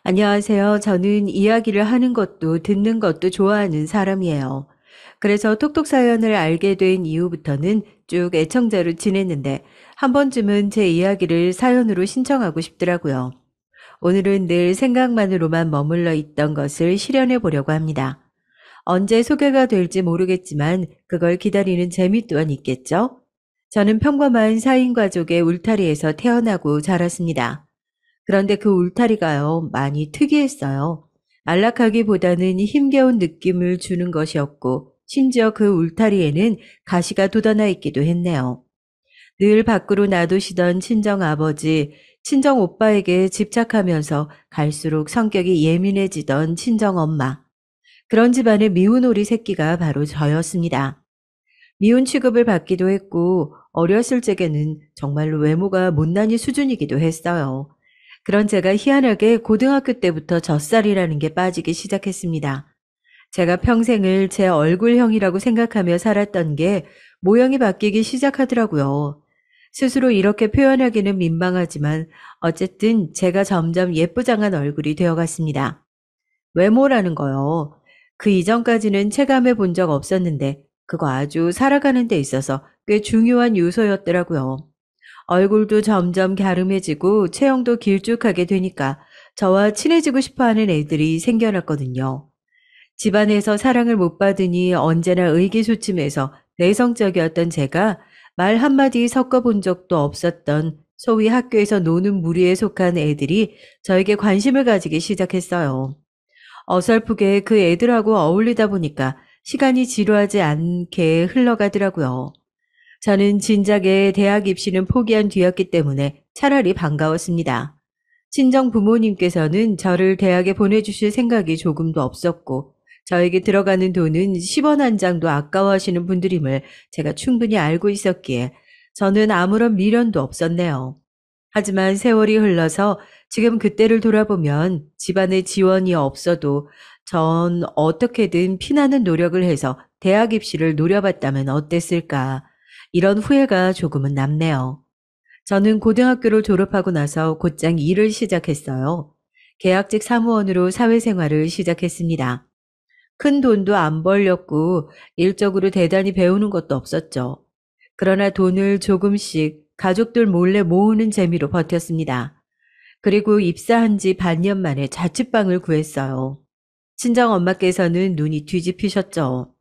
안녕하세요. 저는 이야기를 하는 것도 듣는 것도 좋아하는 사람이에요. 그래서 톡톡 사연을 알게 된 이후부터는 쭉 애청자로 지냈는데 한 번쯤은 제 이야기를 사연으로 신청하고 싶더라고요. 오늘은 늘 생각만으로만 머물러 있던 것을 실현해 보려고 합니다. 언제 소개가 될지 모르겠지만 그걸 기다리는 재미 또한 있겠죠? 저는 평범한 4인 가족의 울타리에서 태어나고 자랐습니다. 그런데 그 울타리가요, 많이 특이했어요. 안락하기보다는 힘겨운 느낌을 주는 것이었고, 심지어 그 울타리에는 가시가 돋아나 있기도 했네요. 늘 밖으로 놔두시던 친정 아버지, 친정 오빠에게 집착하면서 갈수록 성격이 예민해지던 친정 엄마. 그런 집안의 미운 오리 새끼가 바로 저였습니다. 미운 취급을 받기도 했고, 어렸을 적에는 정말로 외모가 못난이 수준이기도 했어요. 그런 제가 희한하게 고등학교 때부터 젖살이라는 게 빠지기 시작했습니다. 제가 평생을 제 얼굴형이라고 생각하며 살았던 게 모양이 바뀌기 시작하더라고요. 스스로 이렇게 표현하기는 민망하지만 어쨌든 제가 점점 예쁘장한 얼굴이 되어갔습니다. 외모라는 거요. 그 이전까지는 체감해 본 적 없었는데 그거 아주 살아가는 데 있어서 꽤 중요한 요소였더라고요. 얼굴도 점점 갸름해지고 체형도 길쭉하게 되니까 저와 친해지고 싶어 하는 애들이 생겨났거든요. 집안에서 사랑을 못 받으니 언제나 의기소침해서 내성적이었던 제가 말 한마디 섞어본 적도 없었던 소위 학교에서 노는 무리에 속한 애들이 저에게 관심을 가지기 시작했어요. 어설프게 그 애들하고 어울리다 보니까 시간이 지루하지 않게 흘러가더라고요. 저는 진작에 대학 입시는 포기한 뒤였기 때문에 차라리 반가웠습니다. 친정 부모님께서는 저를 대학에 보내주실 생각이 조금도 없었고, 저에게 들어가는 돈은 10원 한 장도 아까워하시는 분들임을 제가 충분히 알고 있었기에 저는 아무런 미련도 없었네요. 하지만 세월이 흘러서 지금 그때를 돌아보면 집안의 지원이 없어도 전 어떻게든 피나는 노력을 해서 대학 입시를 노려봤다면 어땠을까. 이런 후회가 조금은 남네요. 저는 고등학교를 졸업하고 나서 곧장 일을 시작했어요. 계약직 사무원으로 사회생활을 시작했습니다. 큰 돈도 안 벌렸고 일적으로 대단히 배우는 것도 없었죠. 그러나 돈을 조금씩 가족들 몰래 모으는 재미로 버텼습니다. 그리고 입사한 지 반년 만에 자취방을 구했어요. 친정 엄마께서는 눈이 뒤집히셨죠.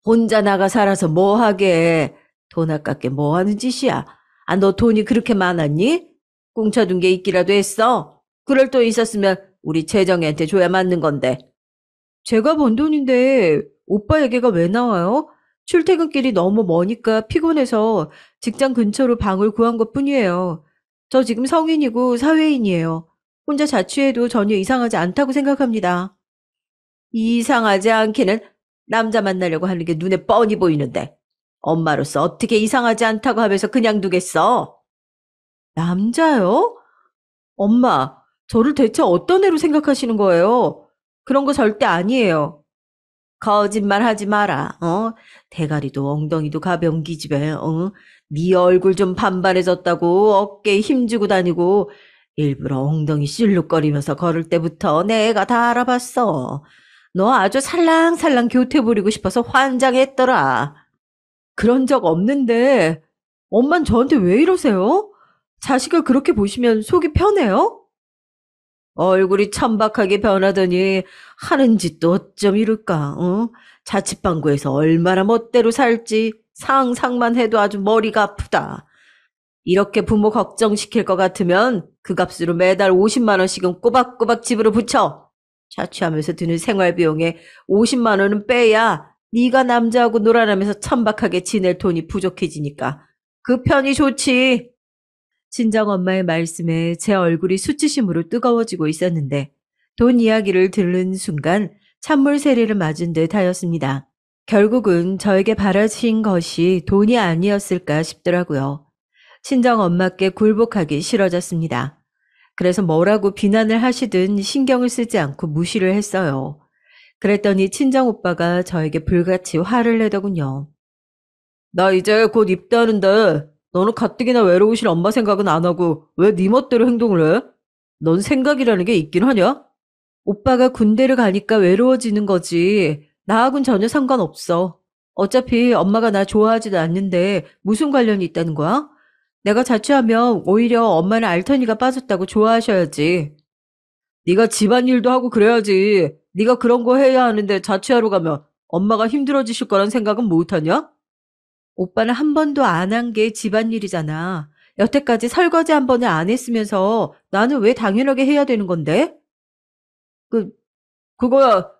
혼자 나가 살아서 뭐 하게? 돈 아깝게 뭐 하는 짓이야? 아, 너 돈이 그렇게 많았니? 꽁쳐둔 게 있기라도 했어? 그럴 돈 있었으면 우리 재정이한테 줘야 맞는 건데. 제가 번 돈인데 오빠 얘기가 왜 나와요? 출퇴근길이 너무 머니까 피곤해서 직장 근처로 방을 구한 것뿐이에요. 저 지금 성인이고 사회인이에요. 혼자 자취해도 전혀 이상하지 않다고 생각합니다. 이상하지 않기는 남자 만나려고 하는 게 눈에 뻔히 보이는데 엄마로서 어떻게 이상하지 않다고 하면서 그냥 두겠어? 남자요? 엄마, 저를 대체 어떤 애로 생각하시는 거예요? 그런 거 절대 아니에요. 거짓말 하지 마라. 대가리도 엉덩이도 가벼운 기집애. 네 얼굴 좀 반반해졌다고 어깨에 힘주고 다니고 일부러 엉덩이 실룩거리면서 걸을 때부터 내가 다 알아봤어. 너 아주 살랑살랑 교태 부리고 싶어서 환장했더라. 그런 적 없는데 엄만 저한테 왜 이러세요? 자식을 그렇게 보시면 속이 편해요? 얼굴이 천박하게 변하더니 하는 짓도 어쩜 이럴까, 어? 자취방구에서 얼마나 멋대로 살지 상상만 해도 아주 머리가 아프다. 이렇게 부모 걱정시킬 것 같으면 그 값으로 매달 50만 원씩은 꼬박꼬박 집으로 붙여. 자취하면서 드는 생활비용에 50만 원은 빼야 네가 남자하고 놀아나면서 천박하게 지낼 돈이 부족해지니까 그 편이 좋지. 친정엄마의 말씀에 제 얼굴이 수치심으로 뜨거워지고 있었는데 돈 이야기를 들은 순간 찬물 세례를 맞은 듯 하였습니다. 결국은 저에게 바라신 것이 돈이 아니었을까 싶더라고요. 친정엄마께 굴복하기 싫어졌습니다. 그래서 뭐라고 비난을 하시든 신경을 쓰지 않고 무시를 했어요. 그랬더니 친정오빠가 저에게 불같이 화를 내더군요. 나 이제 곧 입대하는데 너는 가뜩이나 외로우신 엄마 생각은 안 하고 왜 네 멋대로 행동을 해? 넌 생각이라는 게 있긴 하냐? 오빠가 군대를 가니까 외로워지는 거지. 나하고는 전혀 상관없어. 어차피 엄마가 나 좋아하지도 않는데 무슨 관련이 있다는 거야? 내가 자취하면 오히려 엄마는 알턴이가 빠졌다고 좋아하셔야지. 네가 집안일도 하고 그래야지. 네가 그런 거 해야 하는데 자취하러 가면 엄마가 힘들어지실 거란 생각은 못하냐? 오빠는 한 번도 안 한 게 집안일이잖아. 여태까지 설거지 한 번을 안 했으면서 나는 왜 당연하게 해야 되는 건데? 그, 그거야.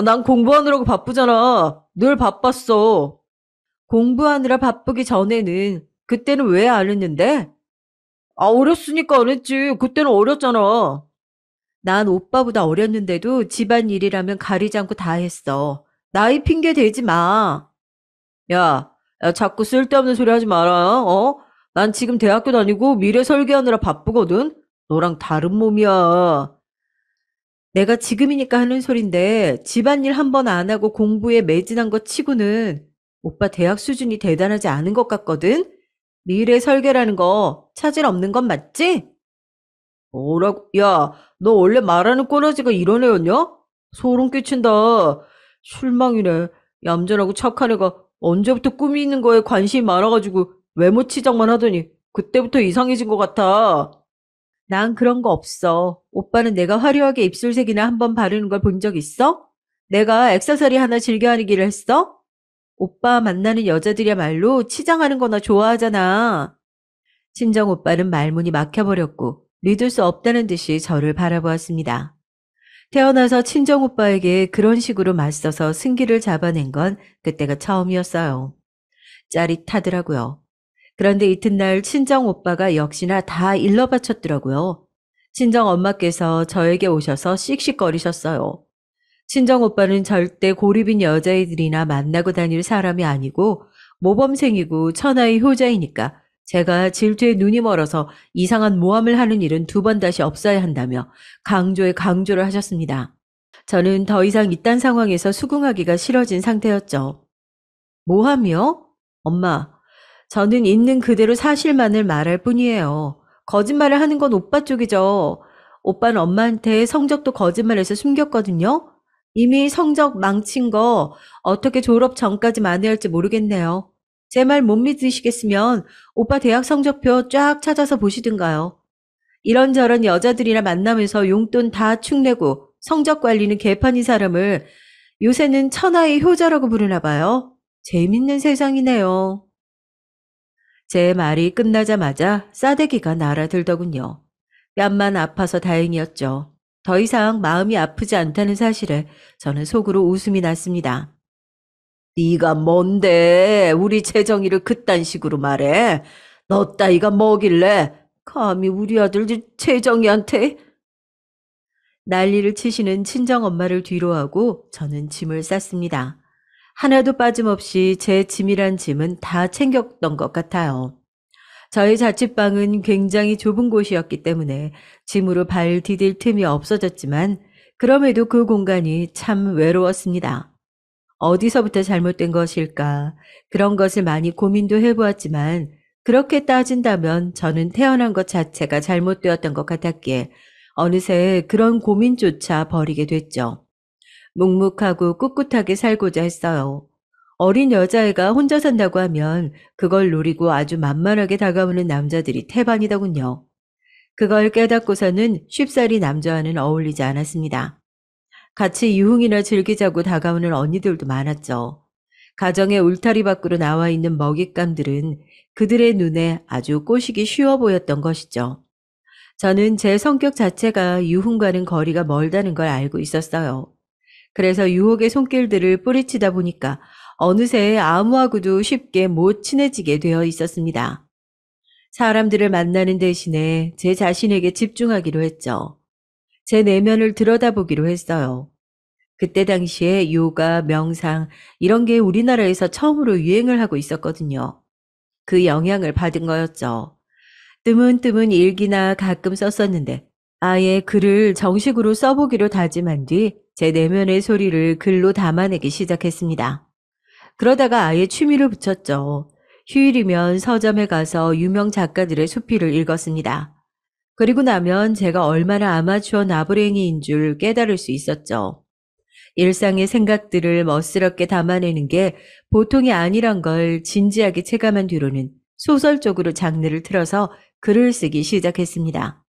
난 공부하느라고 바쁘잖아. 늘 바빴어. 공부하느라 바쁘기 전에는 그때는 왜 안 했는데? 어렸으니까 안 했지. 그때는 어렸잖아. 난 오빠보다 어렸는데도 집안일이라면 가리지 않고 다 했어. 나이 핑계 대지 마. 야, 야, 자꾸 쓸데없는 소리 하지 마라. 어? 난 지금 대학교 다니고 미래 설계하느라 바쁘거든. 너랑 다른 몸이야. 내가 지금이니까 하는 소린데 집안일 한 번 안 하고 공부에 매진한 것 치고는 오빠 대학 수준이 대단하지 않은 것 같거든? 미래 설계라는 거 차질 없는 건 맞지? 뭐라고? 야, 너 원래 말하는 꼬라지가 이런 애였냐? 소름 끼친다. 실망이네. 얌전하고 착한 애가 언제부터 꿈이 있는 거에 관심이 많아가지고 외모 치장만 하더니 그때부터 이상해진 것 같아. 난 그런 거 없어. 오빠는 내가 화려하게 입술색이나 한번 바르는 걸 본 적 있어? 내가 액세서리 하나 즐겨하기를 했어? 오빠 만나는 여자들이야말로 치장하는 거나 좋아하잖아. 친정 오빠는 말문이 막혀버렸고 믿을 수 없다는 듯이 저를 바라보았습니다. 태어나서 친정 오빠에게 그런 식으로 맞서서 승기를 잡아낸 건 그때가 처음이었어요. 짜릿하더라고요. 그런데 이튿날 친정 오빠가 역시나 다 일러 바쳤더라고요. 친정 엄마께서 저에게 오셔서 씩씩거리셨어요. 친정 오빠는 절대 고립인 여자애들이나 만나고 다닐 사람이 아니고 모범생이고 천하의 효자이니까 제가 질투에 눈이 멀어서 이상한 모함을 하는 일은 두 번 다시 없어야 한다며 강조에 강조를 하셨습니다. 저는 더 이상 이딴 상황에서 수긍하기가 싫어진 상태였죠. 모함이요? 엄마, 저는 있는 그대로 사실만을 말할 뿐이에요. 거짓말을 하는 건 오빠 쪽이죠. 오빠는 엄마한테 성적도 거짓말해서 숨겼거든요. 이미 성적 망친 거 어떻게 졸업 전까지 만회할지 모르겠네요. 제 말 못 믿으시겠으면 오빠 대학 성적표 쫙 찾아서 보시든가요. 이런저런 여자들이나 만나면서 용돈 다 축내고 성적 관리는 개판인 사람을 요새는 천하의 효자라고 부르나 봐요. 재밌는 세상이네요. 제 말이 끝나자마자 싸대기가 날아들더군요. 뺨만 아파서 다행이었죠. 더 이상 마음이 아프지 않다는 사실에 저는 속으로 웃음이 났습니다. 네가 뭔데 우리 재정이를 그딴 식으로 말해? 너 따위가 뭐길래 감히 우리 아들 재정이한테? 난리를 치시는 친정엄마를 뒤로하고 저는 짐을 쌌습니다. 하나도 빠짐없이 제 짐이란 짐은 다 챙겼던 것 같아요. 저희 자취방은 굉장히 좁은 곳이었기 때문에 짐으로 발 디딜 틈이 없어졌지만 그럼에도 그 공간이 참 외로웠습니다. 어디서부터 잘못된 것일까? 그런 것을 많이 고민도 해보았지만 그렇게 따진다면 저는 태어난 것 자체가 잘못되었던 것 같았기에 어느새 그런 고민조차 버리게 됐죠. 묵묵하고 꿋꿋하게 살고자 했어요. 어린 여자애가 혼자 산다고 하면 그걸 노리고 아주 만만하게 다가오는 남자들이 태반이더군요. 그걸 깨닫고서는 쉽사리 남자와는 어울리지 않았습니다. 같이 유흥이나 즐기자고 다가오는 언니들도 많았죠. 가정의 울타리 밖으로 나와 있는 먹잇감들은 그들의 눈에 아주 꼬시기 쉬워 보였던 것이죠. 저는 제 성격 자체가 유흥과는 거리가 멀다는 걸 알고 있었어요. 그래서 유혹의 손길들을 뿌리치다 보니까 어느새 아무하고도 쉽게 못 친해지게 되어 있었습니다. 사람들을 만나는 대신에 제 자신에게 집중하기로 했죠. 제 내면을 들여다보기로 했어요. 그때 당시에 요가, 명상 이런 게 우리나라에서 처음으로 유행을 하고 있었거든요. 그 영향을 받은 거였죠. 뜨문뜨문 일기나 가끔 썼었는데 아예 글을 정식으로 써보기로 다짐한 뒤 제 내면의 소리를 글로 담아내기 시작했습니다. 그러다가 아예 취미를 붙였죠. 휴일이면 서점에 가서 유명 작가들의 수필을 읽었습니다. 그리고 나면 제가 얼마나 아마추어 나부랭이인 줄 깨달을 수 있었죠. 일상의 생각들을 멋스럽게 담아내는 게 보통이 아니란 걸 진지하게 체감한 뒤로는 소설적으로 장르를 틀어서 글을 쓰기 시작했습니다.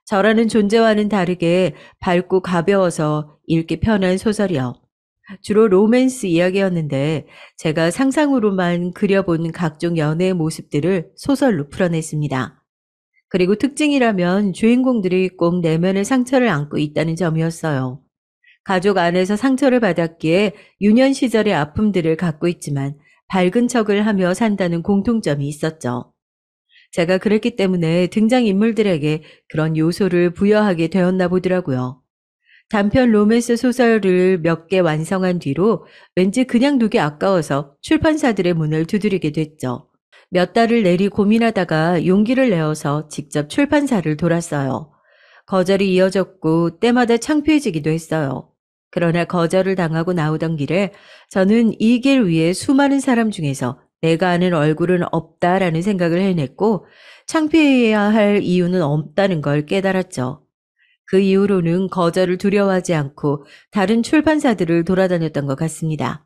저라는 존재와는 다르게 밝고 가벼워서 읽기 편한 소설이요. 주로 로맨스 이야기였는데 제가 상상으로만 그려본 각종 연애의 모습들을 소설로 풀어냈습니다. 그리고 특징이라면 주인공들이 꼭 내면의 상처를 안고 있다는 점이었어요. 가족 안에서 상처를 받았기에 유년 시절의 아픔들을 갖고 있지만 밝은 척을 하며 산다는 공통점이 있었죠. 제가 그랬기 때문에 등장인물들에게 그런 요소를 부여하게 되었나 보더라고요. 단편 로맨스 소설을 몇 개 완성한 뒤로 왠지 그냥 두기 아까워서 출판사들의 문을 두드리게 됐죠. 몇 달을 내리 고민하다가 용기를 내어서 직접 출판사를 돌았어요. 거절이 이어졌고 때마다 창피해지기도 했어요. 그러나 거절을 당하고 나오던 길에 저는 이 길 위에 수많은 사람 중에서 내가 아는 얼굴은 없다라는 생각을 해냈고 창피해야 할 이유는 없다는 걸 깨달았죠. 그 이후로는 거절을 두려워하지 않고 다른 출판사들을 돌아다녔던 것 같습니다.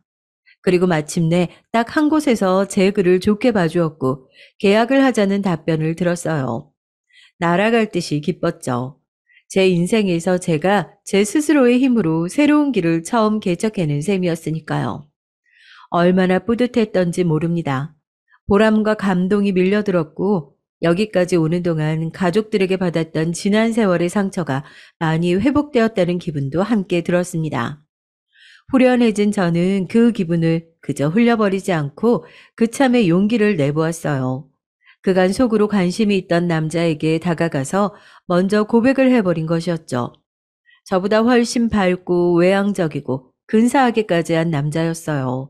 그리고 마침내 딱 한 곳에서 제 글을 좋게 봐주었고 계약을 하자는 답변을 들었어요. 날아갈 듯이 기뻤죠. 제 인생에서 제가 제 스스로의 힘으로 새로운 길을 처음 개척해낸 셈이었으니까요. 얼마나 뿌듯했던지 모릅니다. 보람과 감동이 밀려들었고 여기까지 오는 동안 가족들에게 받았던 지난 세월의 상처가 많이 회복되었다는 기분도 함께 들었습니다. 후련해진 저는 그 기분을 그저 흘려버리지 않고 그참에 용기를 내보았어요. 그간 속으로 관심이 있던 남자에게 다가가서 먼저 고백을 해버린 것이었죠. 저보다 훨씬 밝고 외향적이고 근사하게까지 한 남자였어요.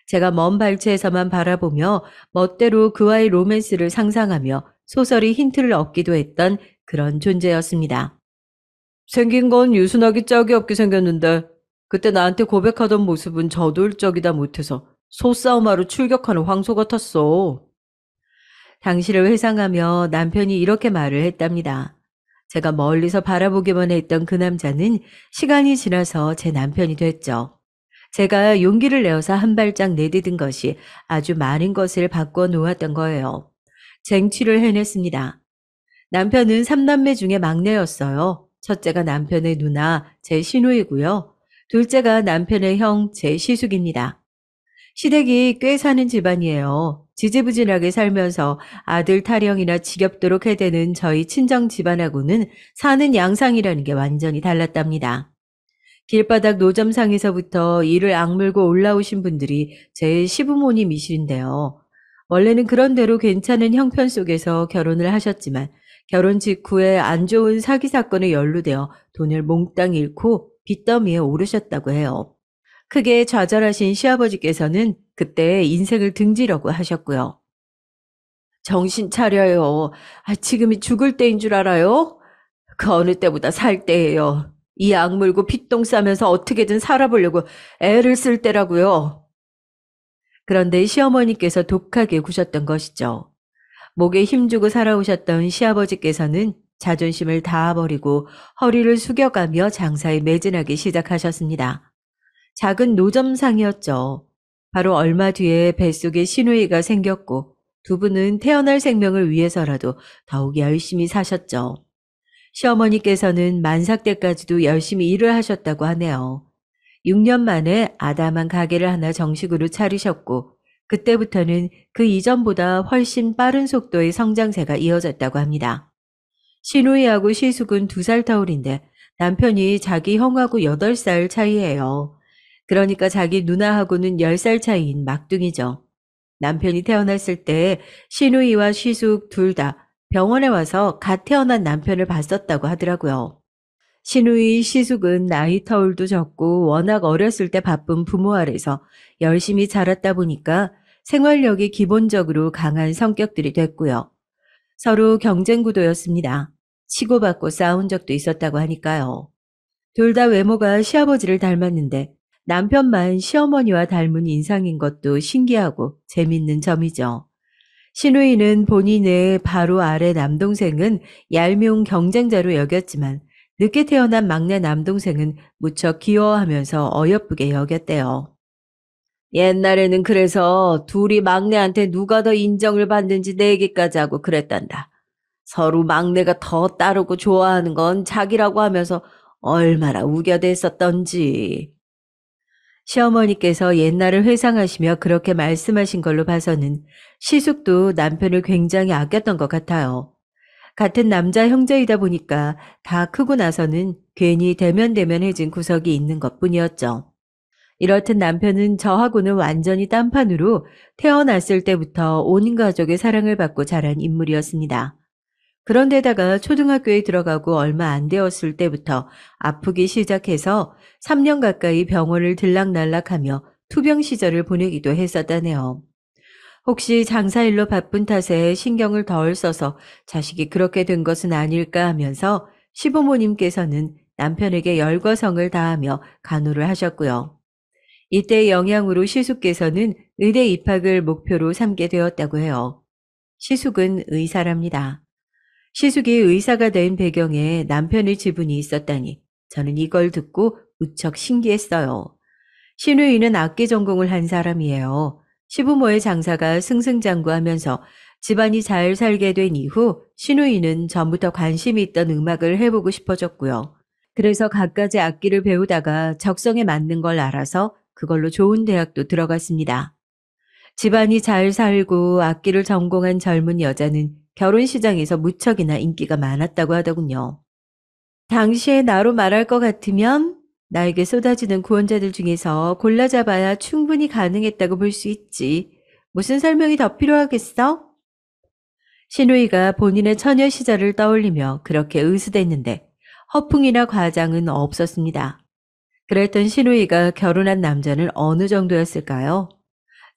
제가 먼 발치에서만 바라보며 멋대로 그와의 로맨스를 상상하며 소설이 힌트를 얻기도 했던 그런 존재였습니다. 생긴 건 유순하기 짝이 없게 생겼는데 그때 나한테 고백하던 모습은 저돌적이다 못해서 소싸움하러 출격하는 황소 같았어. 당시를 회상하며 남편이 이렇게 말을 했답니다. 제가 멀리서 바라보기만 했던 그 남자는 시간이 지나서 제 남편이 됐죠. 제가 용기를 내어서 한 발짝 내디딘 것이 아주 많은 것을 바꿔 놓았던 거예요. 쟁취를 해냈습니다. 남편은 3남매 중에 막내였어요. 첫째가 남편의 누나, 제 시누이고요. 둘째가 남편의 형, 제 시숙입니다. 시댁이 꽤 사는 집안이에요. 지지부진하게 살면서 아들 타령이나 지겹도록 해대는 저희 친정 집안하고는 사는 양상이라는 게 완전히 달랐답니다. 길바닥 노점상에서부터 이를 악물고 올라오신 분들이 제 시부모님이신데요. 원래는 그런 대로 괜찮은 형편 속에서 결혼을 하셨지만 결혼 직후에 안 좋은 사기 사건에 연루되어 돈을 몽땅 잃고 빚더미에 오르셨다고 해요. 크게 좌절하신 시아버지께서는 그때 인생을 등지려고 하셨고요. 정신 차려요. 지금이 죽을 때인 줄 알아요? 그 어느 때보다 살 때예요. 이 악물고 핏똥 싸면서 어떻게든 살아보려고 애를 쓸 때라고요. 그런데 시어머니께서 독하게 구셨던 것이죠. 목에 힘주고 살아오셨던 시아버지께서는 자존심을 다 버리고 허리를 숙여가며 장사에 매진하기 시작하셨습니다. 작은 노점상이었죠. 바로 얼마 뒤에 뱃속에 시누이가 생겼고 두 분은 태어날 생명을 위해서라도 더욱 열심히 사셨죠. 시어머니께서는 만삭 때까지도 열심히 일을 하셨다고 하네요. 6년 만에 아담한 가게를 하나 정식으로 차리셨고 그때부터는 그 이전보다 훨씬 빠른 속도의 성장세가 이어졌다고 합니다. 시누이하고 시숙은 2살 터울인데 남편이 자기 형하고 8살 차이예요. 그러니까 자기 누나하고는 10살 차이인 막둥이죠. 남편이 태어났을 때 시누이와 시숙 둘 다 병원에 와서 갓 태어난 남편을 봤었다고 하더라고요. 시누이 시숙은 나이 터울도 적고 워낙 어렸을 때 바쁜 부모 아래서 열심히 자랐다 보니까 생활력이 기본적으로 강한 성격들이 됐고요. 서로 경쟁 구도였습니다. 치고받고 싸운 적도 있었다고 하니까요. 둘 다 외모가 시아버지를 닮았는데 남편만 시어머니와 닮은 인상인 것도 신기하고 재밌는 점이죠. 신우이는 본인의 바로 아래 남동생은 얄미운 경쟁자로 여겼지만 늦게 태어난 막내 남동생은 무척 귀여워하면서 어여쁘게 여겼대요. 옛날에는 그래서 둘이 막내한테 누가 더 인정을 받는지 내기까지 하고 그랬단다. 서로 막내가 더 따르고 좋아하는 건 자기라고 하면서 얼마나 우겨댔었던지. 시어머니께서 옛날을 회상하시며 그렇게 말씀하신 걸로 봐서는 시숙도 남편을 굉장히 아꼈던 것 같아요. 같은 남자 형제이다 보니까 다 크고 나서는 괜히 대면대면해진 구석이 있는 것뿐이었죠. 이렇듯 남편은 저하고는 완전히 딴판으로 태어났을 때부터 온 가족의 사랑을 받고 자란 인물이었습니다. 그런데다가 초등학교에 들어가고 얼마 안 되었을 때부터 아프기 시작해서 3년 가까이 병원을 들락날락하며 투병 시절을 보내기도 했었다네요. 혹시 장사일로 바쁜 탓에 신경을 덜 써서 자식이 그렇게 된 것은 아닐까 하면서 시부모님께서는 남편에게 열과 성을 다하며 간호를 하셨고요. 이때의 영향으로 시숙께서는 의대 입학을 목표로 삼게 되었다고 해요. 시숙은 의사랍니다. 시숙이 의사가 된 배경에 남편의 지분이 있었다니 저는 이걸 듣고 무척 신기했어요. 신우이는 악기 전공을 한 사람이에요. 시부모의 장사가 승승장구하면서 집안이 잘 살게 된 이후 신우이는 전부터 관심이 있던 음악을 해보고 싶어졌고요. 그래서 갖가지 악기를 배우다가 적성에 맞는 걸 알아서 그걸로 좋은 대학도 들어갔습니다. 집안이 잘 살고 악기를 전공한 젊은 여자는 결혼 시장에서 무척이나 인기가 많았다고 하더군요. 당시에 나로 말할 것 같으면 나에게 쏟아지는 구원자들 중에서 골라 잡아야 충분히 가능했다고 볼 수 있지. 무슨 설명이 더 필요하겠어? 신우이가 본인의 처녀 시절을 떠올리며 그렇게 의수댔는데 허풍이나 과장은 없었습니다. 그랬던 신우이가 결혼한 남자는 어느 정도였을까요?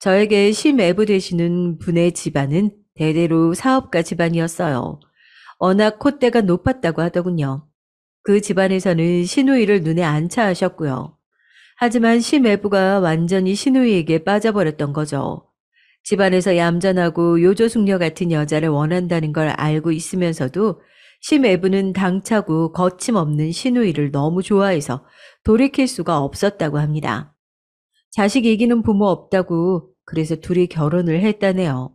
저에게 시매부 되시는 분의 집안은 대대로 사업가 집안이었어요. 워낙 콧대가 높았다고 하더군요. 그 집안에서는 시누이를 눈에 안 차하셨고요. 하지만 시매부가 완전히 시누이에게 빠져버렸던 거죠. 집안에서 얌전하고 요조숙녀 같은 여자를 원한다는 걸 알고 있으면서도 시매부는 당차고 거침없는 시누이를 너무 좋아해서 돌이킬 수가 없었다고 합니다. 자식 이기는 부모 없다고 그래서 둘이 결혼을 했다네요.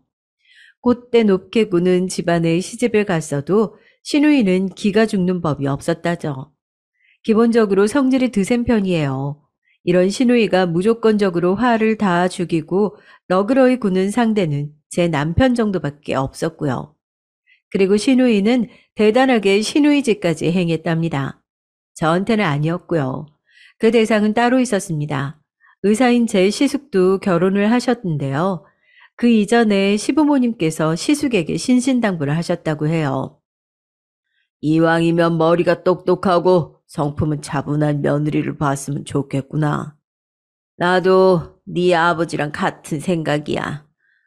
콧대 높게 구는 집안에 시집을 갔어도 시누이는 기가 죽는 법이 없었다죠. 기본적으로 성질이 드센 편이에요. 이런 시누이가 무조건적으로 화를 다 죽이고 너그러이 구는 상대는 제 남편 정도밖에 없었고요. 그리고 시누이는 대단하게 시누이짓까지 행했답니다. 저한테는 아니었고요. 그 대상은 따로 있었습니다. 의사인 제 시숙도 결혼을 하셨는데요. 그 이전에 시부모님께서 시숙에게 신신당부를 하셨다고 해요. 이왕이면 머리가 똑똑하고 성품은 차분한 며느리를 봤으면 좋겠구나. 나도 네 아버지랑 같은 생각이야.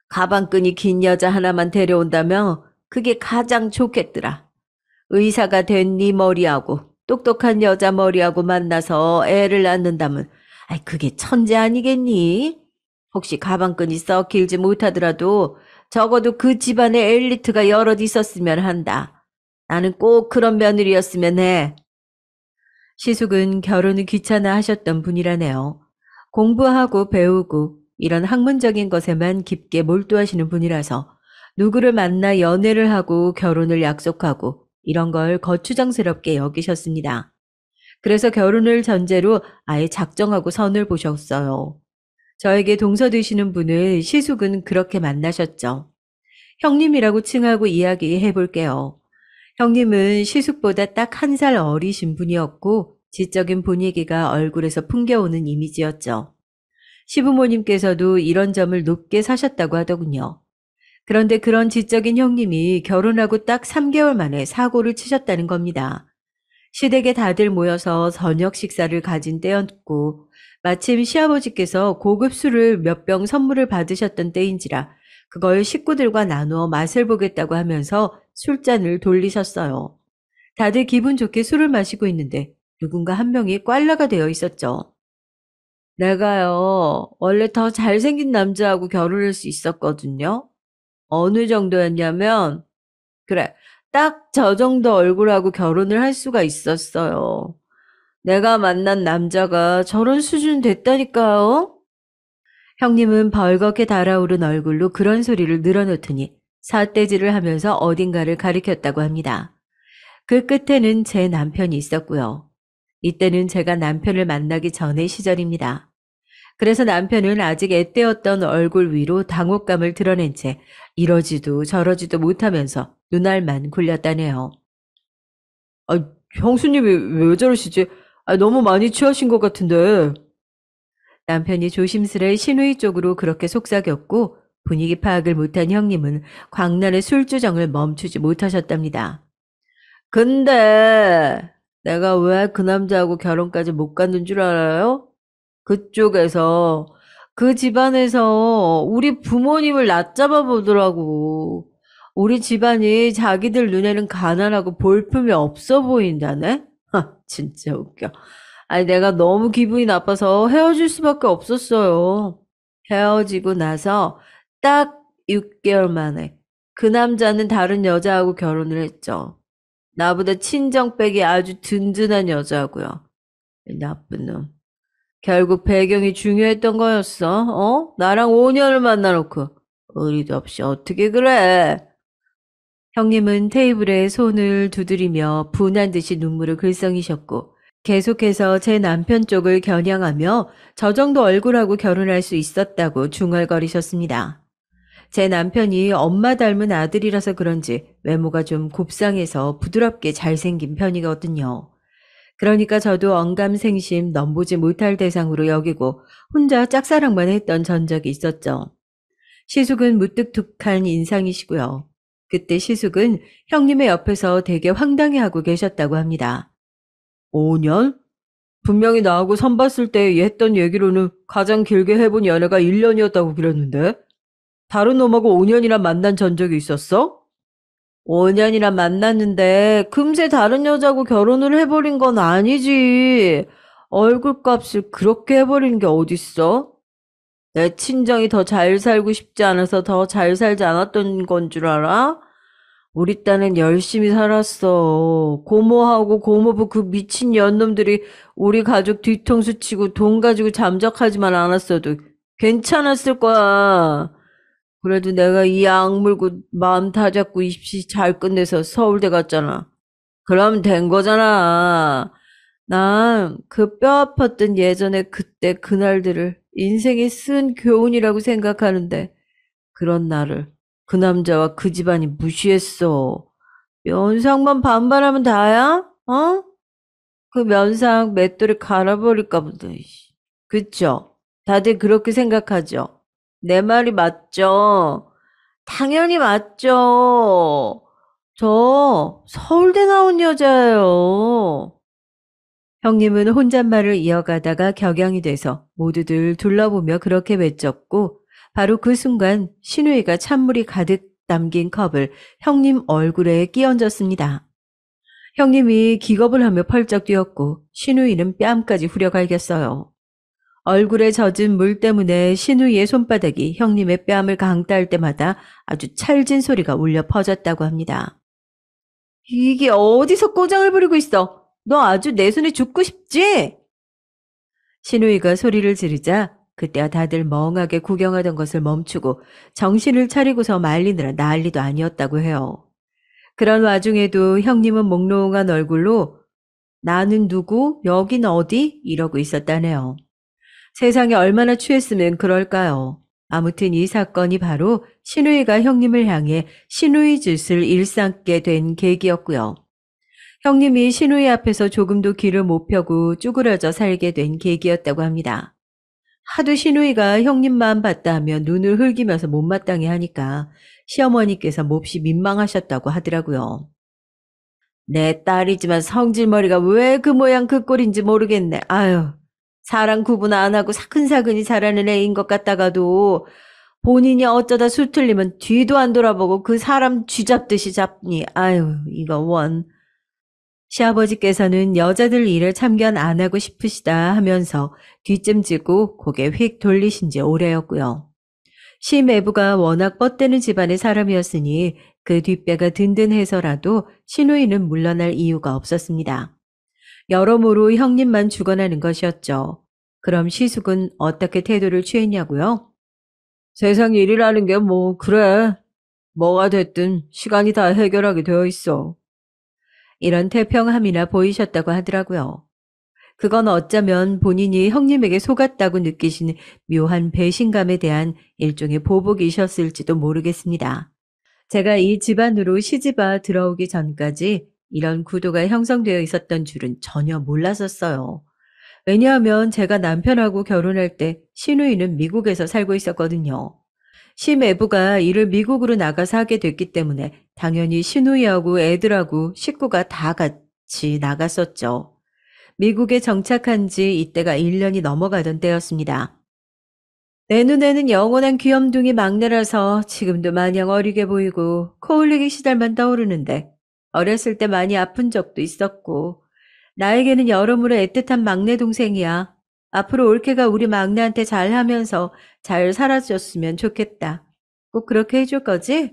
가방끈이 긴 여자 하나만 데려온다면 그게 가장 좋겠더라. 의사가 된 네 머리하고 똑똑한 여자 머리하고 만나서 애를 낳는다면 그게 천재 아니겠니? 혹시 가방끈이 썩 길지 못하더라도 적어도 그 집안에 엘리트가 여럿 있었으면 한다. 나는 꼭 그런 며느리였으면 해. 시숙은 결혼을 귀찮아 하셨던 분이라네요. 공부하고 배우고 이런 학문적인 것에만 깊게 몰두하시는 분이라서 누구를 만나 연애를 하고 결혼을 약속하고 이런 걸 거추장스럽게 여기셨습니다. 그래서 결혼을 전제로 아예 작정하고 선을 보셨어요. 저에게 동서되시는 분을 시숙은 그렇게 만나셨죠. 형님이라고 칭하고 이야기해 볼게요. 형님은 시숙보다 딱 한 살 어리신 분이었고 지적인 분위기가 얼굴에서 풍겨오는 이미지였죠. 시부모님께서도 이런 점을 높게 사셨다고 하더군요. 그런데 그런 지적인 형님이 결혼하고 딱 3개월 만에 사고를 치셨다는 겁니다. 시댁에 다들 모여서 저녁 식사를 가진 때였고 마침 시아버지께서 고급 술을 몇 병 선물을 받으셨던 때인지라 그걸 식구들과 나누어 맛을 보겠다고 하면서 술잔을 돌리셨어요. 다들 기분 좋게 술을 마시고 있는데 누군가 한 명이 꽐라가 되어 있었죠. 내가요, 원래 더 잘생긴 남자하고 결혼할 수 있었거든요. 어느 정도였냐면, 그래, 딱 저 정도 얼굴하고 결혼을 할 수가 있었어요. 내가 만난 남자가 저런 수준 됐다니까요? 형님은 벌겋게 달아오른 얼굴로 그런 소리를 늘어놓더니 삿대질을 하면서 어딘가를 가리켰다고 합니다. 그 끝에는 제 남편이 있었고요. 이때는 제가 남편을 만나기 전의 시절입니다. 그래서 남편은 아직 앳되었던 얼굴 위로 당혹감을 드러낸 채 이러지도 저러지도 못하면서 눈알만 굴렸다네요. 아, 형수님이 왜 저러시지? 너무 많이 취하신 것 같은데. 남편이 조심스레 신우이 쪽으로 그렇게 속삭였고 분위기 파악을 못한 형님은 광란의 술주정을 멈추지 못하셨답니다. 근데 내가 왜 그 남자하고 결혼까지 못 갔는 줄 알아요? 그쪽에서 그 집안에서 우리 부모님을 낮잡아 보더라고. 우리 집안이 자기들 눈에는 가난하고 볼품이 없어 보인다네? 진짜 웃겨. 아니, 내가 너무 기분이 나빠서 헤어질 수밖에 없었어요. 헤어지고 나서 딱 6개월 만에 그 남자는 다른 여자하고 결혼을 했죠. 나보다 친정백이 아주 든든한 여자고요. 나쁜 놈. 결국 배경이 중요했던 거였어. 나랑 5년을 만나놓고 의리도 없이 어떻게 그래? 형님은 테이블에 손을 두드리며 분한 듯이 눈물을 글썽이셨고 계속해서 제 남편 쪽을 겨냥하며 저 정도 얼굴하고 결혼할 수 있었다고 중얼거리셨습니다. 제 남편이 엄마 닮은 아들이라서 그런지 외모가 좀 곱상해서 부드럽게 잘생긴 편이거든요. 그러니까 저도 언감생심 넘보지 못할 대상으로 여기고 혼자 짝사랑만 했던 전적이 있었죠. 시숙은 무뚝뚝한 인상이시고요. 그때 시숙은 형님의 옆에서 되게 황당해하고 계셨다고 합니다. 5년? 분명히 나하고 선봤을 때 했던 얘기로는 가장 길게 해본 연애가 1년이었다고 그랬는데 다른 놈하고 5년이나 만난 전적이 있었어? 5년이나 만났는데 금세 다른 여자하고 결혼을 해버린 건 아니지. 얼굴값을 그렇게 해버리는 게 어딨어? 내 친정이 더 잘 살고 싶지 않아서 더 잘 살지 않았던 건 줄 알아? 우리 딴엔 열심히 살았어. 고모하고 고모부 그 미친 년놈들이 우리 가족 뒤통수 치고 돈 가지고 잠적하지만 않았어도 괜찮았을 거야. 그래도 내가 이 악물고 마음 다잡고 입시 잘 끝내서 서울대 갔잖아. 그럼 된 거잖아. 난 그 뼈 아팠던 예전에 그때 그날들을 인생에 쓴 교훈이라고 생각하는데 그런 나를 그 남자와 그 집안이 무시했어. 면상만 반반하면 다야? 어? 그 면상 맷돌이 갈아버릴까 보다. 이씨. 그쵸? 다들 그렇게 생각하죠? 내 말이 맞죠? 당연히 맞죠. 저 서울대 나온 여자예요. 형님은 혼잣말을 이어가다가 격양이 돼서 모두들 둘러보며 그렇게 외쳤고 바로 그 순간 신우이가 찬물이 가득 담긴 컵을 형님 얼굴에 끼얹었습니다. 형님이 기겁을 하며 펄쩍 뛰었고 신우이는 뺨까지 후려갈겼어요. 얼굴에 젖은 물 때문에 신우이의 손바닥이 형님의 뺨을 강따할 때마다 아주 찰진 소리가 울려 퍼졌다고 합니다. 이게 어디서 꼬장을 부리고 있어? 너 아주 내 손에 죽고 싶지? 신우이가 소리를 지르자 그때야 다들 멍하게 구경하던 것을 멈추고 정신을 차리고서 말리느라 난리도 아니었다고 해요. 그런 와중에도 형님은 몽롱한 얼굴로 나는 누구? 여긴 어디? 이러고 있었다네요. 세상에 얼마나 취했으면 그럴까요? 아무튼 이 사건이 바로 신우이가 형님을 향해 신우이 짓을 일삼게 된 계기였고요. 형님이 신우이 앞에서 조금도 귀를 못 펴고 쭈그러져 살게 된 계기였다고 합니다. 하도 신우이가 형님만 봤다 하면 눈을 흘기면서 못마땅해 하니까 시어머니께서 몹시 민망하셨다고 하더라고요. 내 딸이지만 성질머리가 왜 그 모양 그 꼴인지 모르겠네. 아유, 사람 구분 안 하고 사근사근히 자라는 애인 것 같다가도 본인이 어쩌다 수틀리면 뒤도 안 돌아보고 그 사람 쥐잡듯이 잡니. 아유, 이거 원. 시아버지께서는 여자들 일을 참견 안 하고 싶으시다 하면서 뒷짐지고 고개 휙 돌리신 지 오래였고요. 시매부가 워낙 뻗대는 집안의 사람이었으니 그 뒷배가 든든해서라도 시누이는 물러날 이유가 없었습니다. 여러모로 형님만 주관하는 것이었죠. 그럼 시숙은 어떻게 태도를 취했냐고요? 세상 일이라는 게 뭐 그래. 뭐가 됐든 시간이 다 해결하게 되어 있어. 이런 태평함이나 보이셨다고 하더라고요. 그건 어쩌면 본인이 형님에게 속았다고 느끼신 묘한 배신감에 대한 일종의 보복이셨을지도 모르겠습니다. 제가 이 집안으로 시집와 들어오기 전까지 이런 구도가 형성되어 있었던 줄은 전혀 몰랐었어요. 왜냐하면 제가 남편하고 결혼할 때 시누이는 미국에서 살고 있었거든요. 시매부가 일을 미국으로 나가서 하게 됐기 때문에 당연히 시누이하고 애들하고 식구가 다 같이 나갔었죠. 미국에 정착한 지 이때가 1년이 넘어가던 때였습니다. 내 눈에는 영원한 귀염둥이 막내라서 지금도 마냥 어리게 보이고 코올리기 시절만 떠오르는데 어렸을 때 많이 아픈 적도 있었고 나에게는 여러모로 애틋한 막내 동생이야. 앞으로 올케가 우리 막내한테 잘하면서 잘 살아줬으면 좋겠다. 꼭 그렇게 해줄 거지?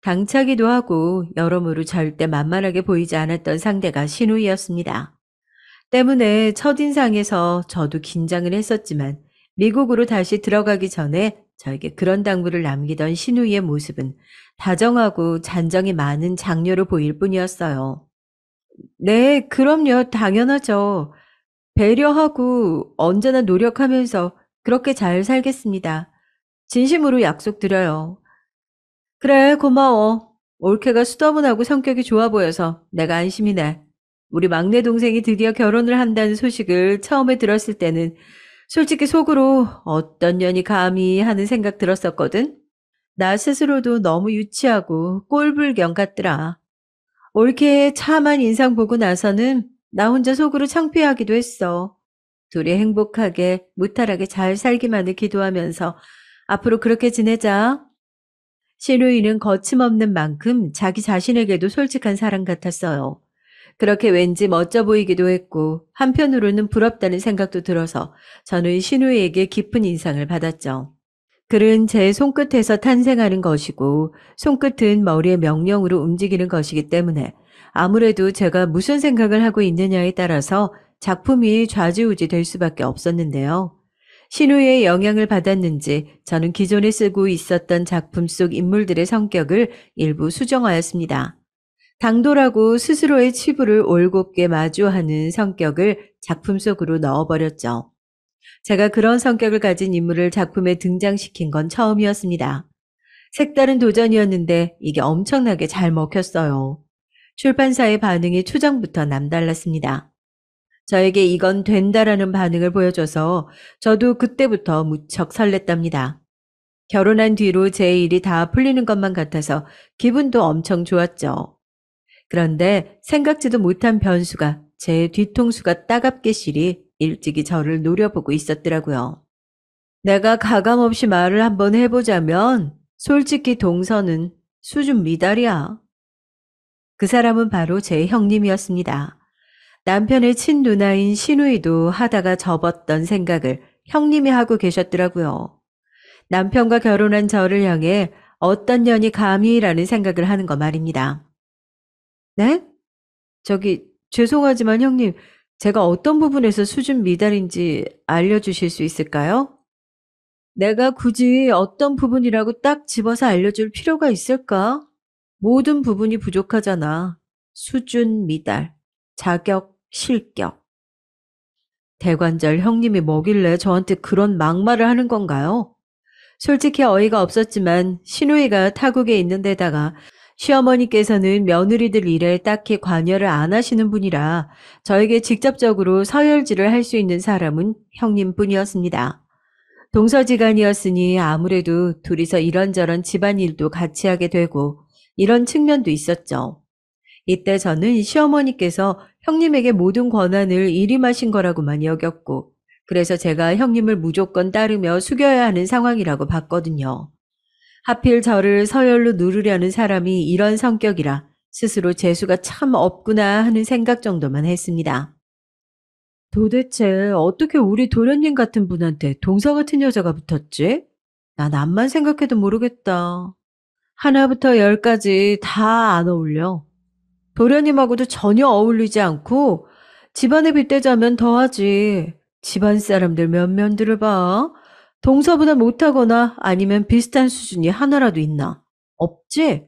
당차기도 하고 여러모로 절대 만만하게 보이지 않았던 상대가 신우이였습니다. 때문에 첫인상에서 저도 긴장을 했었지만 미국으로 다시 들어가기 전에 저에게 그런 당부를 남기던 신우이의 모습은 다정하고 잔정이 많은 장녀로 보일 뿐이었어요. 네, 그럼요. 당연하죠. 배려하고 언제나 노력하면서 그렇게 잘 살겠습니다. 진심으로 약속드려요. 그래, 고마워. 올케가 수더분하고 성격이 좋아 보여서 내가 안심이네. 우리 막내 동생이 드디어 결혼을 한다는 소식을 처음에 들었을 때는 솔직히 속으로 어떤 년이 감히 하는 생각 들었었거든. 나 스스로도 너무 유치하고 꼴불견 같더라. 올케의 참한 인상 보고 나서는 나 혼자 속으로 창피하기도 했어. 둘이 행복하게 무탈하게 잘 살기만을 기도하면서 앞으로 그렇게 지내자. 시누이는 거침없는 만큼 자기 자신에게도 솔직한 사람 같았어요. 그렇게 왠지 멋져 보이기도 했고 한편으로는 부럽다는 생각도 들어서 저는 시누이에게 깊은 인상을 받았죠. 글은 제 손끝에서 탄생하는 것이고 손끝은 머리의 명령으로 움직이는 것이기 때문에 아무래도 제가 무슨 생각을 하고 있느냐에 따라서 작품이 좌지우지 될 수밖에 없었는데요. 신우의 영향을 받았는지 저는 기존에 쓰고 있었던 작품 속 인물들의 성격을 일부 수정하였습니다. 당돌하고 스스로의 치부를 올곧게 마주하는 성격을 작품 속으로 넣어버렸죠. 제가 그런 성격을 가진 인물을 작품에 등장시킨 건 처음이었습니다. 색다른 도전이었는데 이게 엄청나게 잘 먹혔어요. 출판사의 반응이 초장부터 남달랐습니다. 저에게 이건 된다라는 반응을 보여줘서 저도 그때부터 무척 설렜답니다. 결혼한 뒤로 제 일이 다 풀리는 것만 같아서 기분도 엄청 좋았죠. 그런데 생각지도 못한 변수가 제 뒤통수가 따갑게 시리 일찍이 저를 노려보고 있었더라고요. 내가 가감없이 말을 한번 해보자면 솔직히 동서는 수준 미달이야. 그 사람은 바로 제 형님이었습니다. 남편의 친누나인 시누이도 하다가 접었던 생각을 형님이 하고 계셨더라고요. 남편과 결혼한 저를 향해 어떤 년이 감히라는 생각을 하는 거 말입니다. 네? 죄송하지만 형님, 제가 어떤 부분에서 수준 미달인지 알려주실 수 있을까요? 내가 굳이 어떤 부분이라고 딱 집어서 알려줄 필요가 있을까? 모든 부분이 부족하잖아. 수준 미달, 자격, 실격. 대관절 형님이 뭐길래 저한테 그런 막말을 하는 건가요? 솔직히 어이가 없었지만 시누이가 타국에 있는 데다가 시어머니께서는 며느리들 일에 딱히 관여를 안 하시는 분이라 저에게 직접적으로 서열질을 할 수 있는 사람은 형님뿐이었습니다. 동서지간이었으니 아무래도 둘이서 이런저런 집안일도 같이 하게 되고 이런 측면도 있었죠. 이때 저는 시어머니께서 형님에게 모든 권한을 일임하신 거라고만 여겼고 그래서 제가 형님을 무조건 따르며 숙여야 하는 상황이라고 봤거든요. 하필 저를 서열로 누르려는 사람이 이런 성격이라 스스로 재수가 참 없구나 하는 생각 정도만 했습니다. 도대체 어떻게 우리 도련님 같은 분한테 동서 같은 여자가 붙었지? 난 암만 생각해도 모르겠다. 하나부터 열까지 다 안 어울려. 도련님하고도 전혀 어울리지 않고 집안에 빗대자면 더하지. 집안 사람들 면면들을 봐. 동서보다 못하거나 아니면 비슷한 수준이 하나라도 있나? 없지?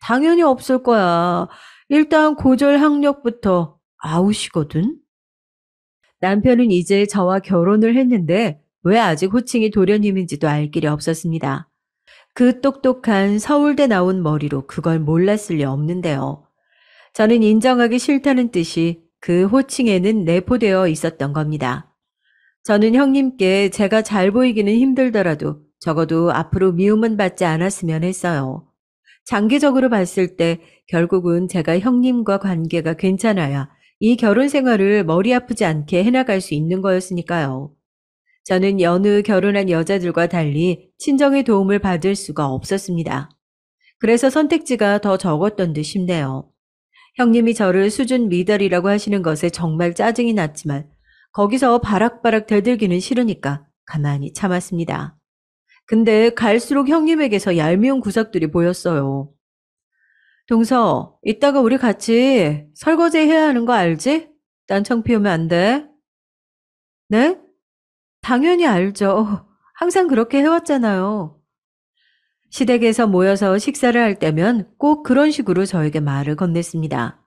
당연히 없을 거야. 일단 고졸 학력부터 아웃이거든. 남편은 이제 저와 결혼을 했는데 왜 아직 호칭이 도련님인지도 알 길이 없었습니다. 그 똑똑한 서울대 나온 머리로 그걸 몰랐을 리 없는데요. 저는 인정하기 싫다는 뜻이 그 호칭에는 내포되어 있었던 겁니다. 저는 형님께 제가 잘 보이기는 힘들더라도 적어도 앞으로 미움은 받지 않았으면 했어요. 장기적으로 봤을 때 결국은 제가 형님과 관계가 괜찮아야 이 결혼 생활을 머리 아프지 않게 해나갈 수 있는 거였으니까요. 저는 여느 결혼한 여자들과 달리 친정의 도움을 받을 수가 없었습니다. 그래서 선택지가 더 적었던 듯 싶네요. 형님이 저를 수준 미달이라고 하시는 것에 정말 짜증이 났지만 거기서 바락바락 대들기는 싫으니까 가만히 참았습니다. 근데 갈수록 형님에게서 얄미운 구석들이 보였어요. 동서, 이따가 우리 같이 설거지 해야 하는 거 알지? 딴청 피우면 안 돼. 네? 당연히 알죠. 항상 그렇게 해왔잖아요. 시댁에서 모여서 식사를 할 때면 꼭 그런 식으로 저에게 말을 건넸습니다.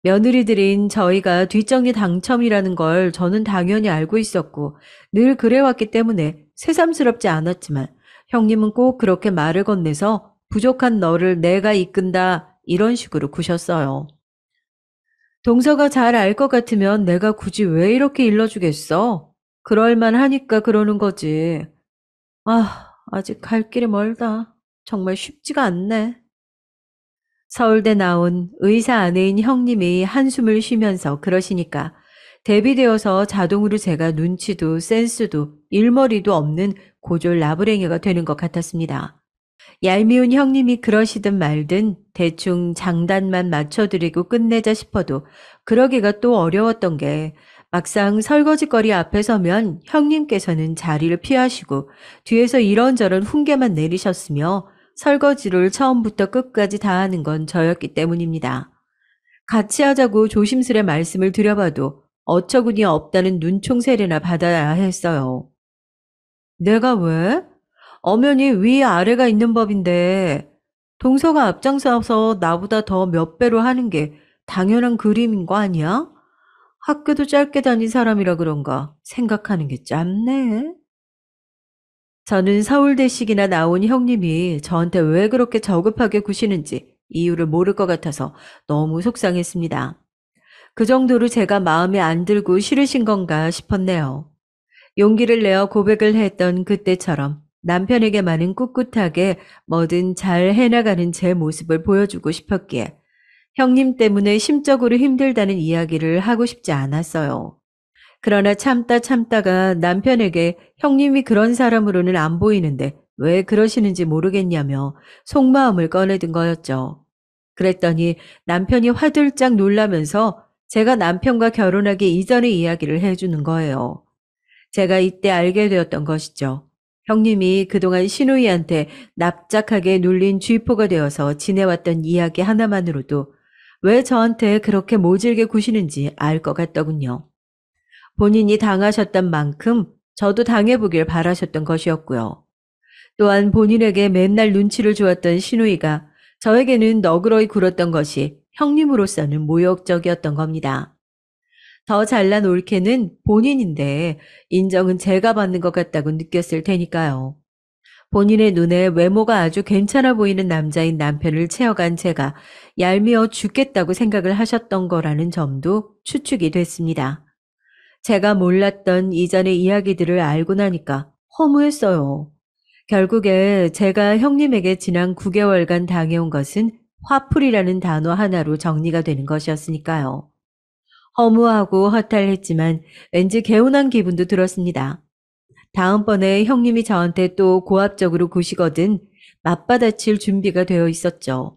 며느리들인 저희가 뒷정리 당첨이라는 걸 저는 당연히 알고 있었고 늘 그래왔기 때문에 새삼스럽지 않았지만 형님은 꼭 그렇게 말을 건네서 부족한 너를 내가 이끈다 이런 식으로 구셨어요. 동서가 잘 알 것 같으면 내가 굳이 왜 이렇게 일러주겠어? 그럴만 하니까 그러는 거지. 아, 아직 갈 길이 멀다. 정말 쉽지가 않네. 서울대 나온 의사 아내인 형님이 한숨을 쉬면서 그러시니까 대비되어서 자동으로 제가 눈치도 센스도 일머리도 없는 고졸 나부랭이가 되는 것 같았습니다. 얄미운 형님이 그러시든 말든 대충 장단만 맞춰드리고 끝내자 싶어도 그러기가 또 어려웠던 게 막상 설거지거리 앞에 서면 형님께서는 자리를 피하시고 뒤에서 이런저런 훈계만 내리셨으며 설거지를 처음부터 끝까지 다 하는 건 저였기 때문입니다. 같이 하자고 조심스레 말씀을 드려봐도 어처구니 없다는 눈총세례나 받아야 했어요. 내가 왜? 엄연히 위아래가 있는 법인데 동서가 앞장서서 나보다 더 몇 배로 하는 게 당연한 그림인 거 아니야? 학교도 짧게 다닌 사람이라 그런가 생각하는 게 짧네. 저는 서울대식이나 나온 형님이 저한테 왜 그렇게 저급하게 구시는지 이유를 모를 것 같아서 너무 속상했습니다. 그 정도로 제가 마음에 안 들고 싫으신 건가 싶었네요. 용기를 내어 고백을 했던 그때처럼 남편에게만은 꿋꿋하게 뭐든 잘 해나가는 제 모습을 보여주고 싶었기에 형님 때문에 심적으로 힘들다는 이야기를 하고 싶지 않았어요. 그러나 참다가 남편에게 형님이 그런 사람으로는 안 보이는데 왜 그러시는지 모르겠냐며 속마음을 꺼내든 거였죠. 그랬더니 남편이 화들짝 놀라면서 제가 남편과 결혼하기 이전의 이야기를 해주는 거예요. 제가 이때 알게 되었던 것이죠. 형님이 그동안 시누이한테 납작하게 눌린 쥐포가 되어서 지내왔던 이야기 하나만으로도 왜 저한테 그렇게 모질게 구시는지 알 것 같더군요. 본인이 당하셨던 만큼 저도 당해보길 바라셨던 것이었고요. 또한 본인에게 맨날 눈치를 주었던 시누이가 저에게는 너그러이 굴었던 것이 형님으로서는 모욕적이었던 겁니다. 더 잘난 올케는 본인인데 인정은 제가 받는 것 같다고 느꼈을 테니까요. 본인의 눈에 외모가 아주 괜찮아 보이는 남자인 남편을 채워간 제가 얄미워 죽겠다고 생각을 하셨던 거라는 점도 추측이 됐습니다. 제가 몰랐던 이전의 이야기들을 알고 나니까 허무했어요. 결국에 제가 형님에게 지난 9개월간 당해온 것은 화풀이라는 단어 하나로 정리가 되는 것이었으니까요. 허무하고 허탈했지만 왠지 개운한 기분도 들었습니다. 다음번에 형님이 저한테 또 고압적으로 구시거든 맞받아칠 준비가 되어 있었죠.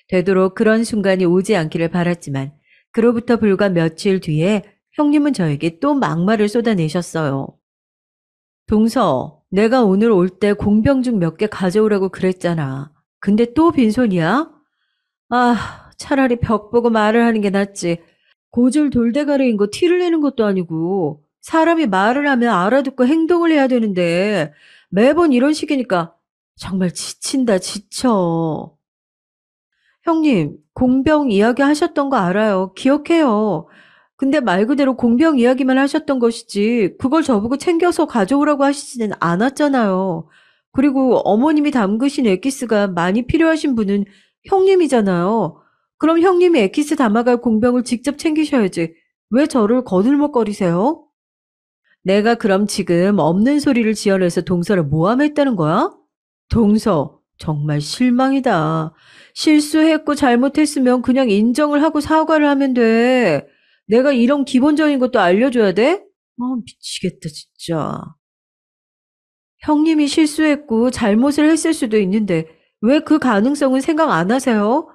되도록 그런 순간이 오지 않기를 바랐지만 그로부터 불과 며칠 뒤에 형님은 저에게 또 막말을 쏟아내셨어요. 동서, 내가 오늘 올 때 공병죽 몇 개 가져오라고 그랬잖아. 근데 또 빈손이야? 아, 차라리 벽 보고 말을 하는 게 낫지. 고졸 돌대가리인 거 티를 내는 것도 아니고 사람이 말을 하면 알아듣고 행동을 해야 되는데 매번 이런 식이니까 정말 지친다, 지쳐. 형님, 공병 이야기 하셨던 거 알아요. 기억해요. 근데 말 그대로 공병 이야기만 하셨던 것이지 그걸 저보고 챙겨서 가져오라고 하시지는 않았잖아요. 그리고 어머님이 담그신 엑기스가 많이 필요하신 분은 형님이잖아요. 그럼 형님이 엑기스 담아갈 공병을 직접 챙기셔야지. 왜 저를 거들먹거리세요? 내가 그럼 지금 없는 소리를 지어내서 동서를 모함했다는 거야? 동서, 정말 실망이다. 실수했고 잘못했으면 그냥 인정을 하고 사과를 하면 돼. 내가 이런 기본적인 것도 알려줘야 돼? 아, 미치겠다, 진짜. 형님이 실수했고 잘못을 했을 수도 있는데 왜 그 가능성은 생각 안 하세요?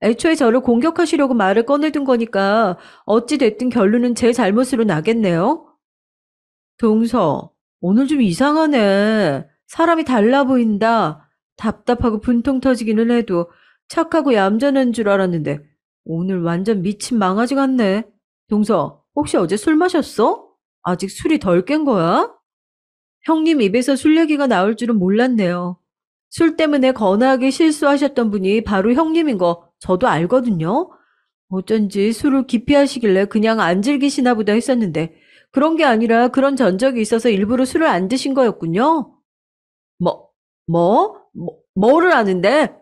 애초에 저를 공격하시려고 말을 꺼내둔 거니까 어찌 됐든 결론은 제 잘못으로 나겠네요? 동서, 오늘 좀 이상하네. 사람이 달라 보인다. 답답하고 분통 터지기는 해도 착하고 얌전한 줄 알았는데 오늘 완전 미친 망아지 같네. 동서, 혹시 어제 술 마셨어? 아직 술이 덜 깬 거야? 형님 입에서 술 얘기가 나올 줄은 몰랐네요. 술 때문에 거나하게 실수하셨던 분이 바로 형님인 거 저도 알거든요. 어쩐지 술을 기피하시길래 그냥 안 즐기시나 보다 했었는데 그런 게 아니라 그런 전적이 있어서 일부러 술을 안 드신 거였군요. 뭐, 뭐를 아는데?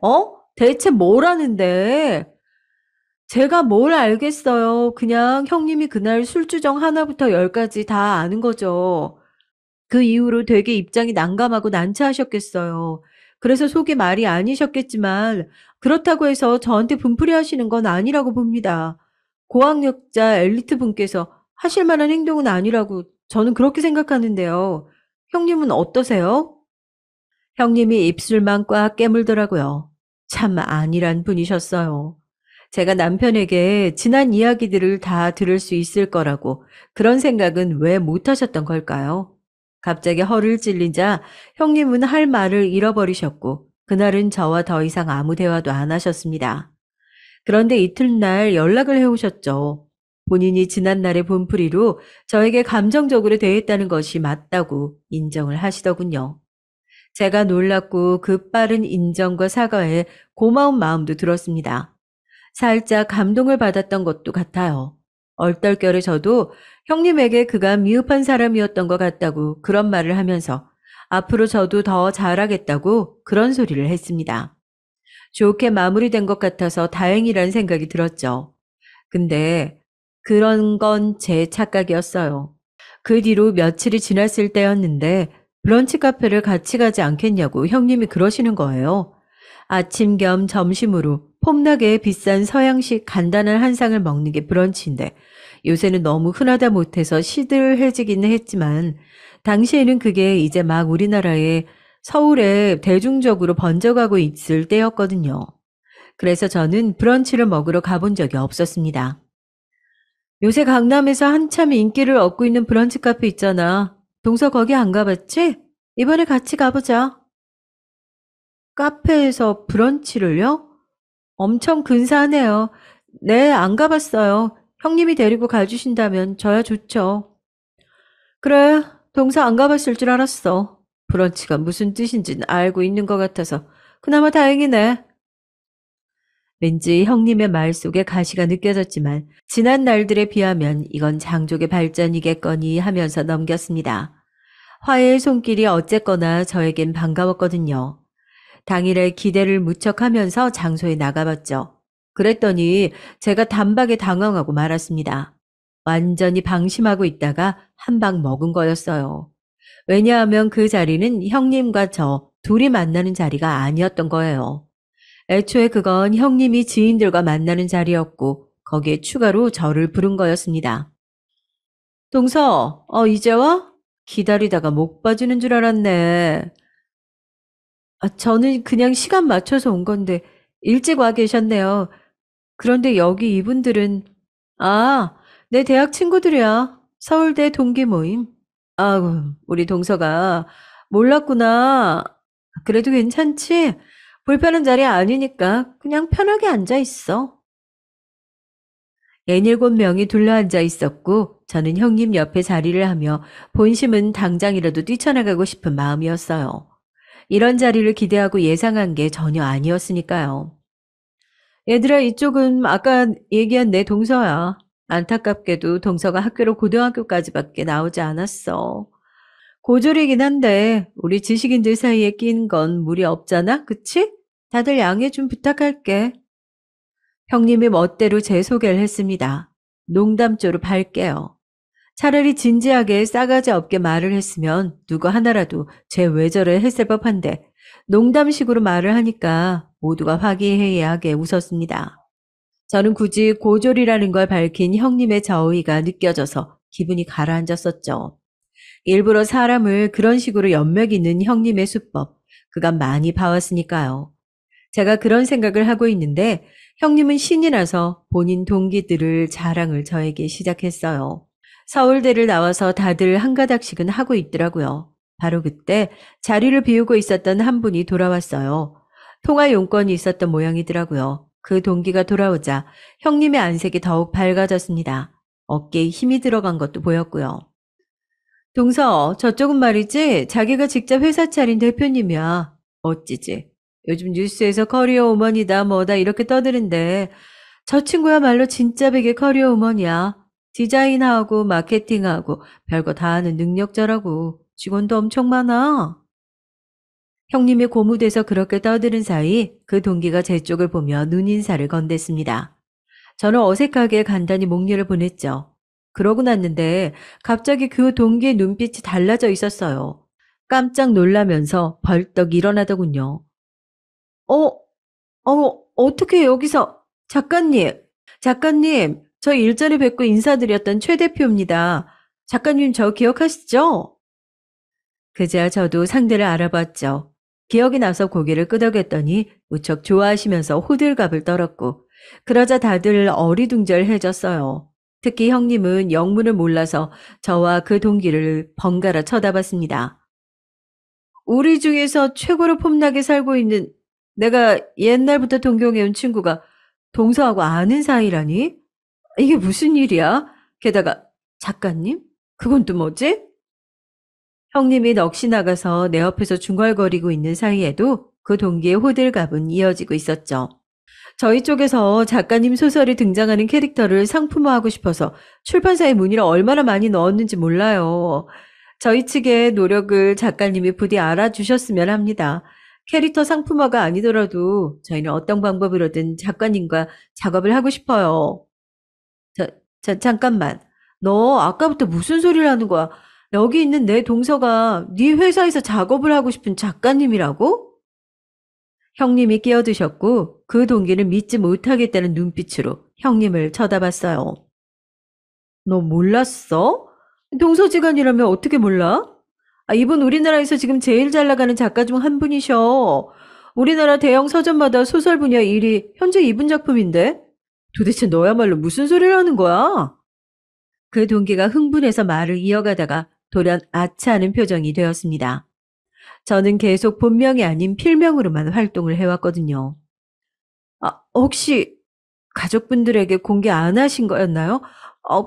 대체 뭘 아는데? 제가 뭘 알겠어요. 그냥 형님이 그날 술주정 하나부터 열까지 다 아는 거죠. 그 이후로 되게 입장이 난감하고 난처하셨겠어요. 그래서 속이 말이 아니셨겠지만 그렇다고 해서 저한테 분풀이 하시는 건 아니라고 봅니다. 고학력자 엘리트 분께서 하실 만한 행동은 아니라고 저는 그렇게 생각하는데요. 형님은 어떠세요? 형님이 입술만 꽉 깨물더라고요. 참 안일한 분이셨어요. 제가 남편에게 지난 이야기들을 다 들을 수 있을 거라고 그런 생각은 왜 못하셨던 걸까요? 갑자기 허를 찔리자 형님은 할 말을 잃어버리셨고 그날은 저와 더 이상 아무 대화도 안 하셨습니다. 그런데 이튿날 연락을 해오셨죠. 본인이 지난날의 분풀이로 저에게 감정적으로 대했다는 것이 맞다고 인정을 하시더군요. 제가 놀랐고 그 빠른 인정과 사과에 고마운 마음도 들었습니다. 살짝 감동을 받았던 것도 같아요. 얼떨결에 저도 형님에게 그가 미흡한 사람이었던 것 같다고 그런 말을 하면서 앞으로 저도 더 잘하겠다고 그런 소리를 했습니다. 좋게 마무리된 것 같아서 다행이라는 생각이 들었죠. 근데 그런 건 제 착각이었어요. 그 뒤로 며칠이 지났을 때였는데 브런치 카페를 같이 가지 않겠냐고 형님이 그러시는 거예요. 아침 겸 점심으로 폼나게 비싼 서양식 간단한 한상을 먹는 게 브런치인데 요새는 너무 흔하다 못해서 시들해지기는 했지만 당시에는 그게 이제 막 우리나라에 서울에 대중적으로 번져가고 있을 때였거든요. 그래서 저는 브런치를 먹으러 가본 적이 없었습니다. 요새 강남에서 한참 인기를 얻고 있는 브런치 카페 있잖아. 동서 거기 안 가봤지? 이번에 같이 가보자. 카페에서 브런치를요? 엄청 근사하네요. 네, 안 가봤어요. 형님이 데리고 가주신다면 저야 좋죠. 그래, 동서 안 가봤을 줄 알았어. 브런치가 무슨 뜻인지는 알고 있는 것 같아서 그나마 다행이네. 왠지 형님의 말 속에 가시가 느껴졌지만 지난 날들에 비하면 이건 장족의 발전이겠거니 하면서 넘겼습니다. 화해의 손길이 어쨌거나 저에겐 반가웠거든요. 당일에 기대를 무척 하면서 장소에 나가봤죠. 그랬더니 제가 단박에 당황하고 말았습니다. 완전히 방심하고 있다가 한 방 먹은 거였어요. 왜냐하면 그 자리는 형님과 저 둘이 만나는 자리가 아니었던 거예요. 애초에 그건 형님이 지인들과 만나는 자리였고 거기에 추가로 저를 부른 거였습니다. 동서, 이제 와? 기다리다가 목 빠지는 줄 알았네. 아, 저는 그냥 시간 맞춰서 온 건데 일찍 와 계셨네요. 그런데 여기 이분들은 아, 내 대학 친구들이야. 서울대 동기 모임. 아우, 우리 동서가 몰랐구나. 그래도 괜찮지? 불편한 자리 아니니까 그냥 편하게 앉아 있어. N7 명이 둘러앉아 있었고 저는 형님 옆에 자리를 하며 본심은 당장이라도 뛰쳐나가고 싶은 마음이었어요. 이런 자리를 기대하고 예상한 게 전혀 아니었으니까요. 얘들아, 이쪽은 아까 얘기한 내 동서야. 안타깝게도 동서가 학교로 고등학교까지밖에 나오지 않았어. 고졸이긴 한데 우리 지식인들 사이에 낀 건 무리 없잖아, 그치? 다들 양해 좀 부탁할게. 형님이 멋대로 제 소개를 했습니다. 농담조로 밝게요. 차라리 진지하게 싸가지 없게 말을 했으면 누구 하나라도 제 외절을 했을 법한데 농담식으로 말을 하니까 모두가 화기애애하게 웃었습니다. 저는 굳이 고졸이라는 걸 밝힌 형님의 저의가 느껴져서 기분이 가라앉았었죠. 일부러 사람을 그런 식으로 연맥이는 형님의 수법, 그간 많이 봐왔으니까요. 제가 그런 생각을 하고 있는데 형님은 신이 나서 본인 동기들을 자랑을 저에게 시작했어요. 서울대를 나와서 다들 한 가닥씩은 하고 있더라고요. 바로 그때 자리를 비우고 있었던 한 분이 돌아왔어요. 통화 용건이 있었던 모양이더라고요. 그 동기가 돌아오자 형님의 안색이 더욱 밝아졌습니다. 어깨에 힘이 들어간 것도 보였고요. 동서, 저쪽은 말이지 자기가 직접 회사 차린 대표님이야. 멋지지? 요즘 뉴스에서 커리어 우먼이다 뭐다 이렇게 떠드는데 저 친구야말로 진짜 백의 커리어 우먼이야. 디자인하고 마케팅하고 별거 다 하는 능력자라고. 직원도 엄청 많아. 형님이 고무돼서 그렇게 떠드는 사이 그 동기가 제 쪽을 보며 눈인사를 건넸습니다. 저는 어색하게 간단히 목례를 보냈죠. 그러고 났는데 갑자기 그 동기의 눈빛이 달라져 있었어요. 깜짝 놀라면서 벌떡 일어나더군요. 어, 어떻게 여기서, 작가님, 저 일전에 뵙고 인사드렸던 최 대표입니다. 작가님 저 기억하시죠? 그제야 저도 상대를 알아봤죠. 기억이 나서 고개를 끄덕였더니 무척 좋아하시면서 호들갑을 떨었고 그러자 다들 어리둥절해졌어요. 특히 형님은 영문을 몰라서 저와 그 동기를 번갈아 쳐다봤습니다. 우리 중에서 최고로 폼나게 살고 있는 내가 옛날부터 동경해온 친구가 동서하고 아는 사이라니? 이게 무슨 일이야? 게다가 작가님? 그건 또 뭐지? 형님이 넋이 나가서 내 옆에서 중얼거리고 있는 사이에도 그 동기의 호들갑은 이어지고 있었죠. 저희 쪽에서 작가님 소설에 등장하는 캐릭터를 상품화하고 싶어서 출판사에 문의를 얼마나 많이 넣었는지 몰라요. 저희 측의 노력을 작가님이 부디 알아주셨으면 합니다. 캐릭터 상품화가 아니더라도 저희는 어떤 방법으로든 작가님과 작업을 하고 싶어요. 자, 잠깐만. 너 아까부터 무슨 소리를 하는 거야? 여기 있는 내 동서가 네 회사에서 작업을 하고 싶은 작가님이라고? 형님이 끼어드셨고 그 동기는 믿지 못하겠다는 눈빛으로 형님을 쳐다봤어요. 너 몰랐어? 동서지간이라면 어떻게 몰라? 이분 우리나라에서 지금 제일 잘 나가는 작가 중 한 분이셔. 우리나라 대형 서점마다 소설 분야 1위, 현재 이분 작품인데? 도대체 너야말로 무슨 소리를 하는 거야? 그 동기가 흥분해서 말을 이어가다가 돌연 아차하는 표정이 되었습니다. 저는 계속 본명이 아닌 필명으로만 활동을 해왔거든요. 혹시 가족분들에게 공개 안 하신 거였나요?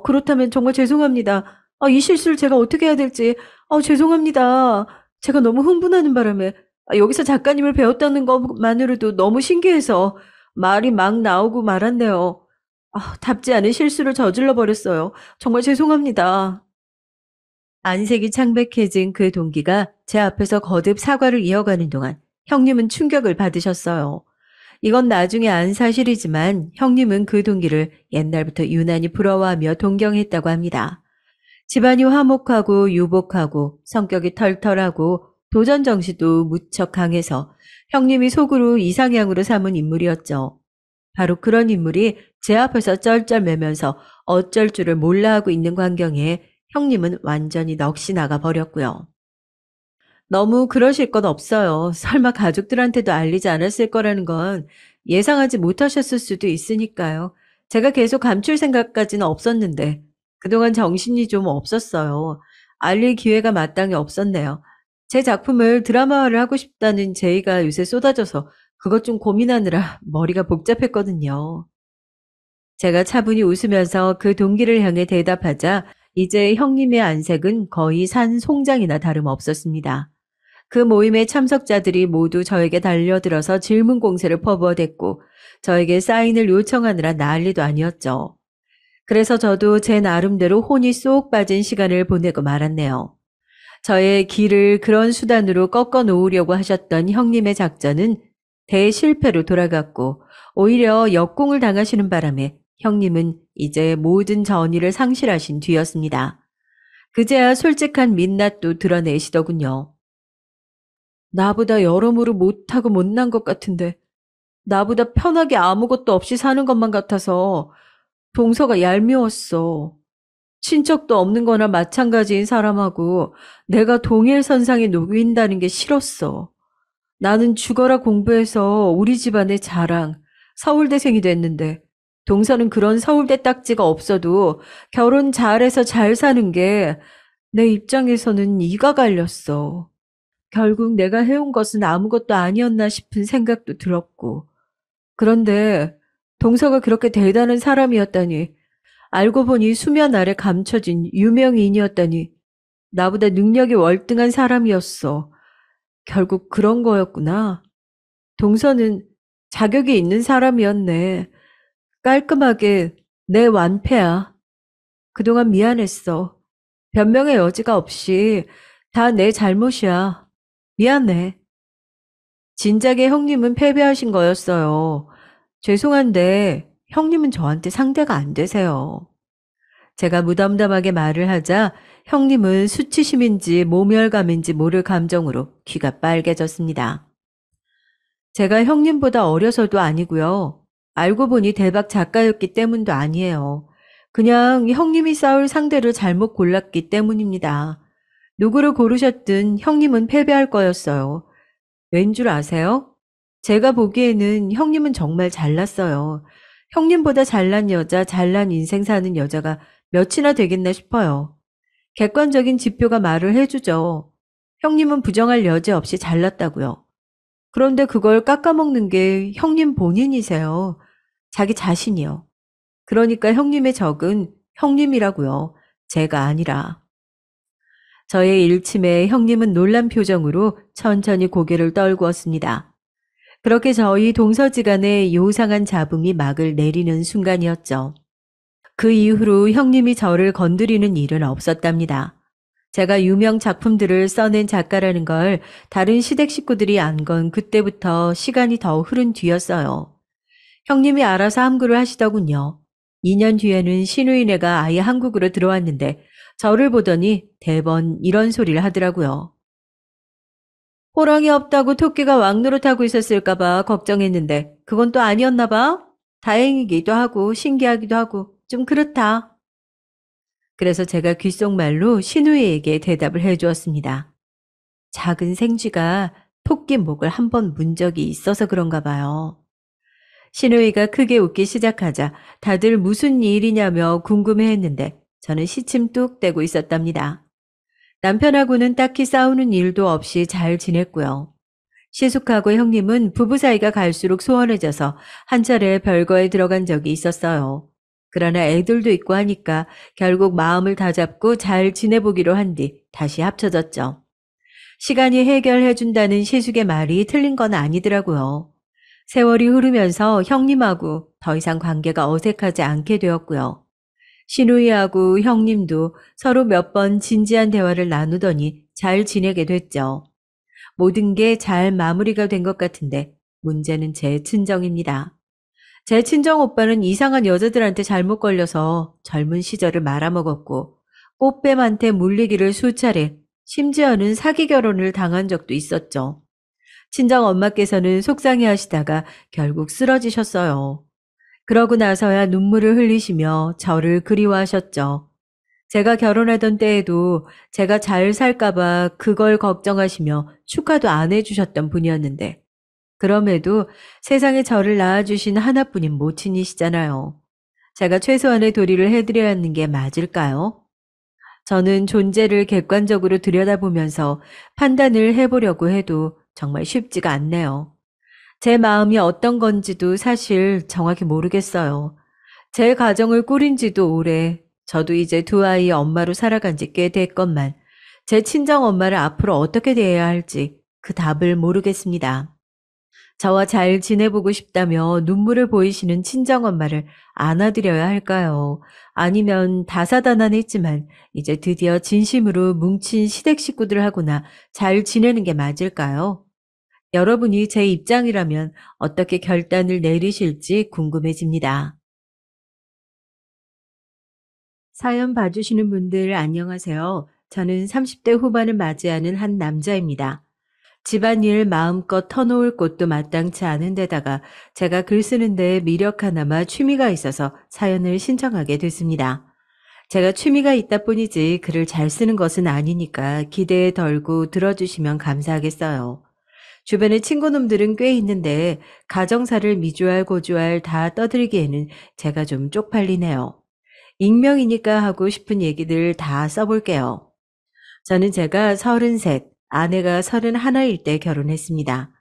그렇다면 정말 죄송합니다. 이 실수를 제가 어떻게 해야 될지, 죄송합니다. 제가 너무 흥분하는 바람에, 여기서 작가님을 배웠다는 것만으로도 너무 신기해서 말이 막 나오고 말았네요. 답지 않은 실수를 저질러 버렸어요. 정말 죄송합니다. 안색이 창백해진 그 동기가 제 앞에서 거듭 사과를 이어가는 동안 형님은 충격을 받으셨어요. 이건 나중에 안 사실이지만 형님은 그 동기를 옛날부터 유난히 부러워하며 동경했다고 합니다. 집안이 화목하고 유복하고 성격이 털털하고 도전 정신도 무척 강해서 형님이 속으로 이상향으로 삼은 인물이었죠. 바로 그런 인물이 제 앞에서 쩔쩔매면서 어쩔 줄을 몰라 하고 있는 광경에 형님은 완전히 넋이 나가 버렸고요. 너무 그러실 건 없어요. 설마 가족들한테도 알리지 않았을 거라는 건 예상하지 못하셨을 수도 있으니까요. 제가 계속 감출 생각까지는 없었는데 그동안 정신이 좀 없었어요. 알릴 기회가 마땅히 없었네요. 제 작품을 드라마화를 하고 싶다는 제의가 요새 쏟아져서 그것 좀 고민하느라 머리가 복잡했거든요. 제가 차분히 웃으면서 그 동기를 향해 대답하자 이제 형님의 안색은 거의 산 송장이나 다름없었습니다. 그 모임의 참석자들이 모두 저에게 달려들어서 질문 공세를 퍼부어댔고 저에게 사인을 요청하느라 난리도 아니었죠. 그래서 저도 제 나름대로 혼이 쏙 빠진 시간을 보내고 말았네요. 저의 길을 그런 수단으로 꺾어 놓으려고 하셨던 형님의 작전은 대실패로 돌아갔고 오히려 역공을 당하시는 바람에 형님은 이제 모든 전의를 상실하신 뒤였습니다. 그제야 솔직한 민낯도 드러내시더군요. 나보다 여러모로 못하고 못난 것 같은데 나보다 편하게 아무것도 없이 사는 것만 같아서 동서가 얄미웠어. 친척도 없는 거나 마찬가지인 사람하고 내가 동일 선상에 놓인다는 게 싫었어. 나는 죽어라 공부해서 우리 집안의 자랑, 서울대생이 됐는데 동서는 그런 서울대 딱지가 없어도 결혼 잘해서 잘 사는 게 내 입장에서는 이가 갈렸어. 결국 내가 해온 것은 아무것도 아니었나 싶은 생각도 들었고. 그런데 동서가 그렇게 대단한 사람이었다니, 알고 보니 수면 아래 감춰진 유명인이었다니, 나보다 능력이 월등한 사람이었어. 결국 그런 거였구나. 동서는 자격이 있는 사람이었네. 깔끔하게 내 완패야. 그동안 미안했어. 변명의 여지가 없이 다 내 잘못이야. 미안해. 진작에 형님은 패배하신 거였어요. 죄송한데 형님은 저한테 상대가 안 되세요. 제가 무덤덤하게 말을 하자 형님은 수치심인지 모멸감인지 모를 감정으로 귀가 빨개졌습니다. 제가 형님보다 어려서도 아니고요. 알고 보니 대박 작가였기 때문도 아니에요. 그냥 형님이 싸울 상대를 잘못 골랐기 때문입니다. 누구를 고르셨든 형님은 패배할 거였어요. 왠 줄 아세요? 제가 보기에는 형님은 정말 잘났어요. 형님보다 잘난 여자, 잘난 인생 사는 여자가 몇이나 되겠나 싶어요. 객관적인 지표가 말을 해주죠. 형님은 부정할 여지 없이 잘났다고요. 그런데 그걸 깎아먹는 게 형님 본인이세요. 자기 자신이요. 그러니까 형님의 적은 형님이라고요. 제가 아니라. 저의 일침에 형님은 놀란 표정으로 천천히 고개를 떨구었습니다. 그렇게 저희 동서지간의 요상한 잡음이 막을 내리는 순간이었죠. 그 이후로 형님이 저를 건드리는 일은 없었답니다. 제가 유명 작품들을 써낸 작가라는 걸 다른 시댁 식구들이 안 건 그때부터 시간이 더 흐른 뒤였어요. 형님이 알아서 함구를 하시더군요. 2년 뒤에는 신우이네가 아예 한국으로 들어왔는데 저를 보더니 대번 이런 소리를 하더라고요. 호랑이 없다고 토끼가 왕노릇하고 있었을까봐 걱정했는데 그건 또 아니었나 봐. 다행이기도 하고 신기하기도 하고 좀 그렇다. 그래서 제가 귓속말로 신우이에게 대답을 해주었습니다. 작은 생쥐가 토끼 목을 한 번 문 적이 있어서 그런가 봐요. 신우이가 크게 웃기 시작하자 다들 무슨 일이냐며 궁금해했는데 저는 시침 뚝 떼고 있었답니다. 남편하고는 딱히 싸우는 일도 없이 잘 지냈고요. 시숙하고 형님은 부부 사이가 갈수록 소원해져서 한 차례 별거에 들어간 적이 있었어요. 그러나 애들도 있고 하니까 결국 마음을 다잡고 잘 지내보기로 한 뒤 다시 합쳐졌죠. 시간이 해결해준다는 시숙의 말이 틀린 건 아니더라고요. 세월이 흐르면서 형님하고 더 이상 관계가 어색하지 않게 되었고요. 신우이하고 형님도 서로 몇 번 진지한 대화를 나누더니 잘 지내게 됐죠. 모든 게 잘 마무리가 된 것 같은데 문제는 제 친정입니다. 제 친정 오빠는 이상한 여자들한테 잘못 걸려서 젊은 시절을 말아먹었고 꽃뱀한테 물리기를 수차례, 심지어는 사기 결혼을 당한 적도 있었죠. 친정 엄마께서는 속상해 하시다가 결국 쓰러지셨어요. 그러고 나서야 눈물을 흘리시며 저를 그리워하셨죠. 제가 결혼하던 때에도 제가 잘 살까봐 그걸 걱정하시며 축하도 안 해주셨던 분이었는데 그럼에도 세상에 저를 낳아주신 하나뿐인 모친이시잖아요. 제가 최소한의 도리를 해드려야 하는 게 맞을까요? 저는 존재를 객관적으로 들여다보면서 판단을 해보려고 해도 정말 쉽지가 않네요. 제 마음이 어떤 건지도 사실 정확히 모르겠어요. 제 가정을 꾸린 지도 오래, 저도 이제 두 아이의 엄마로 살아간 지 꽤 됐건만, 제 친정 엄마를 앞으로 어떻게 대해야 할지 그 답을 모르겠습니다. 저와 잘 지내보고 싶다며 눈물을 보이시는 친정엄마를 안아드려야 할까요? 아니면 다사다난했지만 이제 드디어 진심으로 뭉친 시댁 식구들하고나 잘 지내는 게 맞을까요? 여러분이 제 입장이라면 어떻게 결단을 내리실지 궁금해집니다. 사연 봐주시는 분들 안녕하세요. 저는 30대 후반을 맞이하는 한 남자입니다. 집안일 마음껏 터놓을 곳도 마땅치 않은 데다가 제가 글 쓰는데 미력 하나마 취미가 있어서 사연을 신청하게 됐습니다. 제가 취미가 있다 뿐이지 글을 잘 쓰는 것은 아니니까 기대에 덜고 들어주시면 감사하겠어요. 주변에 친구놈들은 꽤 있는데 가정사를 미주알 고주알 다 떠들기에는 제가 좀 쪽팔리네요. 익명이니까 하고 싶은 얘기들 다 써볼게요. 저는 제가 33, 아내가 31일 때 결혼했습니다.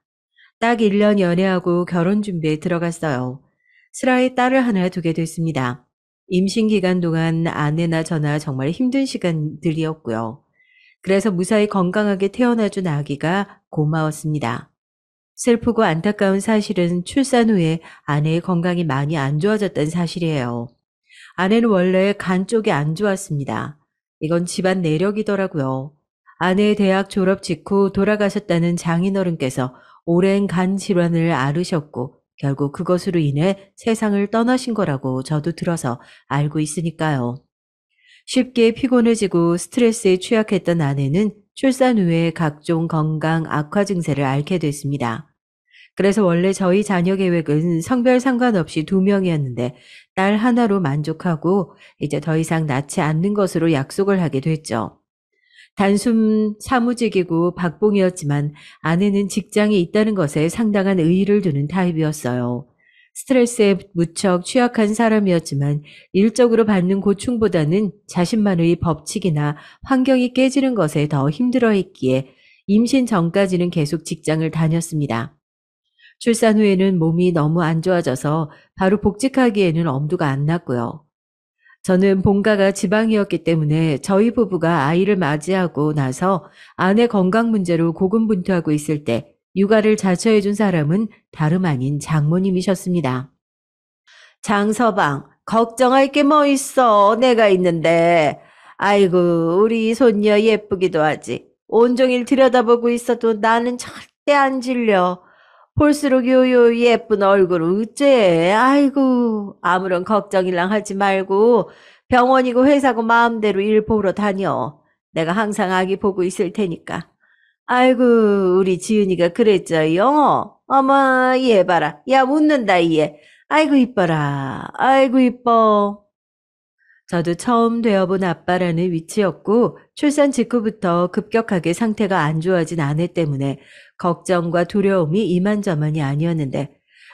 딱 1년 연애하고 결혼 준비에 들어갔어요. 슬하에 딸을 하나 두게 됐습니다. 임신 기간 동안 아내나 저나 정말 힘든 시간들이었고요. 그래서 무사히 건강하게 태어나준 아기가 고마웠습니다. 슬프고 안타까운 사실은 출산 후에 아내의 건강이 많이 안 좋아졌다는 사실이에요. 아내는 원래 간 쪽이 안 좋았습니다. 이건 집안 내력이더라고요. 아내의 대학 졸업 직후 돌아가셨다는 장인어른께서 오랜 간 질환을 앓으셨고 결국 그것으로 인해 세상을 떠나신 거라고 저도 들어서 알고 있으니까요. 쉽게 피곤해지고 스트레스에 취약했던 아내는 출산 후에 각종 건강 악화 증세를 앓게 됐습니다. 그래서 원래 저희 자녀 계획은 성별 상관없이 2명이었는데 딸 하나로 만족하고 이제 더 이상 낳지 않는 것으로 약속을 하게 됐죠. 단순 사무직이고 박봉이었지만 아내는 직장에 있다는 것에 상당한 의의를 두는 타입이었어요. 스트레스에 무척 취약한 사람이었지만 일적으로 받는 고충보다는 자신만의 법칙이나 환경이 깨지는 것에 더 힘들어했기에 임신 전까지는 계속 직장을 다녔습니다. 출산 후에는 몸이 너무 안 좋아져서 바로 복직하기에는 엄두가 안 났고요. 저는 본가가 지방이었기 때문에 저희 부부가 아이를 맞이하고 나서 아내 건강 문제로 고군분투하고 있을 때 육아를 자처해준 사람은 다름 아닌 장모님이셨습니다. 장서방, 걱정할 게 뭐 있어. 내가 있는데. 아이고, 우리 손녀 예쁘기도 하지. 온종일 들여다보고 있어도 나는 절대 안 질려. 볼수록 요요 예쁜 얼굴 어째. 아이고, 아무런 걱정이랑 하지 말고 병원이고 회사고 마음대로 일 보러 다녀. 내가 항상 아기 보고 있을 테니까. 아이고, 우리 지은이가 그랬죠요. 어머, 얘 봐라. 야, 웃는다, 얘. 아이고, 이뻐라. 아이고, 이뻐. 저도 처음 되어본 아빠라는 위치였고 출산 직후부터 급격하게 상태가 안 좋아진 아내 때문에 걱정과 두려움이 이만저만이 아니었는데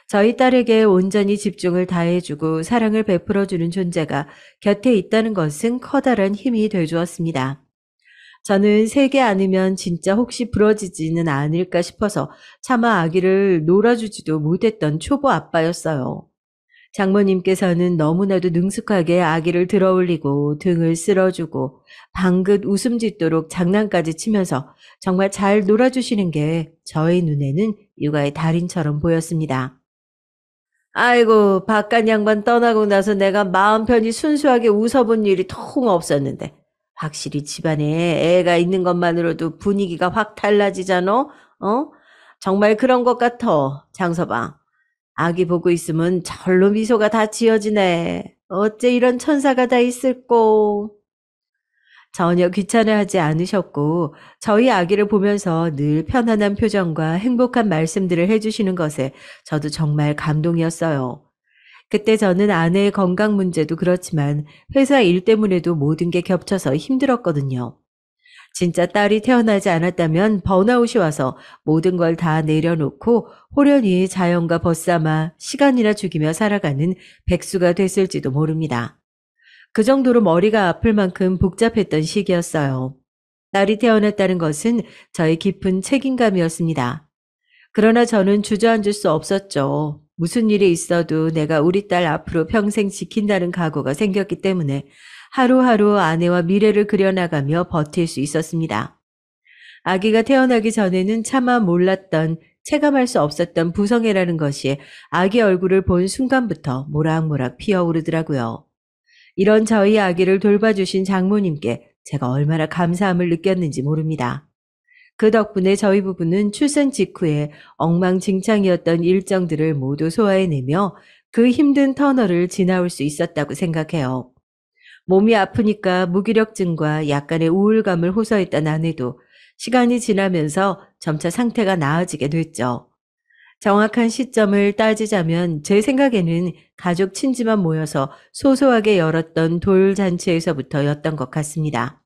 저희 딸에게 온전히 집중을 다해주고 사랑을 베풀어주는 존재가 곁에 있다는 것은 커다란 힘이 되주었습니다. 저는 세게 안으면 진짜 혹시 부러지지는 않을까 싶어서 차마 아기를 놀아주지도 못했던 초보 아빠였어요. 장모님께서는 너무나도 능숙하게 아기를 들어올리고 등을 쓸어주고 방긋 웃음 짓도록 장난까지 치면서 정말 잘 놀아주시는 게 저의 눈에는 육아의 달인처럼 보였습니다. 아이고, 바깥 양반 떠나고 나서 내가 마음 편히 순수하게 웃어본 일이 통 없었는데 확실히 집안에 애가 있는 것만으로도 분위기가 확 달라지잖아? 어? 정말 그런 것 같아, 장서방. 아기 보고 있으면 절로 미소가 다 지어지네. 어째 이런 천사가 다 있을꼬. 전혀 귀찮아하지 않으셨고 저희 아기를 보면서 늘 편안한 표정과 행복한 말씀들을 해주시는 것에 저도 정말 감동이었어요. 그때 저는 아내의 건강 문제도 그렇지만 회사 일 때문에도 모든 게 겹쳐서 힘들었거든요. 진짜 딸이 태어나지 않았다면 번아웃이 와서 모든 걸 다 내려놓고 호련히 자연과 벗삼아 시간이나 죽이며 살아가는 백수가 됐을지도 모릅니다. 그 정도로 머리가 아플 만큼 복잡했던 시기였어요. 딸이 태어났다는 것은 저의 깊은 책임감이었습니다. 그러나 저는 주저앉을 수 없었죠. 무슨 일이 있어도 내가 우리 딸 앞으로 평생 지킨다는 각오가 생겼기 때문에 하루하루 아내와 미래를 그려나가며 버틸 수 있었습니다. 아기가 태어나기 전에는 차마 몰랐던, 체감할 수 없었던 부성애라는 것이 아기 얼굴을 본 순간부터 모락모락 피어오르더라고요. 이런 저희 아기를 돌봐주신 장모님께 제가 얼마나 감사함을 느꼈는지 모릅니다. 그 덕분에 저희 부부는 출산 직후에 엉망진창이었던 일정들을 모두 소화해내며 그 힘든 터널을 지나올 수 있었다고 생각해요. 몸이 아프니까 무기력증과 약간의 우울감을 호소했던 아내도 시간이 지나면서 점차 상태가 나아지게 됐죠. 정확한 시점을 따지자면 제 생각에는 가족 친지만 모여서 소소하게 열었던 돌잔치에서부터였던 것 같습니다.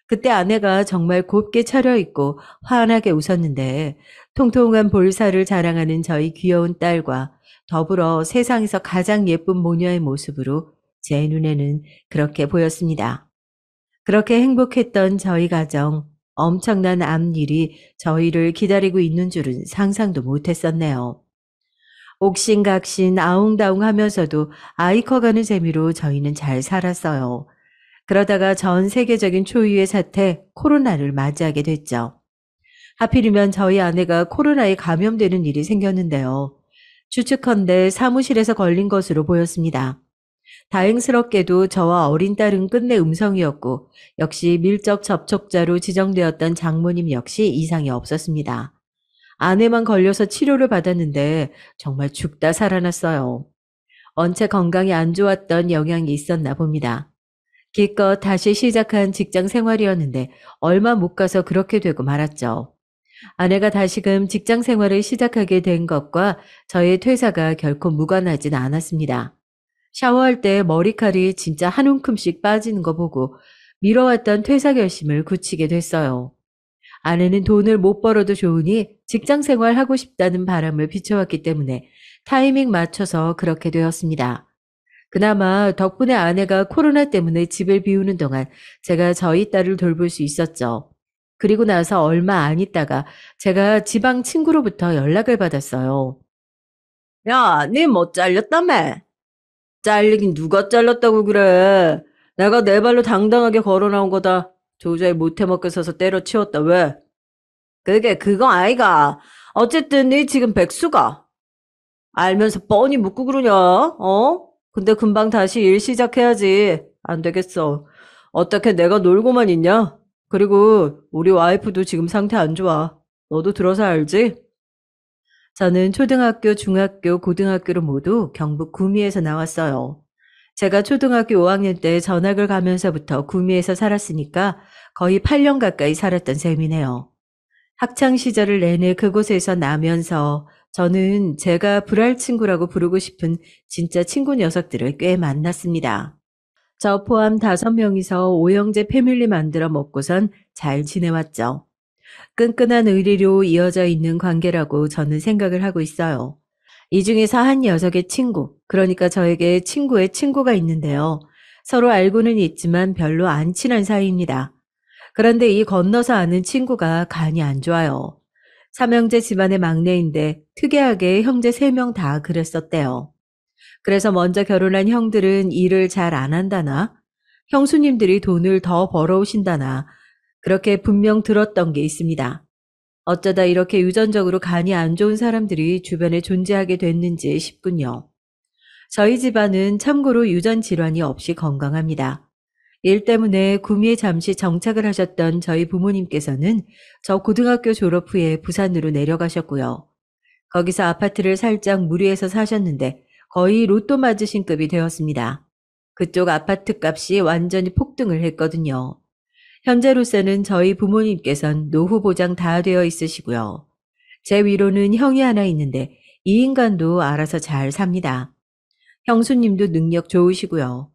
그때 아내가 정말 곱게 차려입고 환하게 웃었는데 통통한 볼살을 자랑하는 저희 귀여운 딸과 더불어 세상에서 가장 예쁜 모녀의 모습으로 제 눈에는 그렇게 보였습니다. 그렇게 행복했던 저희 가정, 엄청난 앞일이 저희를 기다리고 있는 줄은 상상도 못했었네요. 옥신각신 아웅다웅 하면서도 아이 커가는 재미로 저희는 잘 살았어요. 그러다가 전 세계적인 초유의 사태 코로나를 맞이하게 됐죠. 하필이면 저희 아내가 코로나에 감염되는 일이 생겼는데요. 추측컨대 사무실에서 걸린 것으로 보였습니다. 다행스럽게도 저와 어린 딸은 끝내 음성이었고 역시 밀접 접촉자로 지정되었던 장모님 역시 이상이 없었습니다. 아내만 걸려서 치료를 받았는데 정말 죽다 살아났어요. 원체 건강이 안 좋았던 영향이 있었나 봅니다. 기껏 다시 시작한 직장 생활이었는데 얼마 못 가서 그렇게 되고 말았죠. 아내가 다시금 직장 생활을 시작하게 된 것과 저의 퇴사가 결코 무관하진 않았습니다. 샤워할 때 머리칼이 진짜 한 움큼씩 빠지는 거 보고 미뤄왔던 퇴사 결심을 굳히게 됐어요. 아내는 돈을 못 벌어도 좋으니 직장 생활 하고 싶다는 바람을 비춰왔기 때문에 타이밍 맞춰서 그렇게 되었습니다. 그나마 덕분에 아내가 코로나 때문에 집을 비우는 동안 제가 저희 딸을 돌볼 수 있었죠. 그리고 나서 얼마 안 있다가 제가 지방 친구로부터 연락을 받았어요. 야, 니 뭐 잘렸다며? 잘리긴 누가 잘렸다고 그래. 내가 내 발로 당당하게 걸어 나온 거다. 도저히 못해 먹겠어서 때려치웠다. 왜? 그게 그거 아이가. 어쨌든 니 지금 백수가. 알면서 뻔히 묻고 그러냐? 어? 근데 금방 다시 일 시작해야지. 안 되겠어. 어떻게 내가 놀고만 있냐? 그리고 우리 와이프도 지금 상태 안 좋아. 너도 들어서 알지? 저는 초등학교, 중학교, 고등학교를 모두 경북 구미에서 나왔어요. 제가 초등학교 5학년 때 전학을 가면서부터 구미에서 살았으니까 거의 8년 가까이 살았던 셈이네요. 학창 시절을 내내 그곳에서 나면서 저는 제가 불알 친구라고 부르고 싶은 진짜 친구 녀석들을 꽤 만났습니다. 저 포함 5명이서 오형제 패밀리 만들어 먹고선 잘 지내왔죠. 끈끈한 의리로 이어져 있는 관계라고 저는 생각을 하고 있어요. 이 중에서 한 녀석의 친구, 그러니까 저에게 친구의 친구가 있는데요. 서로 알고는 있지만 별로 안 친한 사이입니다. 그런데 이 건너서 아는 친구가 간이 안 좋아요. 삼형제 집안의 막내인데 특이하게 형제 3명 다 그랬었대요. 그래서 먼저 결혼한 형들은 일을 잘 안 한다나, 형수님들이 돈을 더 벌어오신다나, 그렇게 분명 들었던 게 있습니다. 어쩌다 이렇게 유전적으로 간이 안 좋은 사람들이 주변에 존재하게 됐는지 싶군요. 저희 집안은 참고로 유전 질환이 없이 건강합니다. 일 때문에 구미에 잠시 정착을 하셨던 저희 부모님께서는 저 고등학교 졸업 후에 부산으로 내려가셨고요. 거기서 아파트를 살짝 무리해서 사셨는데 거의 로또 맞으신 급이 되었습니다. 그쪽 아파트 값이 완전히 폭등을 했거든요. 현재로서는 저희 부모님께선 노후 보장 다 되어 있으시고요. 제 위로는 형이 하나 있는데 이 인간도 알아서 잘 삽니다. 형수님도 능력 좋으시고요.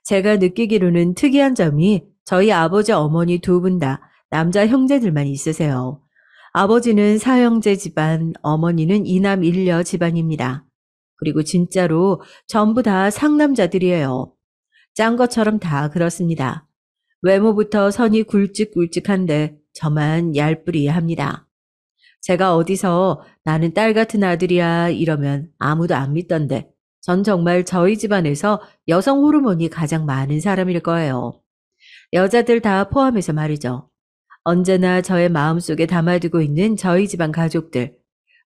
제가 느끼기로는 특이한 점이 저희 아버지 어머니 두 분 다 남자 형제들만 있으세요. 아버지는 사형제 집안, 어머니는 이남 일녀 집안입니다. 그리고 진짜로 전부 다 상남자들이에요. 짠 것처럼 다 그렇습니다. 외모부터 선이 굵직굵직한데 저만 얄뿌리합니다. 제가 어디서 나는 딸 같은 아들이야 이러면 아무도 안 믿던데 전 정말 저희 집안에서 여성 호르몬이 가장 많은 사람일 거예요. 여자들 다 포함해서 말이죠. 언제나 저의 마음속에 담아두고 있는 저희 집안 가족들.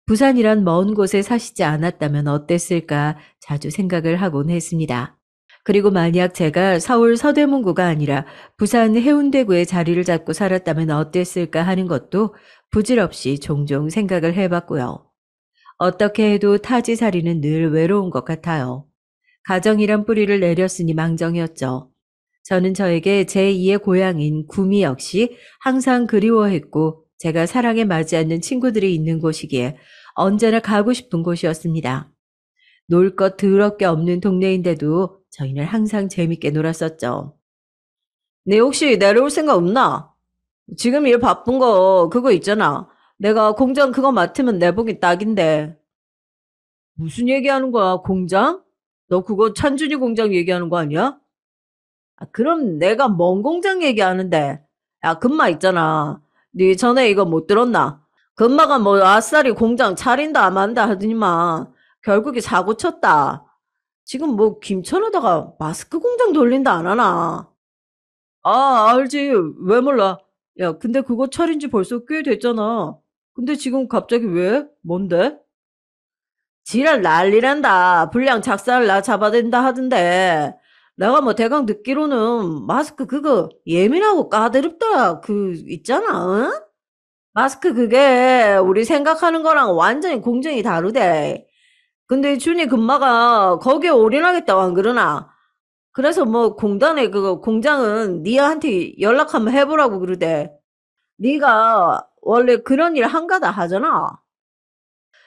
부산이란 먼 곳에 사시지 않았다면 어땠을까 자주 생각을 하곤 했습니다. 그리고 만약 제가 서울 서대문구가 아니라 부산 해운대구에 자리를 잡고 살았다면 어땠을까 하는 것도 부질없이 종종 생각을 해봤고요. 어떻게 해도 타지살이는 늘 외로운 것 같아요. 가정이란 뿌리를 내렸으니 망정이었죠. 저는 저에게 제2의 고향인 구미 역시 항상 그리워했고 제가 사랑에 맞지 않는 친구들이 있는 곳이기에 언제나 가고 싶은 곳이었습니다. 놀 것 더럽게 없는 동네인데도 저희는 항상 재밌게 놀았었죠. 네, 혹시 내려올 생각 없나? 지금 일 바쁜 거 그거 있잖아. 내가 공장 그거 맡으면 내보기 딱인데. 무슨 얘기하는 거야, 공장? 너 그거 찬준이 공장 얘기하는 거 아니야? 아, 그럼 내가 뭔 공장 얘기하는데. 야, 금마 있잖아. 네 전에 이거 못 들었나? 금마가 뭐 아싸리 공장 차린다 만다 하더니만 결국에 사고 쳤다. 지금 뭐 김천에다가 마스크 공장 돌린다 안 하나? 아, 알지. 왜 몰라? 야, 근데 그거 차린 지 벌써 꽤 됐잖아. 근데 지금 갑자기 왜? 뭔데? 지랄 난리란다. 불량 작살 나 잡아댄다 하던데. 내가 뭐 대강 듣기로는 마스크 그거 예민하고 까다롭다. 그 있잖아. 응? 마스크 그게 우리 생각하는 거랑 완전히 공정이 다르대. 근데 준이 금마가 거기에 올인하겠다고 안 그러나? 그래서 뭐 공단에 그거 공장은 니한테 연락 한번 해보라고 그러대. 니가 원래 그런 일 한가다 하잖아.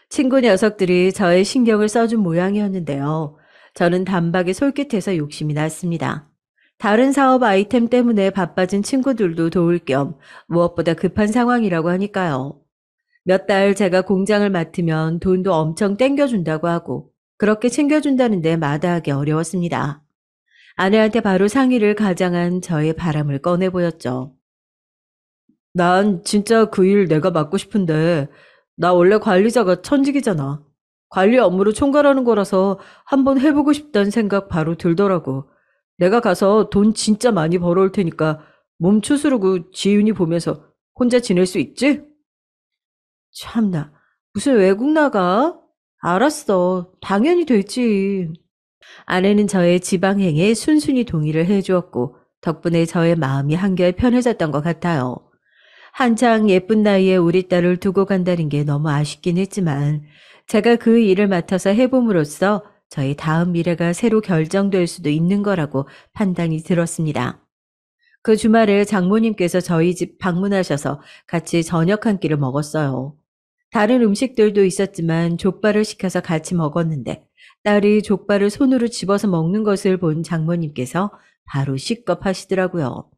친구 녀석들이 저의 신경을 써준 모양이었는데요. 저는 단박에 솔깃해서 욕심이 났습니다. 다른 사업 아이템 때문에 바빠진 친구들도 도울 겸 무엇보다 급한 상황이라고 하니까요. 몇 달 제가 공장을 맡으면 돈도 엄청 땡겨준다고 하고 그렇게 챙겨준다는데 마다하기 어려웠습니다. 아내한테 바로 상의를 가장한 저의 바람을 꺼내 보였죠. 난 진짜 그 일 내가 맡고 싶은데 나 원래 관리자가 천직이잖아. 관리 업무를 총괄하는 거라서 한번 해보고 싶다는 생각 바로 들더라고. 내가 가서 돈 진짜 많이 벌어올 테니까 몸 추스르고 지윤이 보면서 혼자 지낼 수 있지? 참나, 무슨 외국 나가? 알았어. 당연히 되지. 아내는 저의 지방행에 순순히 동의를 해주었고 덕분에 저의 마음이 한결 편해졌던 것 같아요. 한창 예쁜 나이에 우리 딸을 두고 간다는 게 너무 아쉽긴 했지만 제가 그 일을 맡아서 해봄으로써 저희 다음 미래가 새로 결정될 수도 있는 거라고 판단이 들었습니다. 그 주말에 장모님께서 저희 집 방문하셔서 같이 저녁 한 끼를 먹었어요. 다른 음식들도 있었지만 족발을 시켜서 같이 먹었는데 딸이 족발을 손으로 집어서 먹는 것을 본 장모님께서 바로 시겁하시더라고요.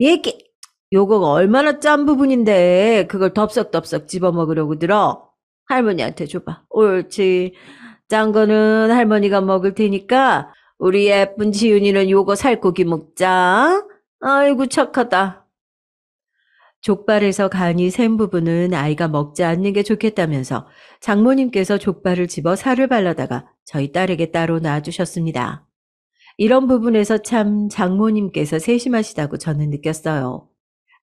얘기 요거 얼마나 짠 부분인데 그걸 덥석덥석 집어 먹으려고 들어? 할머니한테 줘봐. 옳지. 짠 거는 할머니가 먹을 테니까 우리 예쁜 지윤이는 요거 살코기 먹자. 아이고 착하다. 족발에서 간이 센 부분은 아이가 먹지 않는 게 좋겠다면서 장모님께서 족발을 집어 살을 발라다가 저희 딸에게 따로 놔주셨습니다. 이런 부분에서 참 장모님께서 세심하시다고 저는 느꼈어요.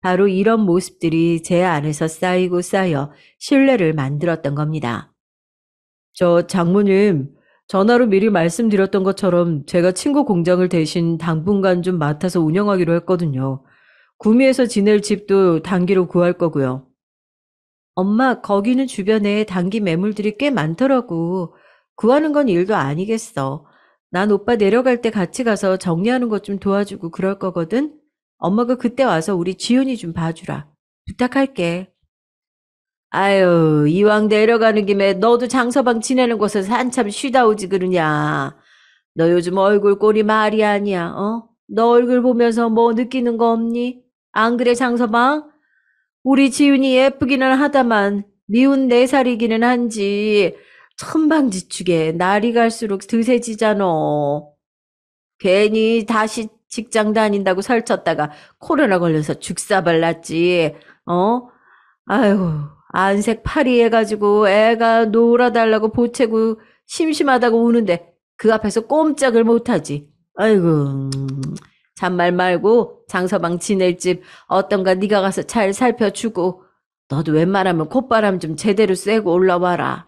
바로 이런 모습들이 제 안에서 쌓이고 쌓여 신뢰를 만들었던 겁니다. 저 장모님, 전화로 미리 말씀드렸던 것처럼 제가 친구 공장을 대신 당분간 좀 맡아서 운영하기로 했거든요. 구미에서 지낼 집도 단기로 구할 거고요. 엄마, 거기는 주변에 단기 매물들이 꽤 많더라고. 구하는 건 일도 아니겠어. 난 오빠 내려갈 때 같이 가서 정리하는 것 좀 도와주고 그럴 거거든. 엄마가 그때 와서 우리 지훈이 좀 봐주라. 부탁할게. 아유, 이왕 내려가는 김에 너도 장서방 지내는 곳에서 한참 쉬다 오지 그러냐. 너 요즘 얼굴 꼴이 말이 아니야, 어? 너 얼굴 보면서 뭐 느끼는 거 없니? 안 그래, 장서방? 우리 지훈이 예쁘기는 하다만 미운 4살이기는 한지 천방지축에 날이 갈수록 드세지잖아. 괜히 다시 직장 다닌다고 설쳤다가 코로나 걸려서 죽사발 났지. 어? 아이고, 안색 파리 해가지고 애가 놀아달라고 보채고 심심하다고 우는데 그 앞에서 꼼짝을 못하지. 아이고, 잔말 말고 장서방 지낼 집 어떤가 네가 가서 잘 살펴주고 너도 웬만하면 콧바람 좀 제대로 쐬고 올라와라.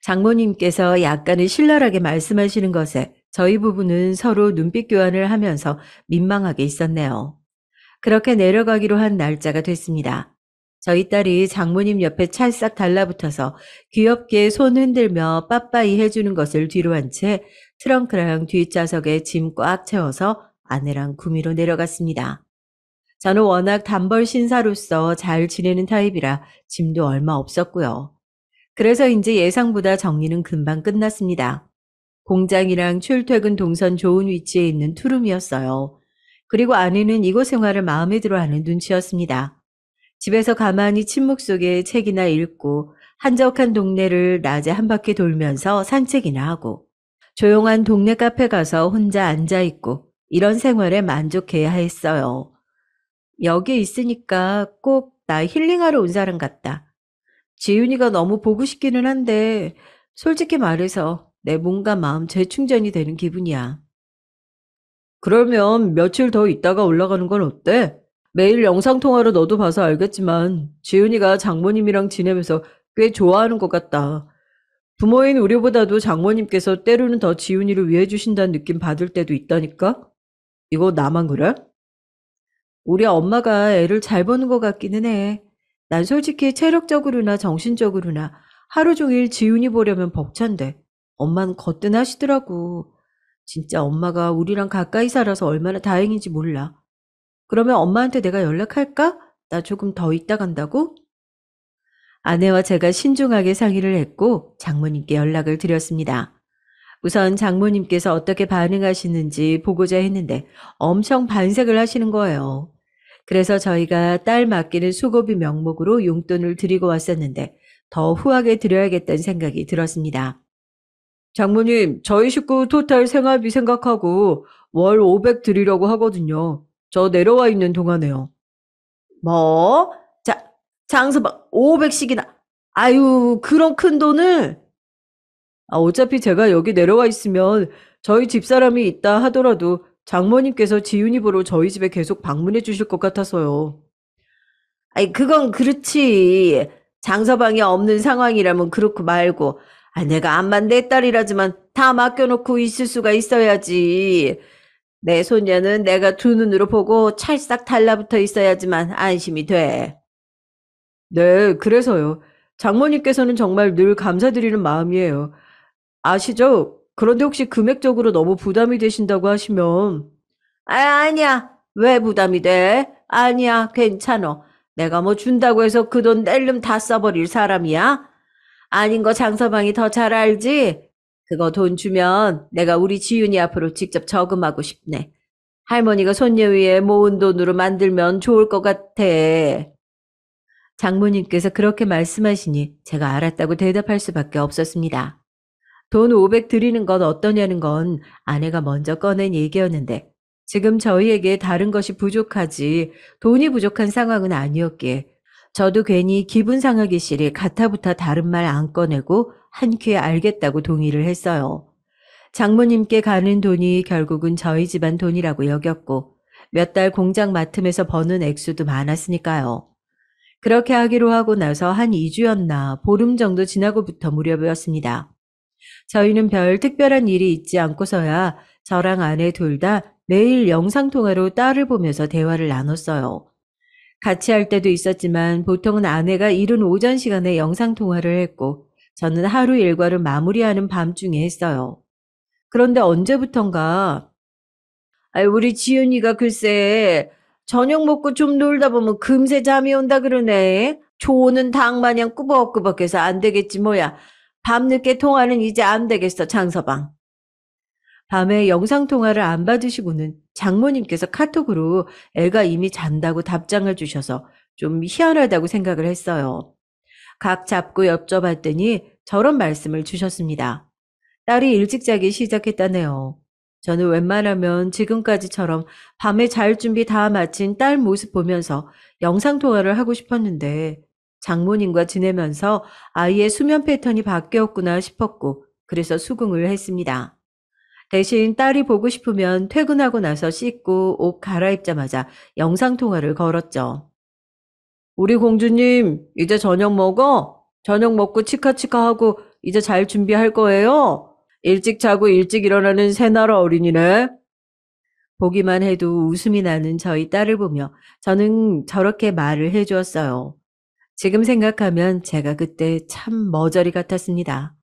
장모님께서 약간은 신랄하게 말씀하시는 것에 저희 부부는 서로 눈빛 교환을 하면서 민망하게 있었네요. 그렇게 내려가기로 한 날짜가 됐습니다. 저희 딸이 장모님 옆에 찰싹 달라붙어서 귀엽게 손 흔들며 빠빠이 해주는 것을 뒤로 한 채 트렁크랑 뒷좌석에 짐 꽉 채워서 아내랑 구미로 내려갔습니다. 저는 워낙 단벌 신사로서 잘 지내는 타입이라 짐도 얼마 없었고요. 그래서인지 예상보다 정리는 금방 끝났습니다. 공장이랑 출퇴근 동선 좋은 위치에 있는 투룸이었어요. 그리고 아내는 이곳 생활을 마음에 들어하는 눈치였습니다. 집에서 가만히 침묵 속에 책이나 읽고 한적한 동네를 낮에 한 바퀴 돌면서 산책이나 하고 조용한 동네 카페 가서 혼자 앉아있고 이런 생활에 만족해야 했어요. 여기에 있으니까 꼭 나 힐링하러 온 사람 같다. 지윤이가 너무 보고 싶기는 한데 솔직히 말해서 내 몸과 마음 재충전이 되는 기분이야. 그러면 며칠 더 있다가 올라가는 건 어때? 매일 영상통화로 너도 봐서 알겠지만 지윤이가 장모님이랑 지내면서 꽤 좋아하는 것 같다. 부모인 우리보다도 장모님께서 때로는 더 지윤이를 위해 주신다는 느낌 받을 때도 있다니까? 이거 나만 그래? 우리 엄마가 애를 잘 보는 것 같기는 해. 난 솔직히 체력적으로나 정신적으로나 하루 종일 지훈이 보려면 벅찬데 엄마는 거뜬하시더라고. 진짜 엄마가 우리랑 가까이 살아서 얼마나 다행인지 몰라. 그러면 엄마한테 내가 연락할까? 나 조금 더 있다 간다고? 아내와 제가 신중하게 상의를 했고 장모님께 연락을 드렸습니다. 우선 장모님께서 어떻게 반응하시는지 보고자 했는데 엄청 반색을 하시는 거예요. 그래서 저희가 딸 맡기는 수고비 명목으로 용돈을 드리고 왔었는데 더 후하게 드려야겠다는 생각이 들었습니다. 장모님, 저희 식구 토탈 생활비 생각하고 월 500 드리려고 하거든요. 저 내려와 있는 동안에요. 뭐? 자, 장서방 500씩이나. 아유, 그런 큰 돈을? 어차피 제가 여기 내려와 있으면 저희 집사람이 있다 하더라도 장모님께서 지훈이 보러 저희 집에 계속 방문해 주실 것 같아서요. 아이, 그건 그렇지. 장서방이 없는 상황이라면 그렇고 말고. 아, 내가 암만 내 딸이라지만 다 맡겨놓고 있을 수가 있어야지. 내 손녀는 내가 두 눈으로 보고 찰싹 달라붙어 있어야지만 안심이 돼. 네, 그래서요. 장모님께서는 정말 늘 감사드리는 마음이에요. 아시죠? 그런데 혹시 금액적으로 너무 부담이 되신다고 하시면 아니야. 왜 부담이 돼? 아니야. 괜찮어. 내가 뭐 준다고 해서 그 돈 낼름 다 써버릴 사람이야? 아닌 거 장서방이 더 잘 알지? 그거 돈 주면 내가 우리 지윤이 앞으로 직접 저금하고 싶네. 할머니가 손녀 위에 모은 돈으로 만들면 좋을 것 같아. 장모님께서 그렇게 말씀하시니 제가 알았다고 대답할 수밖에 없었습니다. 돈 500 드리는 건 어떠냐는 건 아내가 먼저 꺼낸 얘기였는데 지금 저희에게 다른 것이 부족하지 돈이 부족한 상황은 아니었기에 저도 괜히 기분 상하기 싫이 가타부타 다른 말 안 꺼내고 한 큐에 알겠다고 동의를 했어요. 장모님께 가는 돈이 결국은 저희 집안 돈이라고 여겼고 몇 달 공장 맡으면서 버는 액수도 많았으니까요. 그렇게 하기로 하고 나서 한 2주였나 보름 정도 지나고부터 무렵이었습니다. 저희는 별 특별한 일이 있지 않고서야 저랑 아내 둘 다 매일 영상통화로 딸을 보면서 대화를 나눴어요. 같이 할 때도 있었지만 보통은 아내가 이른 오전 시간에 영상통화를 했고 저는 하루 일과를 마무리하는 밤중에 했어요. 그런데 언제부턴가 우리 지은이가 글쎄 저녁 먹고 좀 놀다 보면 금세 잠이 온다 그러네. 초는 닭 마냥 꾸벅꾸벅해서 안 되겠지 뭐야. 밤늦게 통화는 이제 안 되겠어, 장서방. 밤에 영상통화를 안 받으시고는 장모님께서 카톡으로 애가 이미 잔다고 답장을 주셔서 좀 희한하다고 생각을 했어요. 각 잡고 여쭤봤더니 저런 말씀을 주셨습니다. 딸이 일찍 자기 시작했다네요. 저는 웬만하면 지금까지처럼 밤에 잘 준비 다 마친 딸 모습 보면서 영상통화를 하고 싶었는데 장모님과 지내면서 아이의 수면 패턴이 바뀌었구나 싶었고 그래서 수긍을 했습니다. 대신 딸이 보고 싶으면 퇴근하고 나서 씻고 옷 갈아입자마자 영상통화를 걸었죠. 우리 공주님, 이제 저녁 먹어? 저녁 먹고 치카치카하고 이제 잘 준비할 거예요? 일찍 자고 일찍 일어나는 새나라 어린이네. 보기만 해도 웃음이 나는 저희 딸을 보며 저는 저렇게 말을 해주었어요. 지금 생각하면 제가 그때 참 머저리 같았습니다.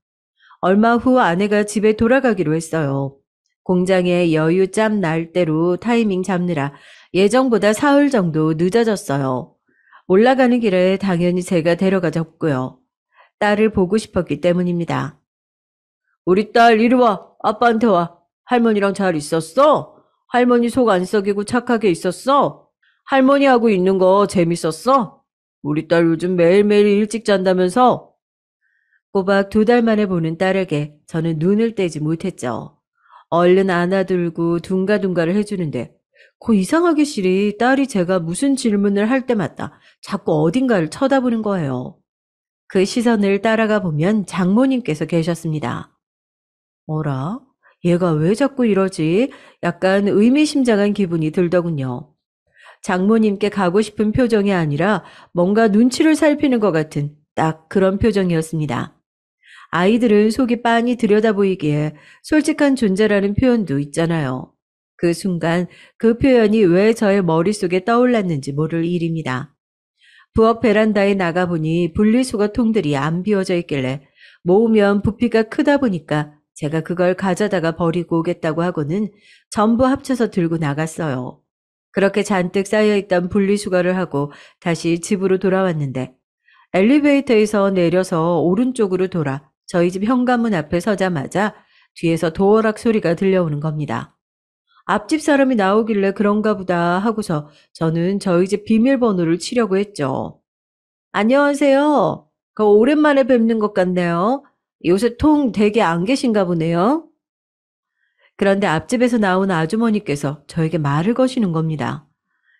얼마 후 아내가 집에 돌아가기로 했어요. 공장에 여유 짬 날 대로 타이밍 잡느라 예정보다 사흘 정도 늦어졌어요. 올라가는 길에 당연히 제가 데려가 줬고요. 딸을 보고 싶었기 때문입니다. 우리 딸 이리 와. 아빠한테 와. 할머니랑 잘 있었어? 할머니 속 안 썩이고 착하게 있었어? 할머니하고 있는 거 재밌었어? 우리 딸 요즘 매일매일 일찍 잔다면서? 꼬박 2달 만에 보는 딸에게 저는 눈을 떼지 못했죠. 얼른 안아들고 둥가둥가를 해주는데 이상하게 실이 딸이 제가 무슨 질문을 할 때마다 자꾸 어딘가를 쳐다보는 거예요. 그 시선을 따라가 보면 장모님께서 계셨습니다. 어라? 얘가 왜 자꾸 이러지? 약간 의미심장한 기분이 들더군요. 장모님께 가고 싶은 표정이 아니라 뭔가 눈치를 살피는 것 같은 딱 그런 표정이었습니다. 아이들은 속이 빤히 들여다보이기에 솔직한 존재라는 표현도 있잖아요. 그 순간 그 표현이 왜 저의 머릿속에 떠올랐는지 모를 일입니다. 부엌 베란다에 나가보니 분리수거 통들이 안 비워져 있길래 모으면 부피가 크다 보니까 제가 그걸 가져다가 버리고 오겠다고 하고는 전부 합쳐서 들고 나갔어요. 그렇게 잔뜩 쌓여있던 분리수거를 하고 다시 집으로 돌아왔는데 엘리베이터에서 내려서 오른쪽으로 돌아 저희 집 현관문 앞에 서자마자 뒤에서 도어락 소리가 들려오는 겁니다. 앞집 사람이 나오길래 그런가 보다 하고서 저는 저희 집 비밀번호를 치려고 했죠. 안녕하세요. 오랜만에 뵙는 것 같네요. 요새 통 댁에 안 계신가 보네요. 그런데 앞집에서 나온 아주머니께서 저에게 말을 거시는 겁니다.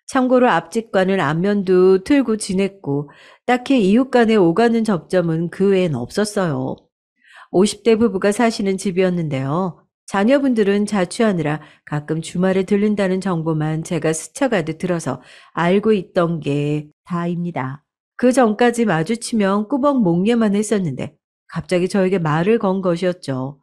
참고로 앞집과는 안면도 틀고 지냈고 딱히 이웃 간에 오가는 접점은 그 외엔 없었어요. 50대 부부가 사시는 집이었는데요. 자녀분들은 자취하느라 가끔 주말에 들른다는 정보만 제가 스쳐가듯 들어서 알고 있던 게 다입니다. 그 전까지 마주치면 꾸벅 목례만 했었는데 갑자기 저에게 말을 건 것이었죠.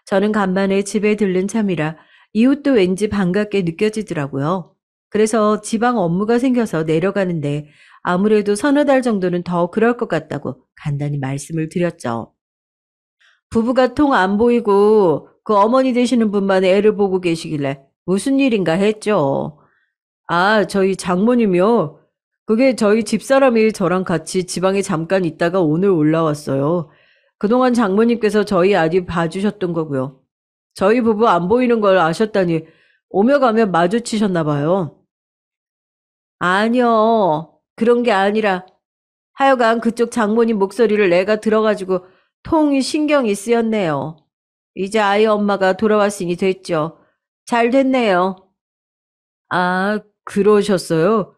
저는 간만에 집에 들른 참이라 이웃도 왠지 반갑게 느껴지더라고요. 그래서 지방 업무가 생겨서 내려가는데 아무래도 서너 달 정도는 더 그럴 것 같다고 간단히 말씀을 드렸죠. 부부가 통 안 보이고 그 어머니 되시는 분만 애를 보고 계시길래 무슨 일인가 했죠. 아, 저희 장모님이요. 그게 저희 집사람이 저랑 같이 지방에 잠깐 있다가 오늘 올라왔어요. 그동안 장모님께서 저희 아들 봐주셨던 거고요. 저희 부부 안 보이는 걸 아셨다니 오며 가며 마주치셨나 봐요. 아니요. 그런 게 아니라 하여간 그쪽 장모님 목소리를 내가 들어가지고 통이 신경이 쓰였네요. 이제 아이 엄마가 돌아왔으니 됐죠. 잘 됐네요. 아, 그러셨어요?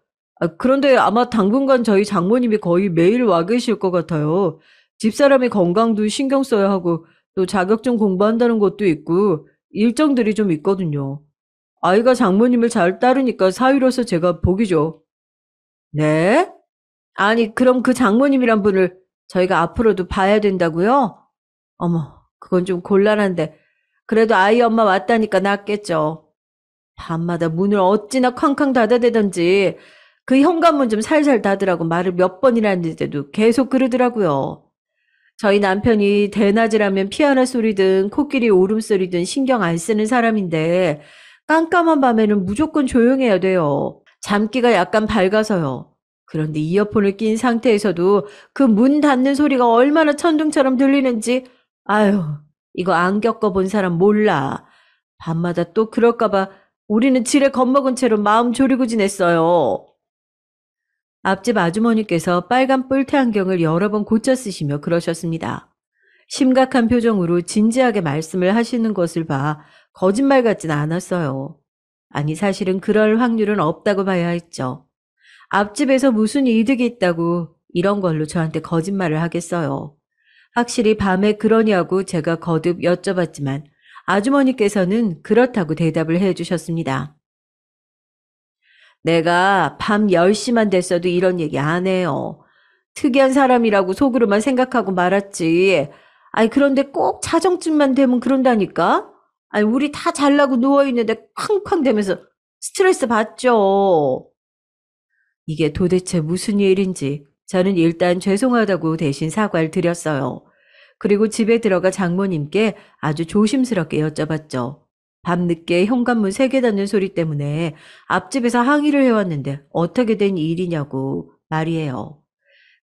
그런데 아마 당분간 저희 장모님이 거의 매일 와 계실 것 같아요. 집사람의 건강도 신경 써야 하고 또 자격증 공부한다는 것도 있고 일정들이 좀 있거든요. 아이가 장모님을 잘 따르니까 사위로서 제가 복이죠. 네? 아니, 그럼 그 장모님이란 분을 저희가 앞으로도 봐야 된다고요? 어머, 그건 좀 곤란한데. 그래도 아이 엄마 왔다니까 낫겠죠. 밤마다 문을 어찌나 쾅쾅 닫아대던지 그 현관문 좀 살살 닫으라고 말을 몇 번이나 했는데도 계속 그러더라고요. 저희 남편이 대낮이라면 피아노 소리든 코끼리 울음소리든 신경 안 쓰는 사람인데 깜깜한 밤에는 무조건 조용해야 돼요. 잠기가 약간 밝아서요. 그런데 이어폰을 낀 상태에서도 그 문 닫는 소리가 얼마나 천둥처럼 들리는지 아유, 이거 안 겪어본 사람 몰라. 밤마다 또 그럴까봐 우리는 지레 겁먹은 채로 마음 졸이고 지냈어요. 앞집 아주머니께서 빨간 뿔테 안경을 여러 번 고쳐 쓰시며 그러셨습니다. 심각한 표정으로 진지하게 말씀을 하시는 것을 봐 거짓말 같진 않았어요. 아니, 사실은 그럴 확률은 없다고 봐야 했죠. 앞집에서 무슨 이득이 있다고 이런 걸로 저한테 거짓말을 하겠어요. 확실히 밤에 그러냐고 제가 거듭 여쭤봤지만 아주머니께서는 그렇다고 대답을 해주셨습니다. 내가 밤 10시만 됐어도 이런 얘기 안 해요. 특이한 사람이라고 속으로만 생각하고 말았지. 아니, 그런데 꼭 자정쯤만 되면 그런다니까? 아니, 우리 다 잘나고 누워있는데 쾅쾅 대면서 스트레스 받죠. 이게 도대체 무슨 일인지 저는 일단 죄송하다고 대신 사과를 드렸어요. 그리고 집에 들어가 장모님께 아주 조심스럽게 여쭤봤죠. 밤늦게 현관문 세게 닫는 소리 때문에 앞집에서 항의를 해왔는데 어떻게 된 일이냐고 말이에요.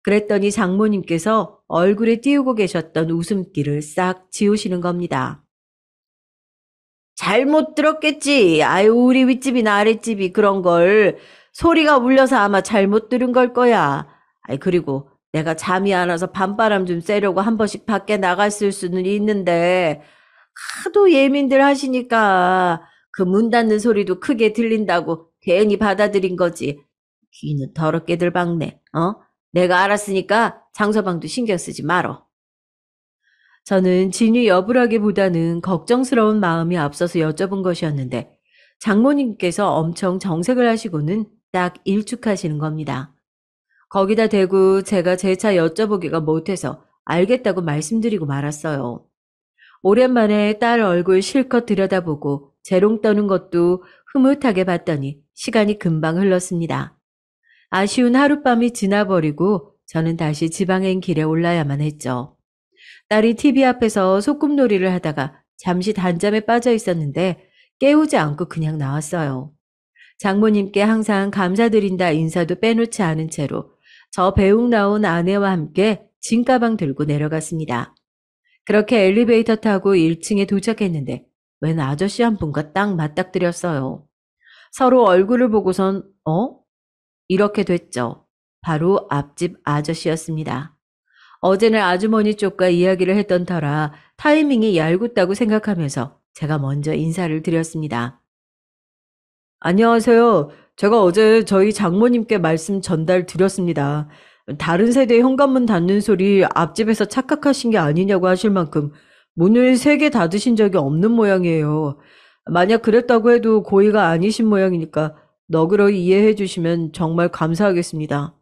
그랬더니 장모님께서 얼굴에 띄우고 계셨던 웃음기를 싹 지우시는 겁니다. 잘못 들었겠지. 아유, 우리 윗집이나 아랫집이 그런 걸 소리가 울려서 아마 잘못 들은 걸 거야. 아이, 그리고 내가 잠이 안 와서 밤바람 좀 쐬려고 한 번씩 밖에 나갔을 수는 있는데 하도 예민들 하시니까 그 문 닫는 소리도 크게 들린다고 괜히 받아들인 거지. 귀는 더럽게들 박네. 어? 내가 알았으니까 장서방도 신경 쓰지 말어. 저는 진위 여부라기보다는 걱정스러운 마음이 앞서서 여쭤본 것이었는데 장모님께서 엄청 정색을 하시고는 딱 일축하시는 겁니다. 거기다 대고 제가 재차 여쭤보기가 못해서 알겠다고 말씀드리고 말았어요. 오랜만에 딸 얼굴 실컷 들여다보고 재롱 떠는 것도 흐뭇하게 봤더니 시간이 금방 흘렀습니다. 아쉬운 하룻밤이 지나버리고 저는 다시 지방행 길에 올라야만 했죠. 딸이 TV 앞에서 소꿉놀이를 하다가 잠시 단잠에 빠져 있었는데 깨우지 않고 그냥 나왔어요. 장모님께 항상 감사드린다 인사도 빼놓지 않은 채로 저 배웅 나온 아내와 함께 짐가방 들고 내려갔습니다. 그렇게 엘리베이터 타고 1층에 도착했는데 웬 아저씨 한 분과 딱 맞닥뜨렸어요. 서로 얼굴을 보고선 이렇게 됐죠. 바로 앞집 아저씨였습니다. 어제는 아주머니 쪽과 이야기를 했던 터라 타이밍이 얄궂다고 생각하면서 제가 먼저 인사를 드렸습니다. 안녕하세요. 제가 어제 저희 장모님께 말씀 전달 드렸습니다. 다른 세대 현관문 닫는 소리 앞집에서 착각하신 게 아니냐고 하실 만큼 문을 3개 닫으신 적이 없는 모양이에요. 만약 그랬다고 해도 고의가 아니신 모양이니까 너그러이 이해해 주시면 정말 감사하겠습니다.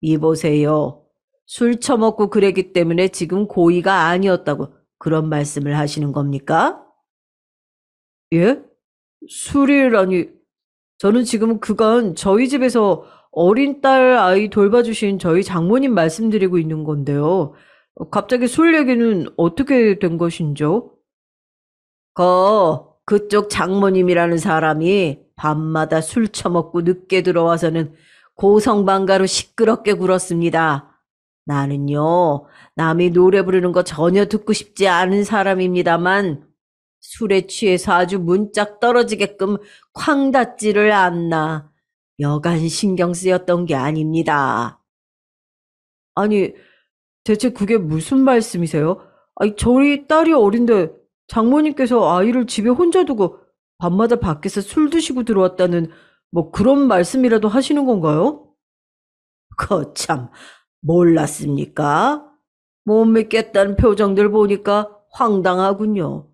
이보세요. 술 처먹고 그랬기 때문에 지금 고의가 아니었다고 그런 말씀을 하시는 겁니까? 예? 술이라니, 저는 지금 그간 저희 집에서 어린 딸 아이 돌봐주신 저희 장모님 말씀드리고 있는 건데요. 갑자기 술 얘기는 어떻게 된 것인죠? 그쪽 장모님이라는 사람이 밤마다 술 처먹고 늦게 들어와서는 고성방가로 시끄럽게 굴었습니다. 나는요, 남이 노래 부르는 거 전혀 듣고 싶지 않은 사람입니다만 술에 취해서 아주 문짝 떨어지게끔 쾅 닿지를 않나 여간 신경 쓰였던 게 아닙니다. 아니, 대체 그게 무슨 말씀이세요? 아니, 저희 딸이 어린데 장모님께서 아이를 집에 혼자 두고 밤마다 밖에서 술 드시고 들어왔다는 뭐 그런 말씀이라도 하시는 건가요? 거참, 몰랐습니까? 못 믿겠다는 표정들 보니까 황당하군요.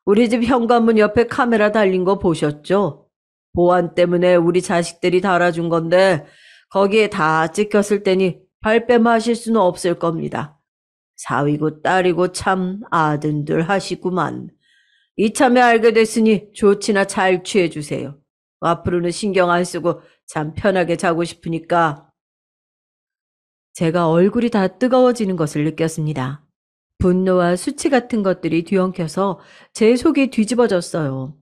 우리 집 현관문 옆에 카메라 달린 거 보셨죠? 보안 때문에 우리 자식들이 달아준 건데 거기에 다 찍혔을 테니 발뺌하실 수는 없을 겁니다. 사위고 딸이고 참 아든들 하시구만. 이참에 알게 됐으니 좋지나 잘 취해주세요. 앞으로는 신경 안 쓰고 잠 편하게 자고 싶으니까. 제가 얼굴이 다 뜨거워지는 것을 느꼈습니다. 분노와 수치 같은 것들이 뒤엉켜서 제 속이 뒤집어졌어요.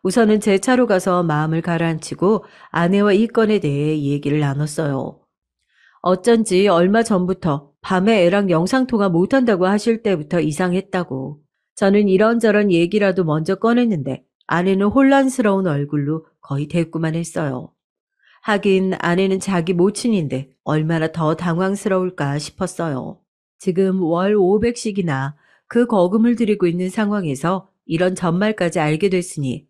우선은 제 차로 가서 마음을 가라앉히고 아내와 이 건에 대해 얘기를 나눴어요. 어쩐지 얼마 전부터 밤에 애랑 영상통화 못한다고 하실 때부터 이상했다고. 저는 이런저런 얘기라도 먼저 꺼냈는데 아내는 혼란스러운 얼굴로 거의 대꾸만 했어요. 하긴 아내는 자기 모친인데 얼마나 더 당황스러울까 싶었어요. 지금 월 500씩이나 그 거금을 들이고 있는 상황에서 이런 전말까지 알게 됐으니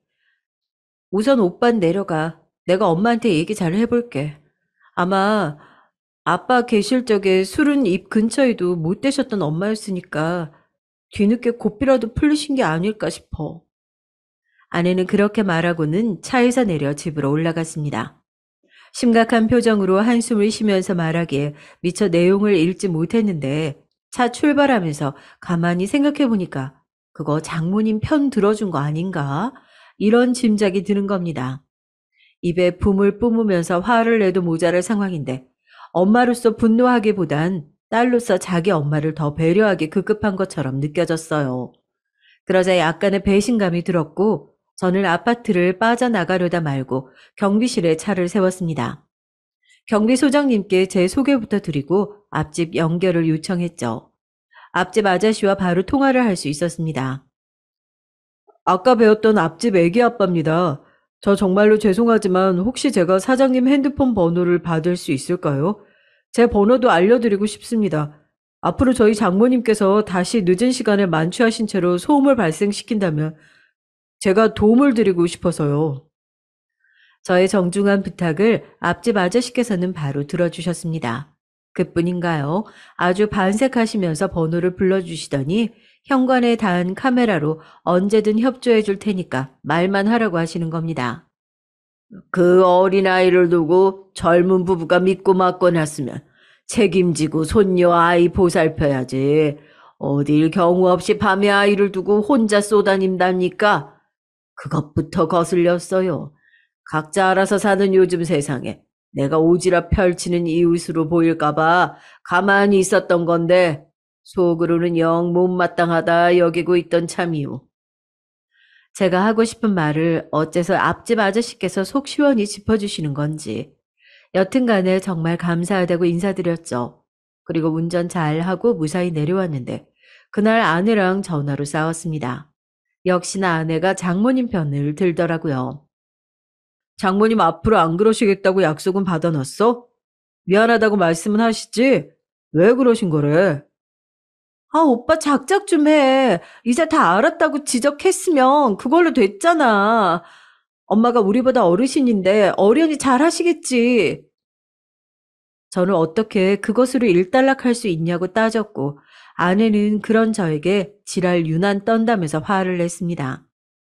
우선 오빤 내려가. 내가 엄마한테 얘기 잘 해볼게. 아마 아빠 계실 적에 술은 입 근처에도 못 대셨던 엄마였으니까 뒤늦게 고삐라도 풀리신 게 아닐까 싶어. 아내는 그렇게 말하고는 차에서 내려 집으로 올라갔습니다. 심각한 표정으로 한숨을 쉬면서 말하기에 미처 내용을 읽지 못했는데 차 출발하면서 가만히 생각해 보니까 그거 장모님 편 들어준 거 아닌가? 이런 짐작이 드는 겁니다. 입에 붐을 뿜으면서 화를 내도 모자랄 상황인데 엄마로서 분노하기보단 딸로서 자기 엄마를 더 배려하기 급급한 것처럼 느껴졌어요. 그러자 약간의 배신감이 들었고 저는 아파트를 빠져나가려다 말고 경비실에 차를 세웠습니다. 경비소장님께 제 소개부터 드리고 앞집 연결을 요청했죠. 앞집 아저씨와 바로 통화를 할 수 있었습니다. 아까 배웠던 앞집 애기 아빠입니다. 저 정말로 죄송하지만 혹시 제가 사장님 핸드폰 번호를 받을 수 있을까요? 제 번호도 알려드리고 싶습니다. 앞으로 저희 장모님께서 다시 늦은 시간에 만취하신 채로 소음을 발생시킨다면 제가 도움을 드리고 싶어서요. 저의 정중한 부탁을 앞집 아저씨께서는 바로 들어주셨습니다. 그뿐인가요? 아주 반색하시면서 번호를 불러주시더니 현관에 단 카메라로 언제든 협조해 줄 테니까 말만 하라고 하시는 겁니다. 그 어린아이를 두고 젊은 부부가 믿고 맡겨놨으면 책임지고 손녀 아이 보살펴야지. 어딜 경우 없이 밤에 아이를 두고 혼자 쏘다닌답니까? 그것부터 거슬렸어요. 각자 알아서 사는 요즘 세상에 내가 오지랖 펼치는 이웃으로 보일까봐 가만히 있었던 건데 속으로는 영 못마땅하다 여기고 있던 참이오. 제가 하고 싶은 말을 어째서 앞집 아저씨께서 속 시원히 짚어주시는 건지 여튼간에 정말 감사하다고 인사드렸죠. 그리고 운전 잘하고 무사히 내려왔는데 그날 아내랑 전화로 싸웠습니다. 역시나 아내가 장모님 편을 들더라고요. 장모님 앞으로 안 그러시겠다고 약속은 받아놨어? 미안하다고 말씀은 하시지? 왜 그러신 거래? 아, 오빠 작작 좀 해. 이제 다 알았다고 지적했으면 그걸로 됐잖아. 엄마가 우리보다 어르신인데 어련히 잘 하시겠지. 저는 어떻게 그것으로 일단락할 수 있냐고 따졌고 아내는 그런 저에게 지랄 유난 떤다면서 화를 냈습니다.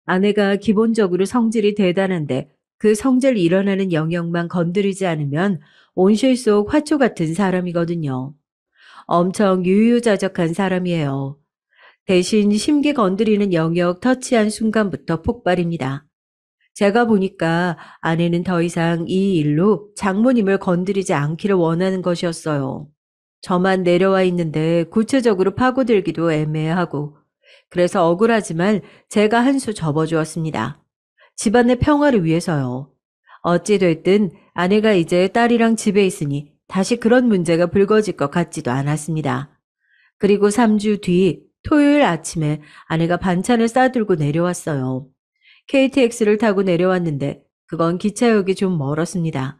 아내가 기본적으로 성질이 대단한데 그 성질 일어나는 영역만 건드리지 않으면 온실 속 화초 같은 사람이거든요. 엄청 유유자적한 사람이에요. 대신 심기 건드리는 영역 터치한 순간부터 폭발입니다. 제가 보니까 아내는 더 이상 이 일로 장모님을 건드리지 않기를 원하는 것이었어요. 저만 내려와 있는데 구체적으로 파고들기도 애매하고 그래서 억울하지만 제가 한 수 접어주었습니다. 집안의 평화를 위해서요. 어찌됐든 아내가 이제 딸이랑 집에 있으니 다시 그런 문제가 불거질 것 같지도 않았습니다. 그리고 3주 뒤 토요일 아침에 아내가 반찬을 싸들고 내려왔어요. KTX를 타고 내려왔는데 그건 기차역이 좀 멀었습니다.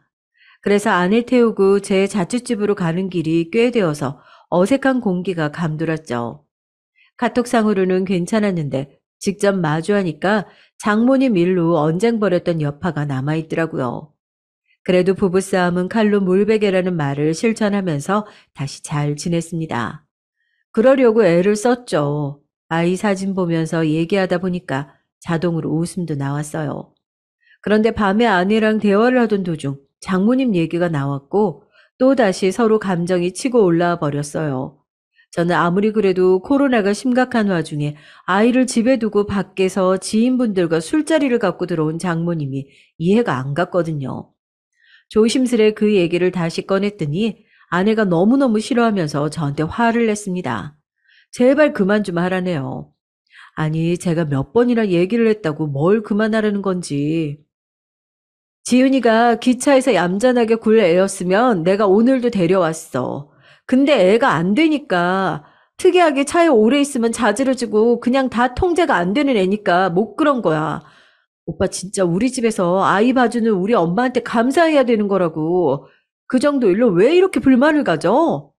그래서 아내 태우고 제 자취집으로 가는 길이 꽤 되어서 어색한 공기가 감돌았죠. 카톡상으로는 괜찮았는데 직접 마주하니까 장모님 일로 언쟁 벌였던 여파가 남아있더라고요. 그래도 부부싸움은 칼로 물베개라는 말을 실천하면서 다시 잘 지냈습니다. 그러려고 애를 썼죠. 아이 사진 보면서 얘기하다 보니까 자동으로 웃음도 나왔어요. 그런데 밤에 아내랑 대화를 하던 도중 장모님 얘기가 나왔고 또다시 서로 감정이 치고 올라와 버렸어요. 저는 아무리 그래도 코로나가 심각한 와중에 아이를 집에 두고 밖에서 지인분들과 술자리를 갖고 들어온 장모님이 이해가 안 갔거든요. 조심스레 그 얘기를 다시 꺼냈더니 아내가 너무너무 싫어하면서 저한테 화를 냈습니다. 제발 그만 좀 하라네요. 아니, 제가 몇 번이나 얘기를 했다고 뭘 그만하라는 건지. 지은이가 기차에서 얌전하게 굴 애였으면 내가 오늘도 데려왔어. 근데 애가 안 되니까 특이하게 차에 오래 있으면 자지러지고 그냥 다 통제가 안 되는 애니까 못 그런 거야. 오빠 진짜 우리 집에서 아이 봐주는 우리 엄마한테 감사해야 되는 거라고. 그 정도 일로 왜 이렇게 불만을 가져?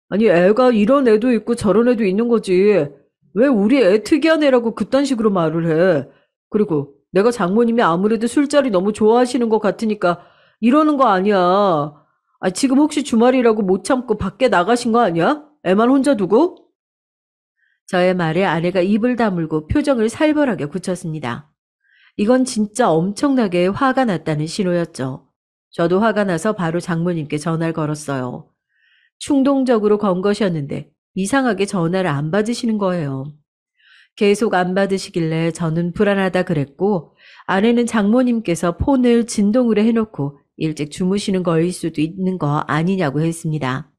아니 애가 이런 애도 있고 저런 애도 있는 거지. 왜 우리 애 특이한 애라고 그딴 식으로 말을 해? 그리고 내가 장모님이 아무래도 술자리 너무 좋아하시는 것 같으니까 이러는 거 아니야. 지금 혹시 주말이라고 못 참고 밖에 나가신 거 아니야? 애만 혼자 두고? 저의 말에 아내가 입을 다물고 표정을 살벌하게 굳혔습니다. 이건 진짜 엄청나게 화가 났다는 신호였죠. 저도 화가 나서 바로 장모님께 전화를 걸었어요. 충동적으로 건 것이었는데 이상하게 전화를 안 받으시는 거예요. 계속 안 받으시길래 저는 불안하다 그랬고, 아내는 장모님께서 폰을 진동으로 해놓고 일찍 주무시는 거일 수도 있는 거 아니냐고 했습니다.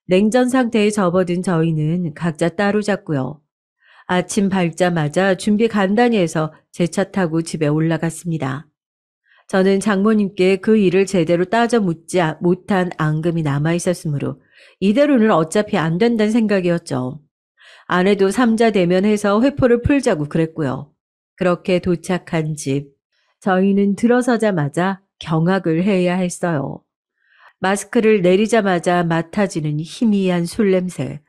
냉전 상태에 접어든 저희는 각자 따로 잤고요. 아침 밝자마자 준비 간단히 해서 제 차 타고 집에 올라갔습니다. 저는 장모님께 그 일을 제대로 따져 묻지 못한 앙금이 남아있었으므로 이대로는 어차피 안 된다는 생각이었죠. 아내도 삼자 대면해서 회포를 풀자고 그랬고요. 그렇게 도착한 집. 저희는 들어서자마자 경악을 해야 했어요. 마스크를 내리자마자 맡아지는 희미한 술 냄새.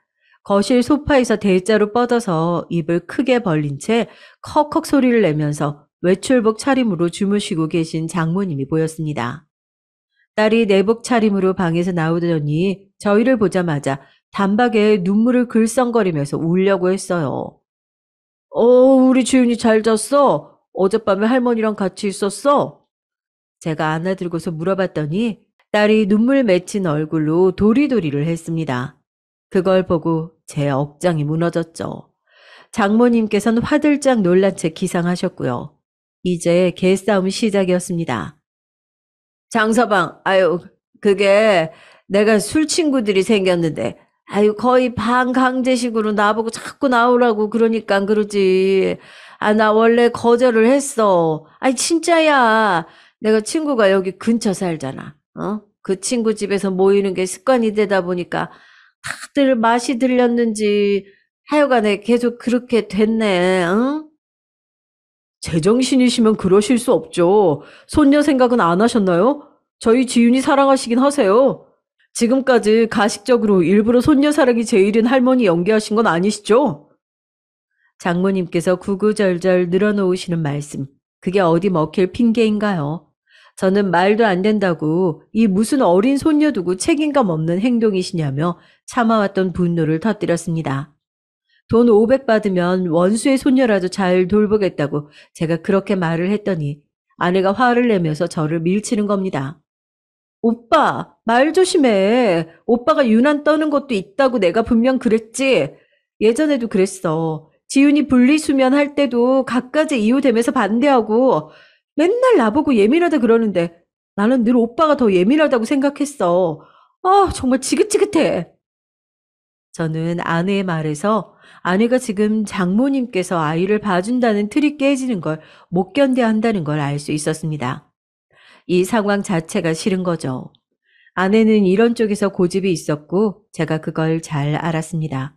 거실 소파에서 대자로 뻗어서 입을 크게 벌린 채 컥컥 소리를 내면서 외출복 차림으로 주무시고 계신 장모님이 보였습니다. 딸이 내복 차림으로 방에서 나오더니 저희를 보자마자 단박에 눈물을 글썽거리면서 울려고 했어요. 우리 주윤이 잘 잤어? 어젯밤에 할머니랑 같이 있었어? 제가 안아들고서 물어봤더니 딸이 눈물 맺힌 얼굴로 도리도리를 했습니다. 그걸 보고 제 억장이 무너졌죠. 장모님께서는 화들짝 놀란 채 기상하셨고요. 이제 개싸움 시작이었습니다. 장서방, 그게 내가 술 친구들이 생겼는데, 거의 반강제식으로 나보고 자꾸 나오라고 그러니까 안 그러지. 나 원래 거절을 했어. 진짜야. 내가 친구가 여기 근처 살잖아. 그 친구 집에서 모이는 게 습관이 되다 보니까 다들 맛이 들렸는지 하여간에 계속 그렇게 됐네. 응? 제정신이시면 그러실 수 없죠. 손녀 생각은 안 하셨나요? 저희 지윤이 사랑하시긴 하세요. 지금까지 가식적으로 일부러 손녀 사랑이 제일인 할머니 연기하신 건 아니시죠? 장모님께서 구구절절 늘어놓으시는 말씀. 그게 어디 먹힐 핑계인가요? 저는 말도 안 된다고 이 무슨 어린 손녀 두고 책임감 없는 행동이시냐며 참아왔던 분노를 터뜨렸습니다. 돈 500 받으면 원수의 손녀라도 잘 돌보겠다고 제가 그렇게 말을 했더니 아내가 화를 내면서 저를 밀치는 겁니다. 오빠, 말 조심해. 오빠가 유난 떠는 것도 있다고 내가 분명 그랬지. 예전에도 그랬어. 지윤이 분리수면 할 때도 갖가지 이유 대면서 반대하고 맨날 나보고 예민하다 그러는데 나는 늘 오빠가 더 예민하다고 생각했어. 정말 지긋지긋해. 저는 아내의 말에서 아내가 지금 장모님께서 아이를 봐준다는 틀이 깨지는 걸 못 견뎌 한다는 걸 알 수 있었습니다. 이 상황 자체가 싫은 거죠. 아내는 이런 쪽에서 고집이 있었고 제가 그걸 잘 알았습니다.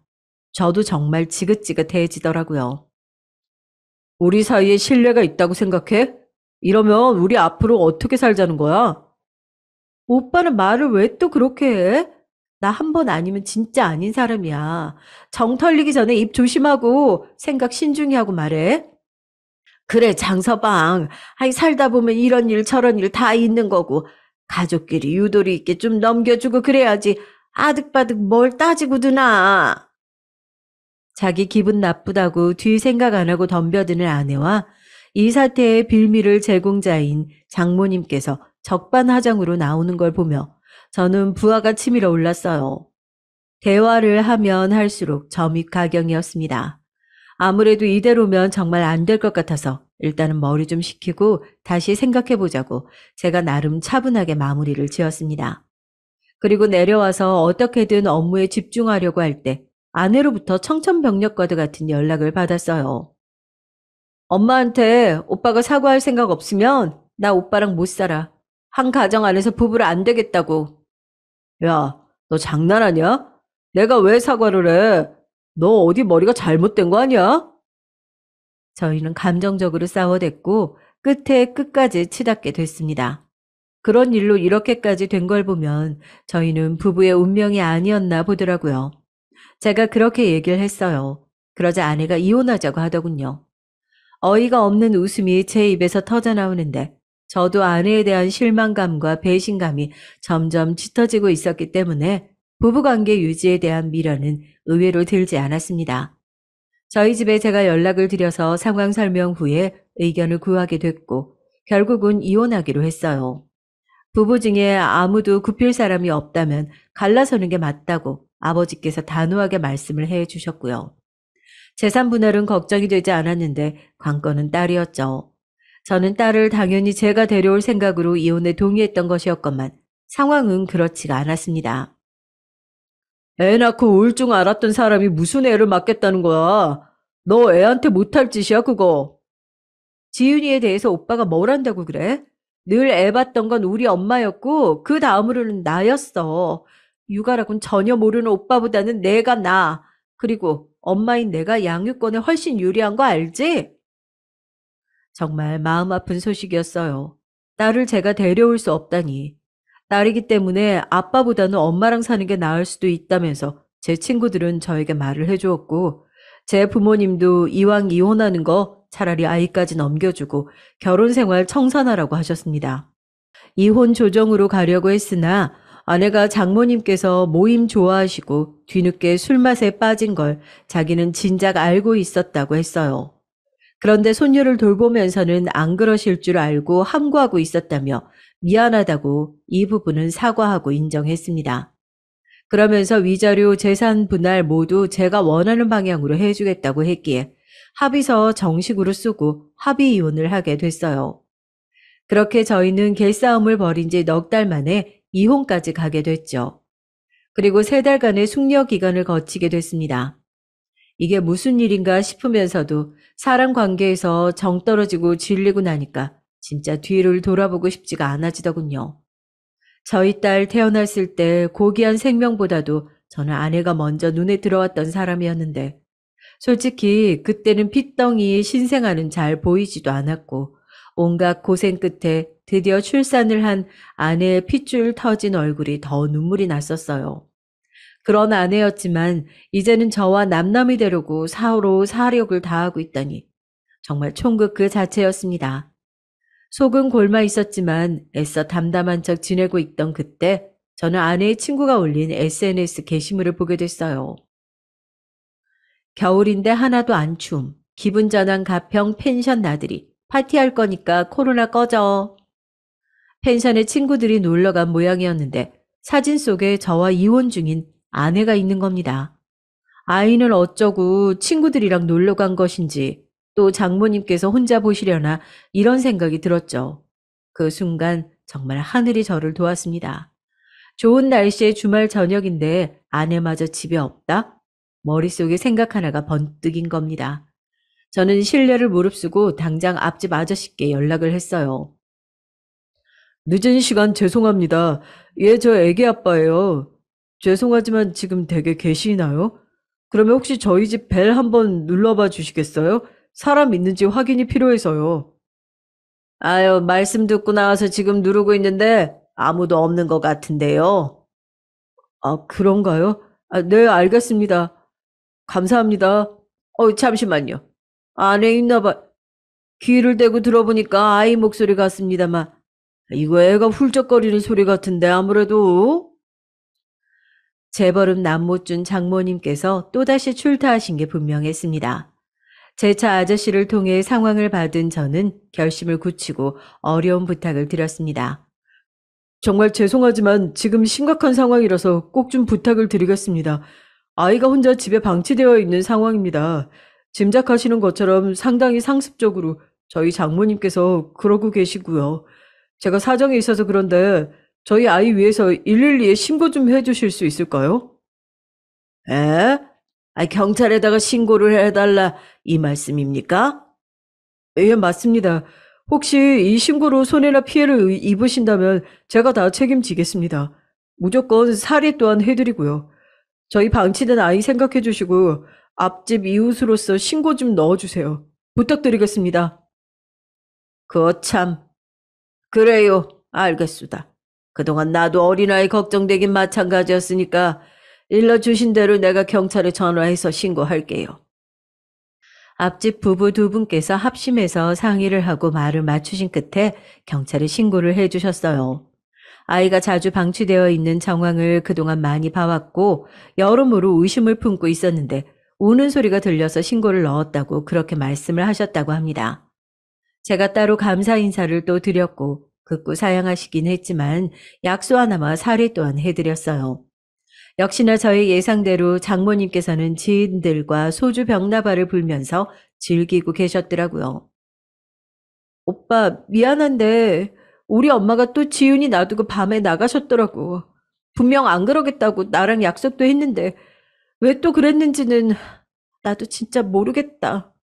저도 정말 지긋지긋해지더라고요. 우리 사이에 신뢰가 있다고 생각해? 이러면 우리 앞으로 어떻게 살자는 거야? 오빠는 말을 왜 또 그렇게 해? 나 한 번 아니면 진짜 아닌 사람이야. 정 털리기 전에 입 조심하고 생각 신중히 하고 말해. 그래, 장서방. 살다 보면 이런 일 저런 일 다 있는 거고 가족끼리 유도리 있게 좀 넘겨주고 그래야지 아득바득 뭘 따지고 드나. 자기 기분 나쁘다고 뒤 생각 안 하고 덤벼드는 아내와 이 사태의 빌미를 제공자인 장모님께서 적반하장으로 나오는 걸 보며 저는 부하가 치밀어 올랐어요. 대화를 하면 할수록 점입가경이었습니다. 아무래도 이대로면 정말 안 될 것 같아서 일단은 머리 좀 식히고 다시 생각해보자고 제가 나름 차분하게 마무리를 지었습니다. 그리고 내려와서 어떻게든 업무에 집중하려고 할 때 아내로부터 청천벽력과도 같은 연락을 받았어요. 엄마한테 오빠가 사과할 생각 없으면 나 오빠랑 못 살아. 한 가정 안에서 부부를 안 되겠다고. 야, 너 장난하냐? 내가 왜 사과를 해? 너 어디 머리가 잘못된 거 아니야? 저희는 감정적으로 싸워댔고 끝에 끝까지 치닫게 됐습니다. 그런 일로 이렇게까지 된 걸 보면 저희는 부부의 운명이 아니었나 보더라고요. 제가 그렇게 얘기를 했어요. 그러자 아내가 이혼하자고 하더군요. 어이가 없는 웃음이 제 입에서 터져나오는데 저도 아내에 대한 실망감과 배신감이 점점 짙어지고 있었기 때문에 부부관계 유지에 대한 미련은 의외로 들지 않았습니다. 저희 집에 제가 연락을 드려서 상황 설명 후에 의견을 구하게 됐고 결국은 이혼하기로 했어요. 부부 중에 아무도 굽힐 사람이 없다면 갈라서는 게 맞다고 아버지께서 단호하게 말씀을 해 주셨고요. 재산 분할은 걱정이 되지 않았는데 관건은 딸이었죠. 저는 딸을 당연히 제가 데려올 생각으로 이혼에 동의했던 것이었건만 상황은 그렇지가 않았습니다. 애 낳고 우울증 앓았던 사람이 무슨 애를 맡겠다는 거야? 너 애한테 못할 짓이야, 그거. 지윤이에 대해서 오빠가 뭘 안다고 그래? 늘 애 봤던 건 우리 엄마였고 그 다음으로는 나였어. 육아라곤 전혀 모르는 오빠보다는 내가 나. 그리고 엄마인 내가 양육권에 훨씬 유리한 거 알지? 정말 마음 아픈 소식이었어요. 딸을 제가 데려올 수 없다니. 딸이기 때문에 아빠보다는 엄마랑 사는 게 나을 수도 있다면서 제 친구들은 저에게 말을 해주었고, 제 부모님도 이왕 이혼하는 거 차라리 아이까지 넘겨주고 결혼 생활 청산하라고 하셨습니다. 이혼 조정으로 가려고 했으나 아내가 장모님께서 모임 좋아하시고 뒤늦게 술맛에 빠진 걸 자기는 진작 알고 있었다고 했어요. 그런데 손녀를 돌보면서는 안 그러실 줄 알고 함구하고 있었다며 미안하다고 이 부분은 사과하고 인정했습니다. 그러면서 위자료, 재산 분할 모두 제가 원하는 방향으로 해주겠다고 했기에 합의서 정식으로 쓰고 합의 이혼을 하게 됐어요. 그렇게 저희는 길싸움을 벌인 지 넉 달 만에 이혼까지 가게 됐죠. 그리고 3달간의 숙려 기간을 거치게 됐습니다. 이게 무슨 일인가 싶으면서도 사람 관계에서 정 떨어지고 질리고 나니까 진짜 뒤를 돌아보고 싶지가 않아지더군요. 저희 딸 태어났을 때 고귀한 생명보다도 저는 아내가 먼저 눈에 들어왔던 사람이었는데 솔직히 그때는 핏덩이 신생아는 잘 보이지도 않았고 온갖 고생 끝에 드디어 출산을 한 아내의 핏줄 터진 얼굴이 더 눈물이 났었어요. 그런 아내였지만 이제는 저와 남남이 되려고 서로 사력을 다하고 있다니 정말 총극 그 자체였습니다. 속은 골마 있었지만 애써 담담한 척 지내고 있던 그때 저는 아내의 친구가 올린 SNS 게시물을 보게 됐어요. 겨울인데 하나도 안 추움. 기분 전환 가평 펜션 나들이. 파티할 거니까 코로나 꺼져. 펜션에 친구들이 놀러간 모양이었는데 사진 속에 저와 이혼 중인 아내가 있는 겁니다. 아이는 어쩌고 친구들이랑 놀러 간 것인지 또 장모님께서 혼자 보시려나 이런 생각이 들었죠. 그 순간 정말 하늘이 저를 도왔습니다. 좋은 날씨의 주말 저녁인데 아내마저 집에 없다? 머릿속에 생각 하나가 번뜩인 겁니다. 저는 신뢰를 무릅쓰고 당장 앞집 아저씨께 연락을 했어요. 늦은 시간 죄송합니다. 예, 저 애기 아빠예요. 죄송하지만 지금 댁에 계시나요? 그러면 혹시 저희 집 벨 한번 눌러봐 주시겠어요? 사람 있는지 확인이 필요해서요. 아유, 말씀 듣고 나와서 지금 누르고 있는데 아무도 없는 것 같은데요. 아, 그런가요? 아, 네, 알겠습니다. 감사합니다. 잠시만요. 안에 있나 봐. 귀를 대고 들어보니까 아이 목소리 같습니다만 이거 애가 훌쩍거리는 소리 같은데 아무래도 재벌은 남 못 준 장모님께서 또다시 출타하신 게 분명했습니다. 제 차 아저씨를 통해 상황을 받은 저는 결심을 굳히고 어려운 부탁을 드렸습니다. 정말 죄송하지만 지금 심각한 상황이라서 꼭 좀 부탁을 드리겠습니다. 아이가 혼자 집에 방치되어 있는 상황입니다. 짐작하시는 것처럼 상당히 상습적으로 저희 장모님께서 그러고 계시고요. 제가 사정이 있어서 그런데 저희 아이 위해서 112에 신고 좀 해주실 수 있을까요? 에? 경찰에다가 신고를 해달라 이 말씀입니까? 예, 맞습니다. 혹시 이 신고로 손해나 피해를 입으신다면 제가 다 책임지겠습니다. 무조건 사례 또한 해드리고요. 저희 방치된 아이 생각해 주시고 앞집 이웃으로서 신고 좀 넣어주세요. 부탁드리겠습니다. 참. 그래요. 알겠수다. 그동안 나도 어린아이 걱정되긴 마찬가지였으니까 일러주신 대로 내가 경찰에 전화해서 신고할게요. 앞집 부부 두 분께서 합심해서 상의를 하고 말을 맞추신 끝에 경찰에 신고를 해주셨어요. 아이가 자주 방치되어 있는 정황을 그동안 많이 봐왔고 여러모로 의심을 품고 있었는데 우는 소리가 들려서 신고를 넣었다고 그렇게 말씀을 하셨다고 합니다. 제가 따로 감사 인사를 또 드렸고 극구 사양하시긴 했지만 약소 하나와 사례 또한 해드렸어요. 역시나 저의 예상대로 장모님께서는 지인들과 소주 병나발을 불면서 즐기고 계셨더라고요. 오빠, 미안한데 우리 엄마가 또 지훈이 놔두고 밤에 나가셨더라고. 분명 안 그러겠다고 나랑 약속도 했는데 왜 또 그랬는지는 나도 진짜 모르겠다.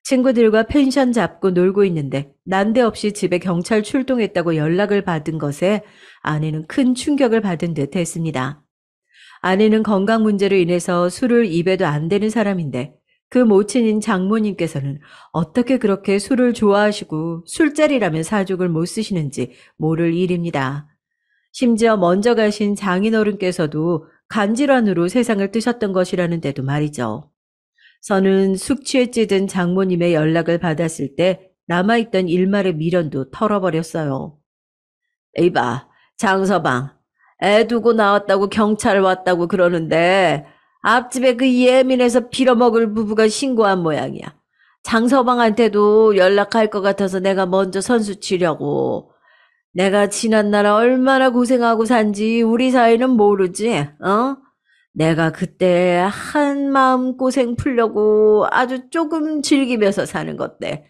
친구들과 펜션 잡고 놀고 있는데 난데없이 집에 경찰 출동했다고 연락을 받은 것에 아내는 큰 충격을 받은 듯 했습니다. 아내는 건강 문제로 인해서 술을 입에도 안 대는 사람인데 그 모친인 장모님께서는 어떻게 그렇게 술을 좋아하시고 술자리라면 사족을 못 쓰시는지 모를 일입니다. 심지어 먼저 가신 장인어른께서도 간질환으로 세상을 뜨셨던 것이라는데도 말이죠. 저는 숙취에 찌든 장모님의 연락을 받았을 때 남아있던 일말의 미련도 털어버렸어요. 이봐, 장서방. 애 두고 나왔다고 경찰 왔다고 그러는데 앞집에 그 예민해서 빌어먹을 부부가 신고한 모양이야. 장서방한테도 연락할 것 같아서 내가 먼저 선수 치려고. 내가 지난날 얼마나 고생하고 산지 우리 사이는 모르지, 어? 내가 그때 한 마음 고생 풀려고 아주 조금 즐기면서 사는 건데.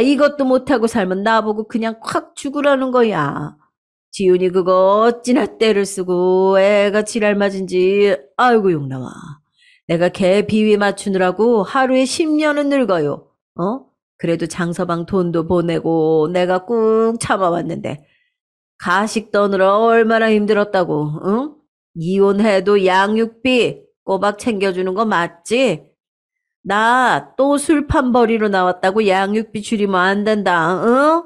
이것도 못하고 살면 나보고 그냥 콱 죽으라는 거야. 지훈이 그거 어찌나 때를 쓰고 애가 지랄 맞은지 아이고 욕나와. 내가 걔 비위 맞추느라고 하루에 10년은 늙어요. 어? 그래도 장서방 돈도 보내고 내가 꾹 참아왔는데 가식 떠느라 얼마나 힘들었다고, 응? 이혼해도 양육비 꼬박 챙겨주는 거 맞지? 나 또 술판 벌이로 나왔다고 양육비 줄이면 안 된다, 응?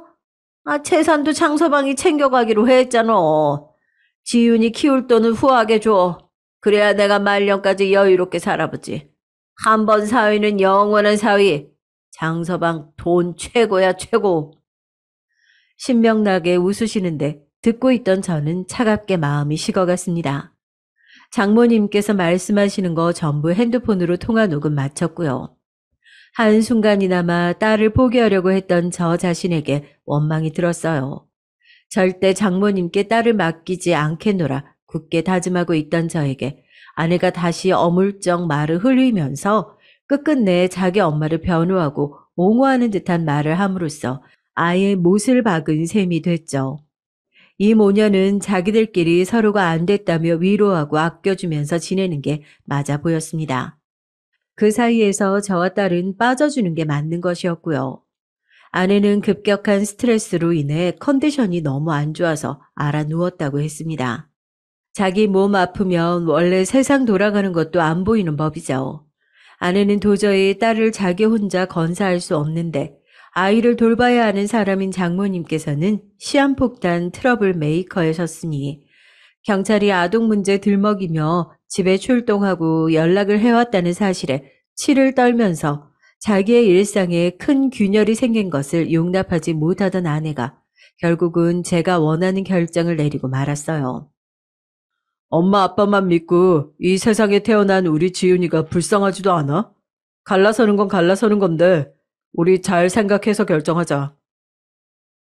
재산도 장서방이 챙겨가기로 했잖아. 지윤이 키울 돈은 후하게 줘. 그래야 내가 말년까지 여유롭게 살아보지. 한 번 사위는 영원한 사위. 장서방 돈 최고야, 최고. 신명나게 웃으시는데 듣고 있던 저는 차갑게 마음이 식어갔습니다. 장모님께서 말씀하시는 거 전부 핸드폰으로 통화 녹음 마쳤고요. 한순간이나마 딸을 포기하려고 했던 저 자신에게 원망이 들었어요. 절대 장모님께 딸을 맡기지 않겠노라 굳게 다짐하고 있던 저에게 아내가 다시 어물쩍 말을 흘리면서 끝끝내 자기 엄마를 변호하고 옹호하는 듯한 말을 함으로써 아예 못을 박은 셈이 됐죠. 이 모녀는 자기들끼리 서로가 안 됐다며 위로하고 아껴주면서 지내는 게 맞아 보였습니다. 그 사이에서 저와 딸은 빠져주는 게 맞는 것이었고요. 아내는 급격한 스트레스로 인해 컨디션이 너무 안 좋아서 알아 누웠다고 했습니다. 자기 몸 아프면 원래 세상 돌아가는 것도 안 보이는 법이죠. 아내는 도저히 딸을 자기 혼자 건사할 수 없는데 아이를 돌봐야 하는 사람인 장모님께서는 시한폭탄 트러블 메이커이셨으니 경찰이 아동 문제 들먹이며 집에 출동하고 연락을 해왔다는 사실에 치를 떨면서 자기의 일상에 큰 균열이 생긴 것을 용납하지 못하던 아내가 결국은 제가 원하는 결정을 내리고 말았어요. 엄마 아빠만 믿고 이 세상에 태어난 우리 지윤이가 불쌍하지도 않아? 갈라서는 건 갈라서는 건데 우리 잘 생각해서 결정하자.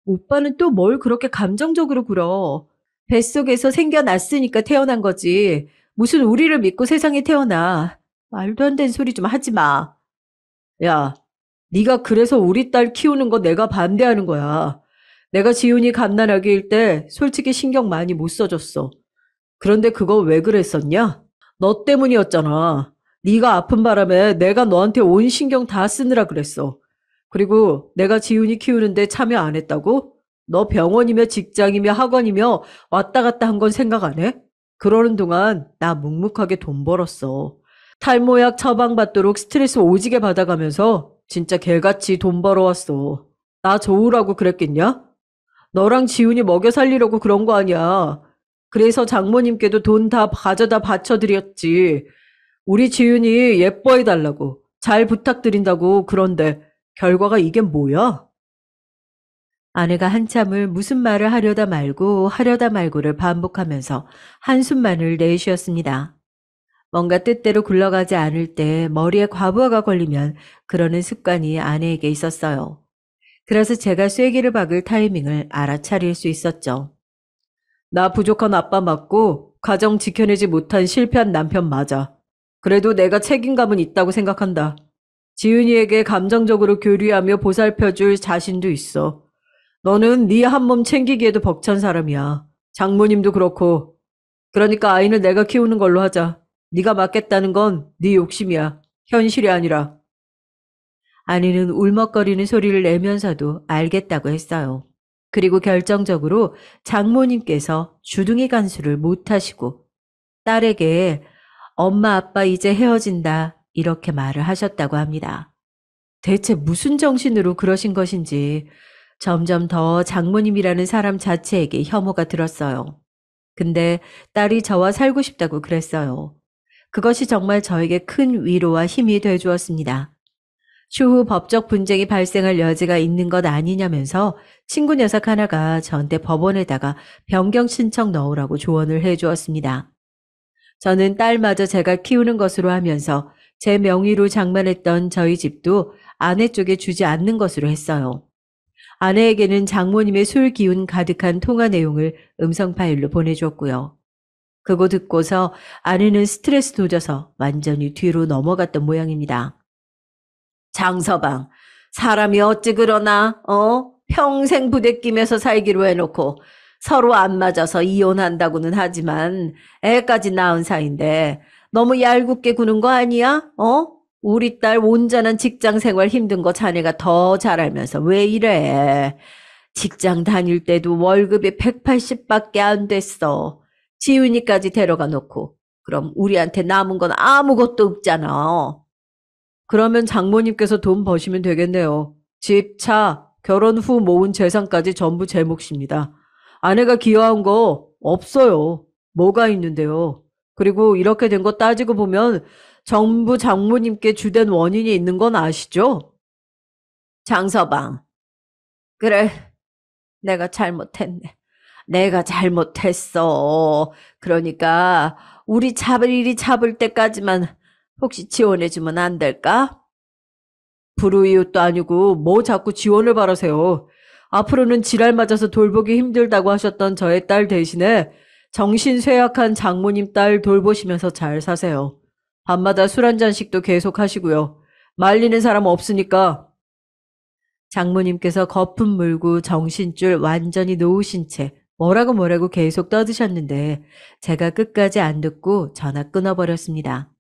오빠는 또 뭘 그렇게 감정적으로 굴어. 뱃속에서 생겨났으니까 태어난 거지. 무슨 우리를 믿고 세상에 태어나. 말도 안 되는 소리 좀 하지 마. 야, 네가 그래서 우리 딸 키우는 거 내가 반대하는 거야. 내가 지훈이 갓난아기일 때 솔직히 신경 많이 못 써줬어. 그런데 그거 왜 그랬었냐? 너 때문이었잖아. 네가 아픈 바람에 내가 너한테 온 신경 다 쓰느라 그랬어. 그리고 내가 지훈이 키우는데 참여 안 했다고? 너 병원이며 직장이며 학원이며 왔다 갔다 한 건 생각 안 해? 그러는 동안 나 묵묵하게 돈 벌었어. 탈모약 처방받도록 스트레스 오지게 받아가면서 진짜 개같이 돈 벌어왔어. 나 좋으라고 그랬겠냐? 너랑 지훈이 먹여 살리려고 그런 거 아니야. 그래서 장모님께도 돈 다 가져다 바쳐드렸지. 우리 지훈이 예뻐해달라고. 잘 부탁드린다고. 그런데 결과가 이게 뭐야? 아내가 한참을 무슨 말을 하려다 말고를 반복하면서 한숨만을 내쉬었습니다. 뭔가 뜻대로 굴러가지 않을 때 머리에 과부하가 걸리면 그러는 습관이 아내에게 있었어요. 그래서 제가 쐐기를 박을 타이밍을 알아차릴 수 있었죠. 나 부족한 아빠 맞고 가정 지켜내지 못한 실패한 남편 맞아. 그래도 내가 책임감은 있다고 생각한다. 지은이에게 감정적으로 교류하며 보살펴줄 자신도 있어. 너는 네 한 몸 챙기기에도 벅찬 사람이야. 장모님도 그렇고. 그러니까 아이는 내가 키우는 걸로 하자. 네가 맡겠다는 건 네 욕심이야. 현실이 아니라. 아내는 울먹거리는 소리를 내면서도 알겠다고 했어요. 그리고 결정적으로 장모님께서 주둥이 간수를 못하시고 딸에게 엄마 아빠 이제 헤어진다 이렇게 말을 하셨다고 합니다. 대체 무슨 정신으로 그러신 것인지 점점 더 장모님이라는 사람 자체에게 혐오가 들었어요. 근데 딸이 저와 살고 싶다고 그랬어요. 그것이 정말 저에게 큰 위로와 힘이 되어주었습니다. 추후 법적 분쟁이 발생할 여지가 있는 것 아니냐면서 친구 녀석 하나가 저한테 법원에다가 변경 신청 넣으라고 조언을 해주었습니다. 저는 딸마저 제가 키우는 것으로 하면서 제 명의로 장만했던 저희 집도 아내 쪽에 주지 않는 것으로 했어요. 아내에게는 장모님의 술 기운 가득한 통화 내용을 음성 파일로 보내줬고요. 그거 듣고서 아내는 스트레스 도져서 완전히 뒤로 넘어갔던 모양입니다. 장서방, 사람이 어찌 그러나, 평생 부대끼면서 살기로 해놓고 서로 안 맞아서 이혼한다고는 하지만 애까지 낳은 사이인데 너무 얄궂게 구는 거 아니야? 우리 딸 온전한 직장 생활 힘든 거 자네가 더 잘 알면서 왜 이래? 직장 다닐 때도 월급이 180밖에 안 됐어. 지훈이까지 데려가 놓고 그럼 우리한테 남은 건 아무것도 없잖아. 그러면 장모님께서 돈 버시면 되겠네요. 집, 차, 결혼 후 모은 재산까지 전부 제 몫입니다. 아내가 기여한 거 없어요. 뭐가 있는데요. 그리고 이렇게 된 거 따지고 보면 전부 장모님께 주된 원인이 있는 건 아시죠? 장서방, 그래, 내가 잘못했네. 내가 잘못했어. 그러니까 우리 잡을 일이 잡을 때까지만 혹시 지원해주면 안 될까? 불우이웃도 아니고 뭐 자꾸 지원을 바라세요. 앞으로는 지랄 맞아서 돌보기 힘들다고 하셨던 저의 딸 대신에 정신 쇠약한 장모님 딸 돌보시면서 잘 사세요. 밤마다 술 한 잔씩도 계속 하시고요. 말리는 사람 없으니까. 장모님께서 거품 물고 정신줄 완전히 놓으신 채 뭐라고 계속 떠드셨는데 제가 끝까지 안 듣고 전화 끊어버렸습니다.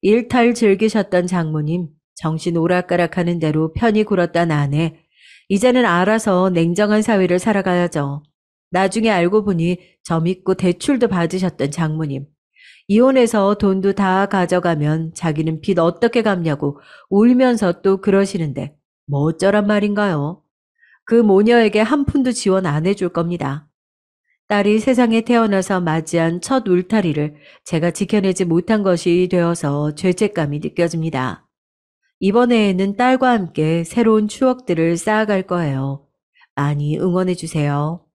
일탈 즐기셨던 장모님, 정신 오락가락하는 대로 편히 굴었던 아내, 이제는 알아서 냉정한 사회를 살아가야죠. 나중에 알고 보니 저 믿고 대출도 받으셨던 장모님. 이혼해서 돈도 다 가져가면 자기는 빚 어떻게 갚냐고 울면서 또 그러시는데 뭐 어쩌란 말인가요? 그 모녀에게 한 푼도 지원 안 해줄 겁니다. 딸이 세상에 태어나서 맞이한 첫 울타리를 제가 지켜내지 못한 것이 되어서 죄책감이 느껴집니다. 이번에는 딸과 함께 새로운 추억들을 쌓아갈 거예요. 많이 응원해 주세요.